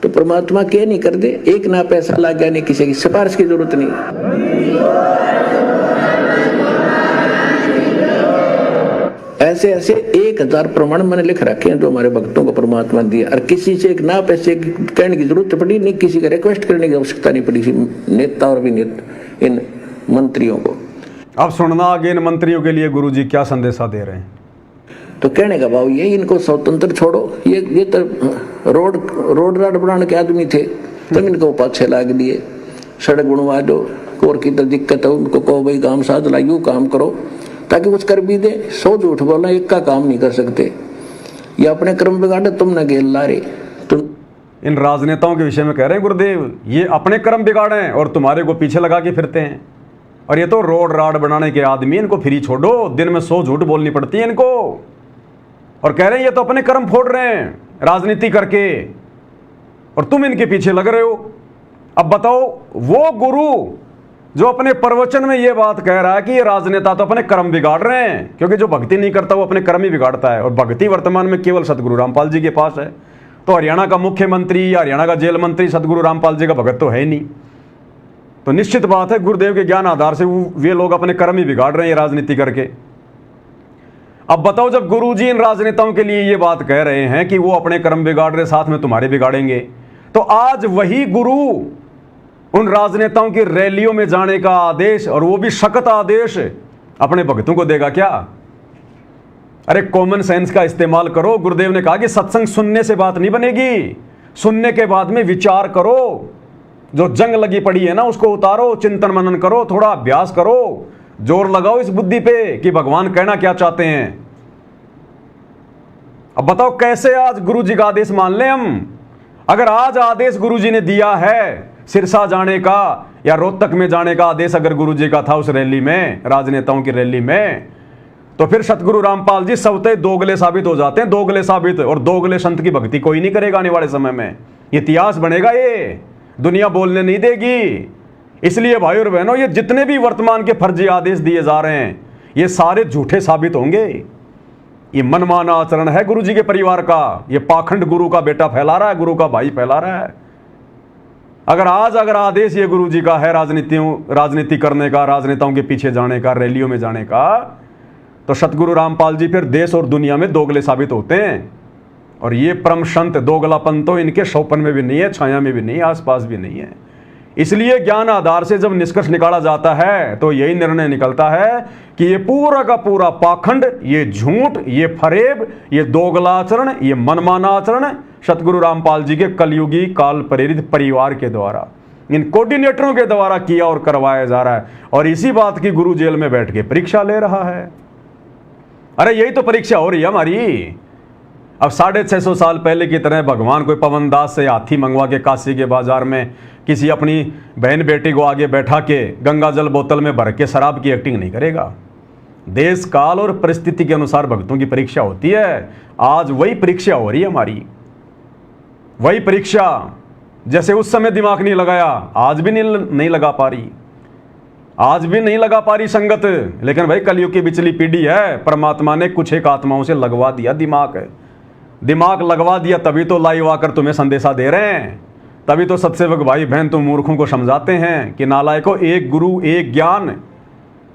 तो परमात्मा क्या नहीं कर दे, एक ना पैसा लग गया, नहीं किसी की सिफारिश की जरूरत नहीं। ऐसे ऐसे 1000 प्रमाण मैंने लिख रखे हैं जो हमारे भक्तों को परमात्मा दिया, और किसी से एक ना पैसे कहने की जरूरत पड़ी नहीं, किसी का रिक्वेस्ट करने की आवश्यकता नहीं पड़ी नेता और भी इन मंत्रियों को। अब सुनना आगे इन मंत्रियों के लिए गुरुजी क्या संदेशा दे रहे हैं। तो कहने का भाव ये, इनको स्वतंत्र छोड़ो। ये तो रोड राड बनाने के आदमी थे, तब इनको पाछे लाग दिए। सड़क बनवा दो, कोर की तो दिक्कत है, उनको कहो भाई काम साथ ला, यूँ काम करो ताकि कुछ कर भी दे। 100 झूठ बोलना, एक का काम नहीं कर सकते। ये अपने कर्म बिगाड़े, तुम न गेल ला रहे। तुम इन राजनेताओं के विषय में कह रहे हैं गुरुदेव, ये अपने कर्म बिगाड़े हैं और तुम्हारे को पीछे लगा के फिरते हैं। और ये तो रोड राड बनाने के आदमी, इनको फ्री छोड़ो, दिन में 100 झूठ बोलनी पड़ती है इनको। और कह रहे हैं ये तो अपने कर्म फोड़ रहे हैं राजनीति करके, और तुम इनके पीछे लग रहे हो। अब बताओ, वो गुरु जो अपने प्रवचन में ये बात कह रहा है कि ये राजनेता तो अपने कर्म बिगाड़ रहे हैं, क्योंकि जो भक्ति नहीं करता वो अपने कर्म ही बिगाड़ता है। और भक्ति वर्तमान में केवल सतगुरु रामपाल जी के पास है। तो हरियाणा का मुख्यमंत्री या हरियाणा का जेल मंत्री सतगुरु रामपाल जी का भगत तो है ही नहीं। तो निश्चित बात है गुरुदेव के ज्ञान आधार से वे लोग अपने कर्म ही बिगाड़ रहे हैं राजनीति करके। अब बताओ, जब गुरुजी इन राजनेताओं के लिए ये बात कह रहे हैं कि वो अपने कर्म बिगाड़ रहे, साथ में तुम्हारे बिगाड़ेंगे, तो आज वही गुरु उन राजनेताओं की रैलियों में जाने का आदेश, और वो भी सख्त आदेश, अपने भक्तों को देगा क्या? अरे कॉमन सेंस का इस्तेमाल करो। गुरुदेव ने कहा कि सत्संग सुनने से बात नहीं बनेगी, सुनने के बाद में विचार करो। जो जंग लगी पड़ी है ना, उसको उतारो, चिंतन मनन करो, थोड़ा अभ्यास करो, जोर लगाओ इस बुद्धि पे कि भगवान कहना क्या चाहते हैं। अब बताओ कैसे आज गुरु जी का आदेश मान लें हम? अगर आज आदेश गुरु जी ने दिया है सिरसा जाने का या रोहतक में जाने का आदेश अगर गुरु जी का था उस रैली में, राजनेताओं की रैली में, तो फिर सतगुरु रामपाल जी सबते दोगले साबित हो जाते हैं, दोगले साबित। और दोगले संत की भक्ति कोई नहीं करेगा आने वाले समय में, इतिहास बनेगा, ये दुनिया बोलने नहीं देगी। इसलिए भाई और बहनों, ये जितने भी वर्तमान के फर्जी आदेश दिए जा रहे हैं ये सारे झूठे साबित होंगे। ये मनमाना आचरण है गुरु जी के परिवार का, ये पाखंड गुरु का बेटा फैला रहा है, गुरु का भाई फैला रहा है। अगर आदेश ये गुरु जी का है राजनीति करने का, राजनेताओं के पीछे जाने का, रैलियों में जाने का, तो सतगुरु रामपाल जी फिर देश और दुनिया में दोगले साबित होते हैं। और ये परम संत दोगलापन तो इनके शौपन में भी नहीं है, छाया में भी नहीं है, आसपास भी नहीं है। इसलिए ज्ञान आधार से जब निष्कर्ष निकाला जाता है तो यही निर्णय निकलता है कि ये पूरा का पूरा पाखंड, ये झूठ, ये फरेब, ये दोगला आचरण, ये मनमाना आचरण सतगुरु रामपाल जी के कलयुगी काल प्रेरित परिवार के द्वारा, इन कोऑर्डिनेटरों के द्वारा किया और करवाया जा रहा है। और इसी बात की गुरु जेल में बैठ के परीक्षा ले रहा है। अरे यही तो परीक्षा हो रही है हमारी। अब 650 साल पहले की तरह भगवान कोई पवन दास से हाथी मंगवा के काशी के बाजार में किसी अपनी बहन बेटी को आगे बैठा के गंगा जल बोतल में भर के शराब की एक्टिंग नहीं करेगा। देश काल और परिस्थिति के अनुसार भक्तों की परीक्षा होती है। आज वही परीक्षा हो रही है हमारी, वही परीक्षा। जैसे उस समय दिमाग नहीं लगाया, आज भी नहीं लगा पा रही, आज भी नहीं लगा पा रही संगत। लेकिन भाई कलयुग की बिचली पीढ़ी है, परमात्मा ने कुछ एक आत्माओं से लगवा दिया दिमाग लगवा दिया, तभी तो लाइव आकर तुम्हें संदेशा दे रहे हैं, तभी तो सत्सेवक भाई बहन तुम मूर्खों को समझाते हैं कि नालायकों, एक गुरु एक ज्ञान,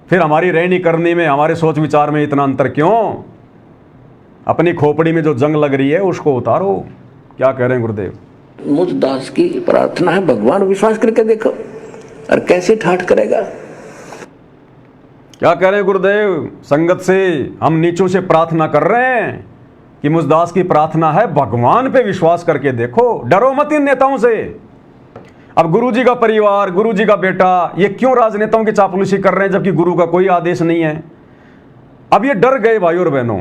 फिर हमारी रहनी करनी में, हमारे सोच विचार में इतना अंतर क्यों? अपनी खोपड़ी में जो जंग लग रही है उसको उतारो। क्या कह रहे हैं गुरुदेव? मुझ दास की प्रार्थना है, भगवान विश्वास करके देखो, और कैसे ठाठ करेगा। क्या कह रहे हैं गुरुदेव? संगत से हम नीचों से प्रार्थना कर रहे हैं कि मुझदास की प्रार्थना है, भगवान पे विश्वास करके देखो, डरो मत इन नेताओं से। अब गुरुजी का परिवार, गुरुजी का बेटा, ये क्यों राजनेताओं की चापलूसी कर रहे हैं जबकि गुरु का कोई आदेश नहीं है? अब ये डर गए भाई और बहनों,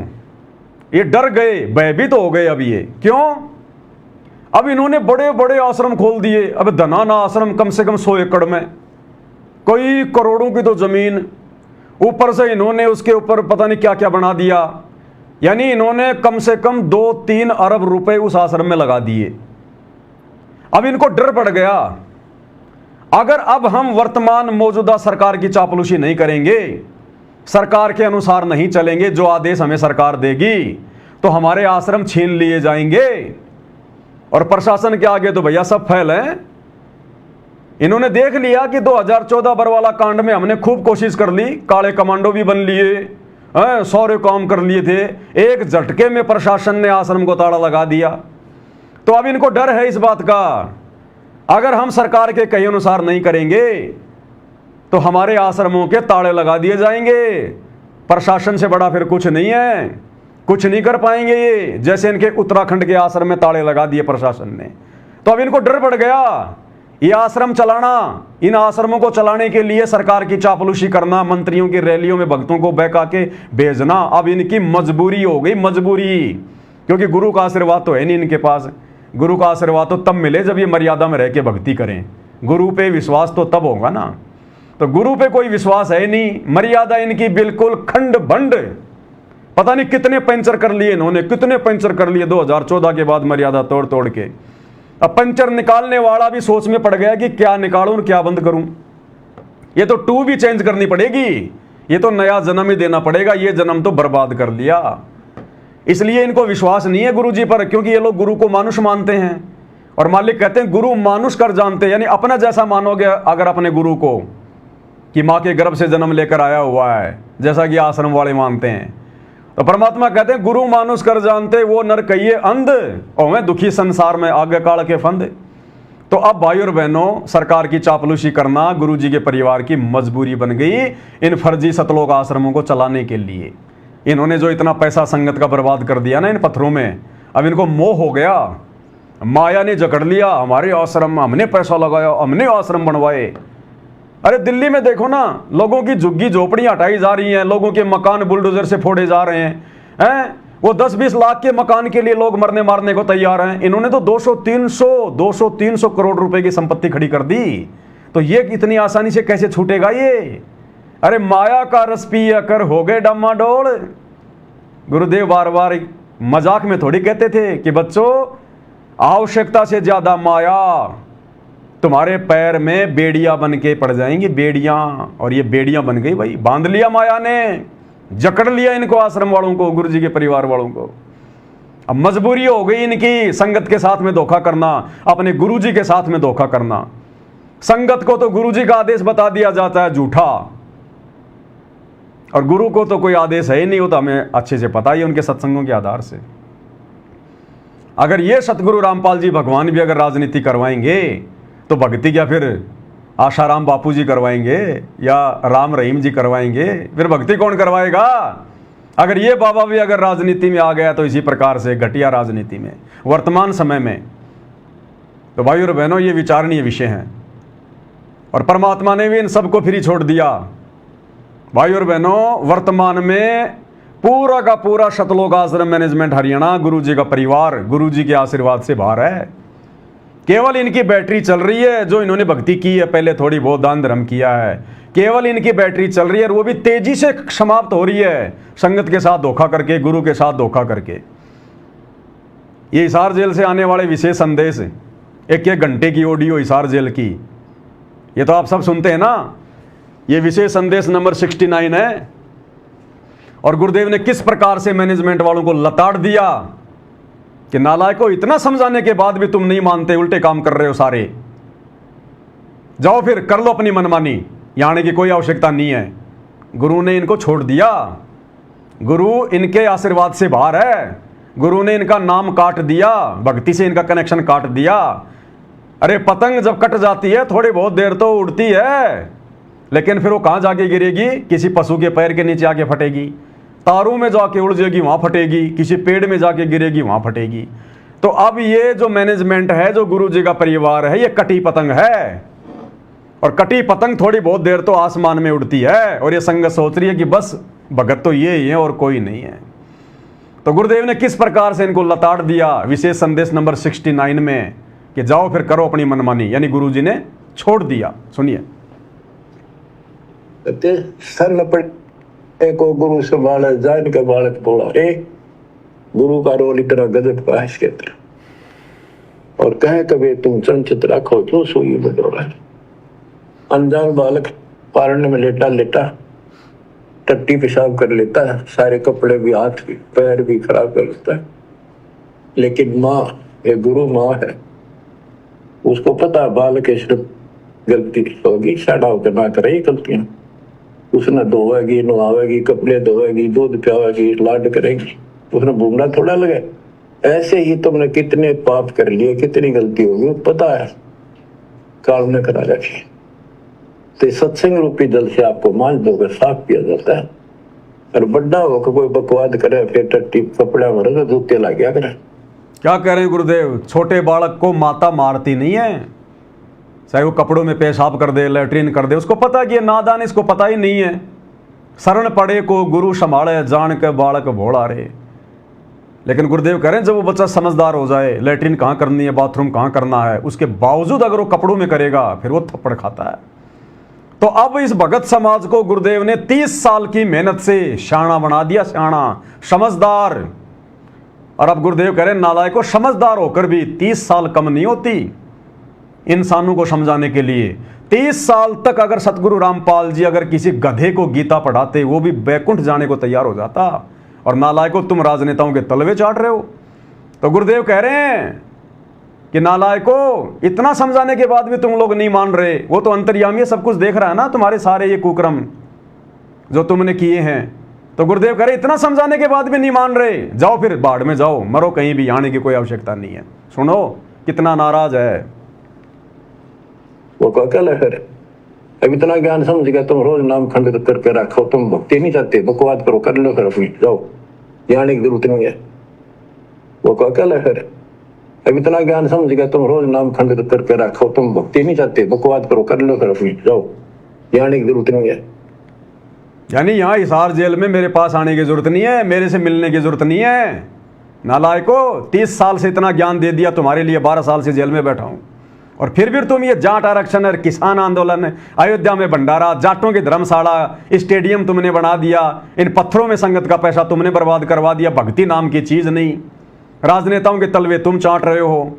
ये डर गए, भयभीत हो गए। अब ये क्यों? अब इन्होंने बड़े बड़े आश्रम खोल दिए। अब धनाना आश्रम कम से कम 100 एकड़ में, कोई करोड़ों की तो जमीन, ऊपर से इन्होंने उसके ऊपर पता नहीं क्या क्या बना दिया। यानी इन्होंने कम से कम 2-3 अरब रुपए उस आश्रम में लगा दिए। अब इनको डर पड़ गया, अगर अब हम वर्तमान मौजूदा सरकार की चापलूसी नहीं करेंगे, सरकार के अनुसार नहीं चलेंगे, जो आदेश हमें सरकार देगी, तो हमारे आश्रम छीन लिए जाएंगे। और प्रशासन के आगे तो भैया सब फेल है। इन्होंने देख लिया कि 2014 बरवाला कांड में हमने खूब कोशिश कर ली, काले कमांडो भी बन लिए, सारे काम कर लिए थे, एक झटके में प्रशासन ने आश्रम को ताला लगा दिया। तो अब इनको डर है इस बात का, अगर हम सरकार के कहे अनुसार नहीं करेंगे तो हमारे आश्रमों के ताले लगा दिए जाएंगे। प्रशासन से बड़ा फिर कुछ नहीं है, कुछ नहीं कर पाएंगे ये, जैसे इनके उत्तराखंड के आश्रम में ताले लगा दिए प्रशासन ने। तो अब इनको डर पड़ गया, ये आश्रम चलाना, इन आश्रमों को चलाने के लिए सरकार की चापलूसी करना, मंत्रियों की रैलियों में भक्तों को बहका के भेजना, अब इनकी मजबूरी हो गई, मजबूरी। क्योंकि गुरु का आशीर्वाद तो है नहीं इनके पास। गुरु का आशीर्वाद तो तब मिले जब ये मर्यादा में रह के भक्ति करें। गुरु पे विश्वास तो तब होगा ना। तो गुरु पे कोई विश्वास है नहीं, मर्यादा इनकी बिल्कुल खंड भंड। पता नहीं कितने पंचर कर लिए इन्होंने, कितने पंचर कर लिए 2014 के बाद मर्यादा तोड़ तोड़ के। अब पंचर निकालने वाला भी सोच में पड़ गया कि क्या निकालूं और क्या बंद करूं। ये तो टू भी चेंज करनी पड़ेगी, ये तो नया जन्म ही देना पड़ेगा, ये जन्म तो बर्बाद कर लिया। इसलिए इनको विश्वास नहीं है गुरु जी पर, क्योंकि ये लोग गुरु को मानुष मानते हैं। और मालिक कहते हैं गुरु मानुष कर जानते, यानी अपना जैसा मानोगे अगर अपने गुरु को, कि माँ के गर्भ से जन्म लेकर आया हुआ है, जैसा कि आश्रम वाले मानते हैं। तो परमात्मा कहते हैं गुरु मानुष कर जानते, वो नर कहिए अंध, और मैं दुखी संसार में आगे काल के फंद। तो अब भाई और बहनों, सरकार की चापलूसी करना गुरु जी के परिवार की मजबूरी बन गई इन फर्जी सतलोक आश्रमों को चलाने के लिए। इन्होंने जो इतना पैसा संगत का बर्बाद कर दिया ना इन पत्थरों में, अब इनको मोह हो गया, माया ने जकड़ लिया। हमारे आश्रम, हमने पैसा लगाया, हमने आश्रम बनवाए। अरे दिल्ली में देखो ना, लोगों की झुग्गी झोपड़ियां हटाई जा रही हैं, लोगों के मकान बुलडोजर से फोड़े जा रहे हैं। वो 10-20 लाख के मकान के लिए लोग मरने मारने को तैयार हैं। इन्होंने तो 200-300 करोड़ रुपए की संपत्ति खड़ी कर दी। तो ये इतनी आसानी से कैसे छूटेगा ये? अरे माया का रस पिया कर हो गए डामाडोल। गुरुदेव बार बार मजाक में थोड़ी कहते थे कि बच्चों, आवश्यकता से ज्यादा माया तुम्हारे पैर में बेड़ियां बन के पड़ जाएंगी, बेड़ियां। और ये बेड़ियां बन गई भाई, बांध लिया माया ने, जकड़ लिया इनको, आश्रम वालों को, गुरु जी के परिवार वालों को। अब मजबूरी हो गई इनकी संगत के साथ में धोखा करना, अपने गुरु जी के साथ में धोखा करना। संगत को तो गुरु जी का आदेश बता दिया जाता है झूठा, और गुरु को तो कोई आदेश है ही नहीं, होता हमें अच्छे से पता ही उनके सत्संगों के आधार से। अगर ये सतगुरु रामपाल जी भगवान भी अगर राजनीति करवाएंगे तो भक्ति क्या फिर आशाराम बापू जी करवाएंगे या राम रहीम जी करवाएंगे? फिर भक्ति कौन करवाएगा? अगर ये बाबा भी अगर राजनीति में आ गया तो इसी प्रकार से घटिया राजनीति में वर्तमान समय में, तो भाई और बहनों ये विचारणीय विषय हैं। और परमात्मा ने भी इन सबको फ्री छोड़ दिया। भाई और बहनों, वर्तमान में पूरा का पूरा शतलोक आश्रम मैनेजमेंट हरियाणा गुरु जी का परिवार गुरु जी के आशीर्वाद से बाहर है। केवल इनकी बैटरी चल रही है, जो इन्होंने भक्ति की है, पहले थोड़ी बहुत दान धर्म किया है, केवल इनकी बैटरी चल रही है, और वो भी तेजी से समाप्त हो रही है, संगत के साथ धोखा करके, गुरु के साथ धोखा करके। ये हिसार जेल से आने वाले विशेष संदेश, एक घंटे की ऑडियो हिसार जेल की, ये तो आप सब सुनते हैं ना। ये विशेष संदेश नंबर 69 है। और गुरुदेव ने किस प्रकार से मैनेजमेंट वालों को लताड़ दिया कि नालायकों, इतना समझाने के बाद भी तुम नहीं मानते, उल्टे काम कर रहे हो सारे, जाओ फिर कर लो अपनी मनमानी, यहाँ आने की कोई आवश्यकता नहीं है। गुरु ने इनको छोड़ दिया, गुरु इनके आशीर्वाद से बाहर है, गुरु ने इनका नाम काट दिया, भक्ति से इनका कनेक्शन काट दिया। अरे पतंग जब कट जाती है थोड़ी बहुत देर तो उड़ती है, लेकिन फिर वो कहाँ जाके गिरेगी? किसी पशु के पैर के नीचे आके फटेगी, तारों में जाके उड़ जाएगी, वहाँ फटेगी, किसी पेड़ में जाके गिरेगी, वहाँ फटेगी। तो अब ये जो मैनेजमेंट है, जो गुरु जी का परिवार है, ये कटी पतंग है। और कटी पतंग थोड़ी बहुत देर तो आसमान में उड़ती है, और ये संगत सोच रही है कि बस भगत तो ये ही है और कोई नहीं है। तो गुरुदेव ने किस प्रकार से इनको लताड़ दिया विशेष संदेश नंबर 69 में कि जाओ फिर करो अपनी मनमानी, यानी गुरु जी ने छोड़ दिया। सुनिए। सर लपटे को गुरु संभाल जान का बालक बोला, गुरु का रोल इतना गजब का है इसके अंदर, और कहे कभी तुम चंचित रखो तो सोई बदौड़ा। अनजान बालक पारने में लेटा लेटा टट्टी पेशाब कर लेता है, सारे कपड़े भी हाथ भी पैर भी खराब कर लेता है, लेकिन माँ, ये गुरु माँ है, उसको पता बालक के सिर्फ गलती होगी, साड़ा होकर ना करे गलतियां। उसने धोएगी, नहावेगी, कपड़े धोएगी, दूध पियावेगी, लाड करेगी, उसने भूमना थोड़ा लगे। ऐसे ही तुमने कितने पाप कर लिए, कितनी गलती होगी पता है, काल ने करा रखी। तो सत्संग रूपी जल से आपको मांझ धोकर साफ किया जाता है। और बड्डा होकर कोई बकवाद करे, फिर टट्टी कपड़ा मरे तो जूते ला गया करे। क्या कह रहे हैं गुरुदेव? छोटे बालक को माता मारती नहीं है, चाहे वो कपड़ों में पेशाब कर दे, लैट्रिन कर दे, उसको पता कि ये नादान, इसको पता ही नहीं है। शरण पड़े को गुरु संभाले, जान के बालक भोला रे। लेकिन गुरुदेव कह रहे हैं जब वो बच्चा समझदार हो जाए, लैट्रिन कहाँ करनी है, बाथरूम कहाँ करना है, उसके बावजूद अगर वो कपड़ों में करेगा, फिर वो थप्पड़ खाता है। तो अब इस भगत समाज को गुरुदेव ने 30 साल की मेहनत से शाना बना दिया, शाना, समझदार। और अब गुरुदेव कह रहे हैं नालायकों, समझदार होकर भी 30 साल कम नहीं होती इंसानों को समझाने के लिए। 30 साल तक अगर सतगुरु रामपाल जी अगर किसी गधे को गीता पढ़ाते, वो भी बैकुंठ जाने को तैयार हो जाता। और नालायकों, तुम राजनेताओं के तलवे चाट रहे हो। तो गुरुदेव कह रहे हैं कि नालायकों, इतना समझाने के बाद भी तुम लोग नहीं मान रहे। वो तो अंतर्यामी सब कुछ देख रहा है ना, तुम्हारे सारे ये कुकर्म जो तुमने किए हैं। तो गुरुदेव कह रहे इतना समझाने के बाद भी नहीं मान रहे, जाओ फिर बाढ़ में जाओ, मरो कहीं भी, आने की कोई आवश्यकता नहीं है। सुनो कितना नाराज है वो क्या लहर है। अब इतना ज्ञान समझ गया, तुम रोज नाम खंडित करके रखो, तुम भक्ति नहीं चाहते, बकवाद करो, कर लो, फिर अपनी जाओ, जाने की जरूरत नहीं है। वो क्या लहर है। अब इतना ज्ञान समझ गया, तुम रोज नाम खंडित करके रखो, तुम भक्ति नहीं चाहते, बकवाद करो, कर लो, फिर अपनी जाओ, जाने की जरूरत नहीं है। यानी यहाँ हिसार जेल में मेरे पास आने की जरूरत नहीं है, मेरे से मिलने की जरूरत नहीं है। नालायकों, 30 साल से इतना ज्ञान दे दिया तुम्हारे लिए, 12 साल से जेल में बैठा हूँ, और फिर भी तुम ये जाट आरक्षण और किसान आंदोलन, अयोध्या में भंडारा, जाटों की धर्मशाला, स्टेडियम तुमने बना दिया, इन पत्थरों में संगत का पैसा तुमने बर्बाद करवा दिया, भक्ति नाम की चीज नहीं, राजनेताओं के तलवे तुम चाट रहे हो।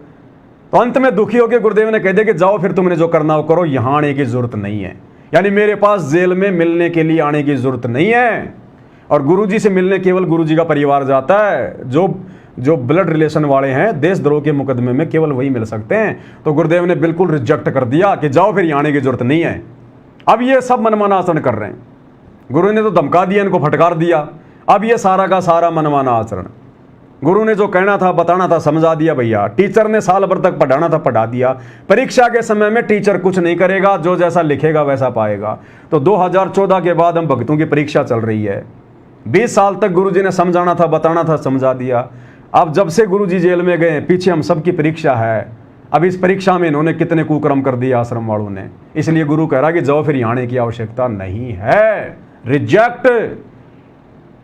तो अंत में दुखी होकर गुरुदेव ने कह दिया कि जाओ फिर तुमने जो करना हो करो, यहाँ आने की जरूरत नहीं है। यानी मेरे पास जेल में मिलने के लिए आने की जरूरत नहीं है। और गुरुजी से मिलने केवल गुरुजी का परिवार जाता है। जो ब्लड रिलेशन वाले हैं, देशद्रोह के मुकदमे में केवल वही मिल सकते हैं। तो गुरुदेव ने बिल्कुल रिजेक्ट कर दिया कि जाओ फिर आने की जरूरत नहीं है। अब ये सब मनमाना आचरण कर रहे हैं। गुरु ने तो धमका दिया, इनको फटकार दिया। अब ये सारा का सारा मनमाना आचरण, गुरु ने जो कहना था बताना था समझा दिया भैया। टीचर ने साल भर तक पढ़ाना था पढ़ा दिया। परीक्षा के समय में टीचर कुछ नहीं करेगा, जो जैसा लिखेगा वैसा पाएगा। तो 2014 के बाद हम भक्तों की परीक्षा चल रही है। 20 साल तक गुरु जी ने समझाना था बताना था समझा दिया। अब जब से गुरु जी जेल में गए, पीछे हम सबकी परीक्षा है। अब इस परीक्षा में इन्होंने कितने कुकर्म कर दिए आश्रम वालों ने। इसलिए गुरु कह रहा कि जाओ फिर आने की आवश्यकता नहीं है। रिजेक्ट।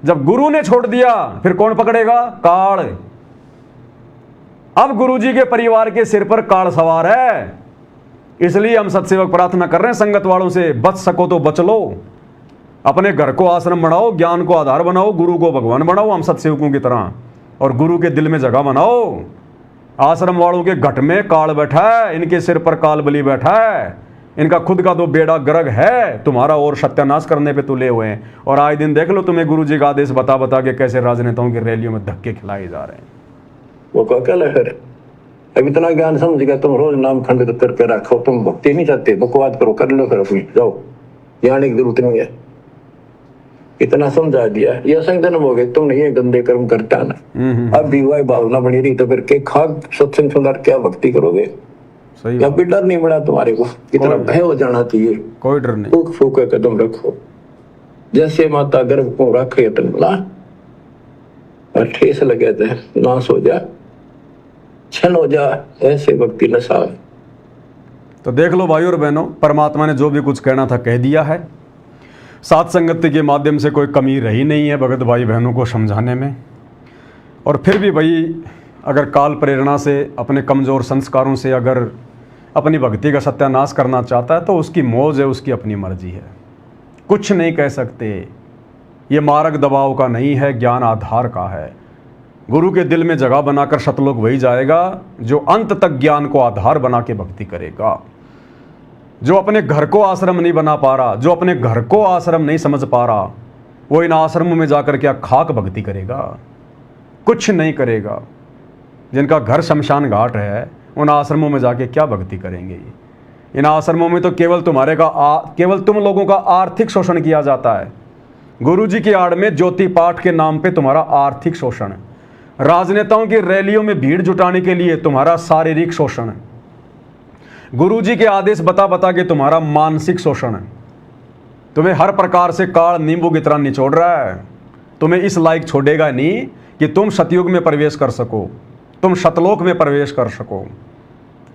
जब गुरु ने छोड़ दिया फिर कौन पकड़ेगा? काल। अब गुरु जी के परिवार के सिर पर काल सवार है। इसलिए हम सत्सेवक प्रार्थना कर रहे हैं संगत वालों से, बच सको तो बच लो। अपने घर को आश्रम बनाओ, ज्ञान को आधार बनाओ, गुरु को भगवान बनाओ हम सत्सेवकों की तरह, और गुरु के दिल में जगह बनाओ। आश्रम वालों के घट में काल बैठा है, इनके सिर पर काल बलि बैठा है। इनका खुद का तो बेड़ा गर्ग है, तुम्हारा और सत्यानाश करने पे तुले हुए हैं। और आए दिन देख लो तुम्हें गुरु जी का आदेश बता बता के कैसे राजनेताओं की रैलियों में धक्के खिलाए जा रहे हैं। वो क्या लहर? अब इतना ज्ञान समझ गया, तुम रोज नाम खंडित करके रखो। तुम भक्ति नहीं चाहते, बकवाद करो, कर लो फिर अपनी, जाओ, जाने की जरूरत नहीं है। इतना समझा दिया, ये असंग जन्म हो गए, तुम नहीं ये गंदे कर्म करता ना। अब भी वह भावना बनी रही तो फिर के खाक सत्संग सुंदर क्या भक्ति करोगे? सही या डर नहीं बना तुम्हारे को? कितना भय हो जाना चाहिए। कोई डर नहीं। फूक फूक कदम रखो, जैसे माता गर्भ को रखे तनला और ठेस लगे थे नाश हो जा, छन हो जा, ऐसे भक्ति नशा। तो देख लो भाई और बहनों, परमात्मा ने जो भी कुछ कहना था कह दिया है। साथ संगति के माध्यम से कोई कमी रही नहीं है भगत भाई बहनों को समझाने में। और फिर भी भाई अगर काल प्रेरणा से, अपने कमज़ोर संस्कारों से अगर अपनी भक्ति का सत्यानाश करना चाहता है तो उसकी मौज है, उसकी अपनी मर्जी है, कुछ नहीं कह सकते। ये मार्ग दबाव का नहीं है, ज्ञान आधार का है। गुरु के दिल में जगह बनाकर सतलोक वही जाएगा जो अंत तक ज्ञान को आधार बना के भक्ति करेगा। जो अपने घर को आश्रम नहीं बना पा रहा, जो अपने घर को आश्रम नहीं समझ पा रहा, वो इन आश्रमों में जाकर क्या खाक भक्ति करेगा? कुछ नहीं करेगा। जिनका घर शमशान घाट है उन आश्रमों में जाके क्या भक्ति करेंगे? इन आश्रमों में तो केवल केवल तुम लोगों का आर्थिक शोषण किया जाता है। गुरु जी की आड़ में ज्योति पाठ के नाम पे तुम्हारा आर्थिक शोषण, राजनेताओं की रैलियों में भीड़ जुटाने के लिए तुम्हारा शारीरिक शोषण, गुरु जी के आदेश बता बता के तुम्हारा मानसिक शोषण। तुम्हें हर प्रकार से काल नींबू की तरह निचोड़ रहा है। तुम्हें इस लायक छोड़ेगा नहीं कि तुम सतयुग में प्रवेश कर सको, तुम सतलोक में प्रवेश कर सको,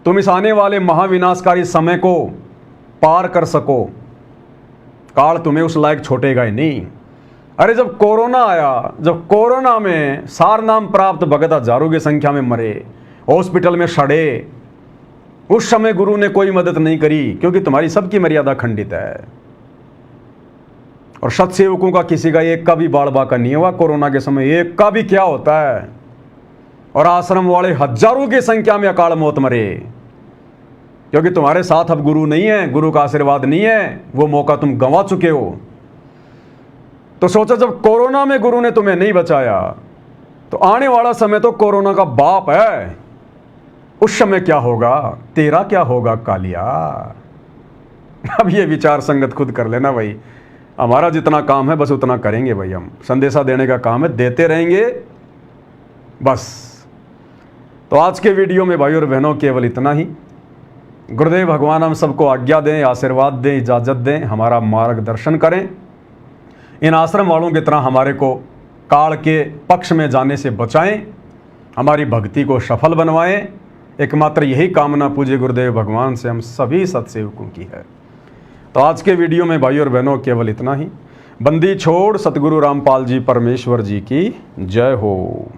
तुम इस आने वाले महाविनाशकारी समय को पार कर सको। काल तुम्हें उस लायक छोड़ेगा ही नहीं। अरे जब कोरोना आया, जब कोरोना में सार नाम प्राप्त भगत हजारों की संख्या में मरे, हॉस्पिटल में सड़े, उस समय गुरु ने कोई मदद नहीं करी क्योंकि तुम्हारी सबकी मर्यादा खंडित है। और सत्सेवकों का किसी का एक का भी बाल बाका नहीं हुआ कोरोना के समय, एक का भी क्या होता है। और आश्रम वाले हजारों की संख्या में अकाल मौत मरे क्योंकि तुम्हारे साथ अब गुरु नहीं है, गुरु का आशीर्वाद नहीं है, वो मौका तुम गंवा चुके हो। तो सोचो जब कोरोना में गुरु ने तुम्हें नहीं बचाया तो आने वाला समय तो कोरोना का बाप है, उस समय क्या होगा, तेरा क्या होगा कालिया। अब ये विचार संगत खुद कर लेना भाई। हमारा जितना काम है बस उतना करेंगे भाई, हम संदेशा देने का काम है, देते रहेंगे बस। तो आज के वीडियो में भाई और बहनों केवल इतना ही। गुरुदेव भगवान हम सबको आज्ञा दें, आशीर्वाद दें, इजाज़त दें, हमारा मार्गदर्शन करें। इन आश्रम वालों की तरह हमारे को काल के पक्ष में जाने से बचाएं, हमारी भक्ति को सफल बनवाएं। एकमात्र यही कामना पूज्य गुरुदेव भगवान से हम सभी सत्सेवकों की है। तो आज के वीडियो में भाई और बहनों केवल इतना ही। बंदी छोड़ सतगुरु रामपाल जी परमेश्वर जी की जय हो।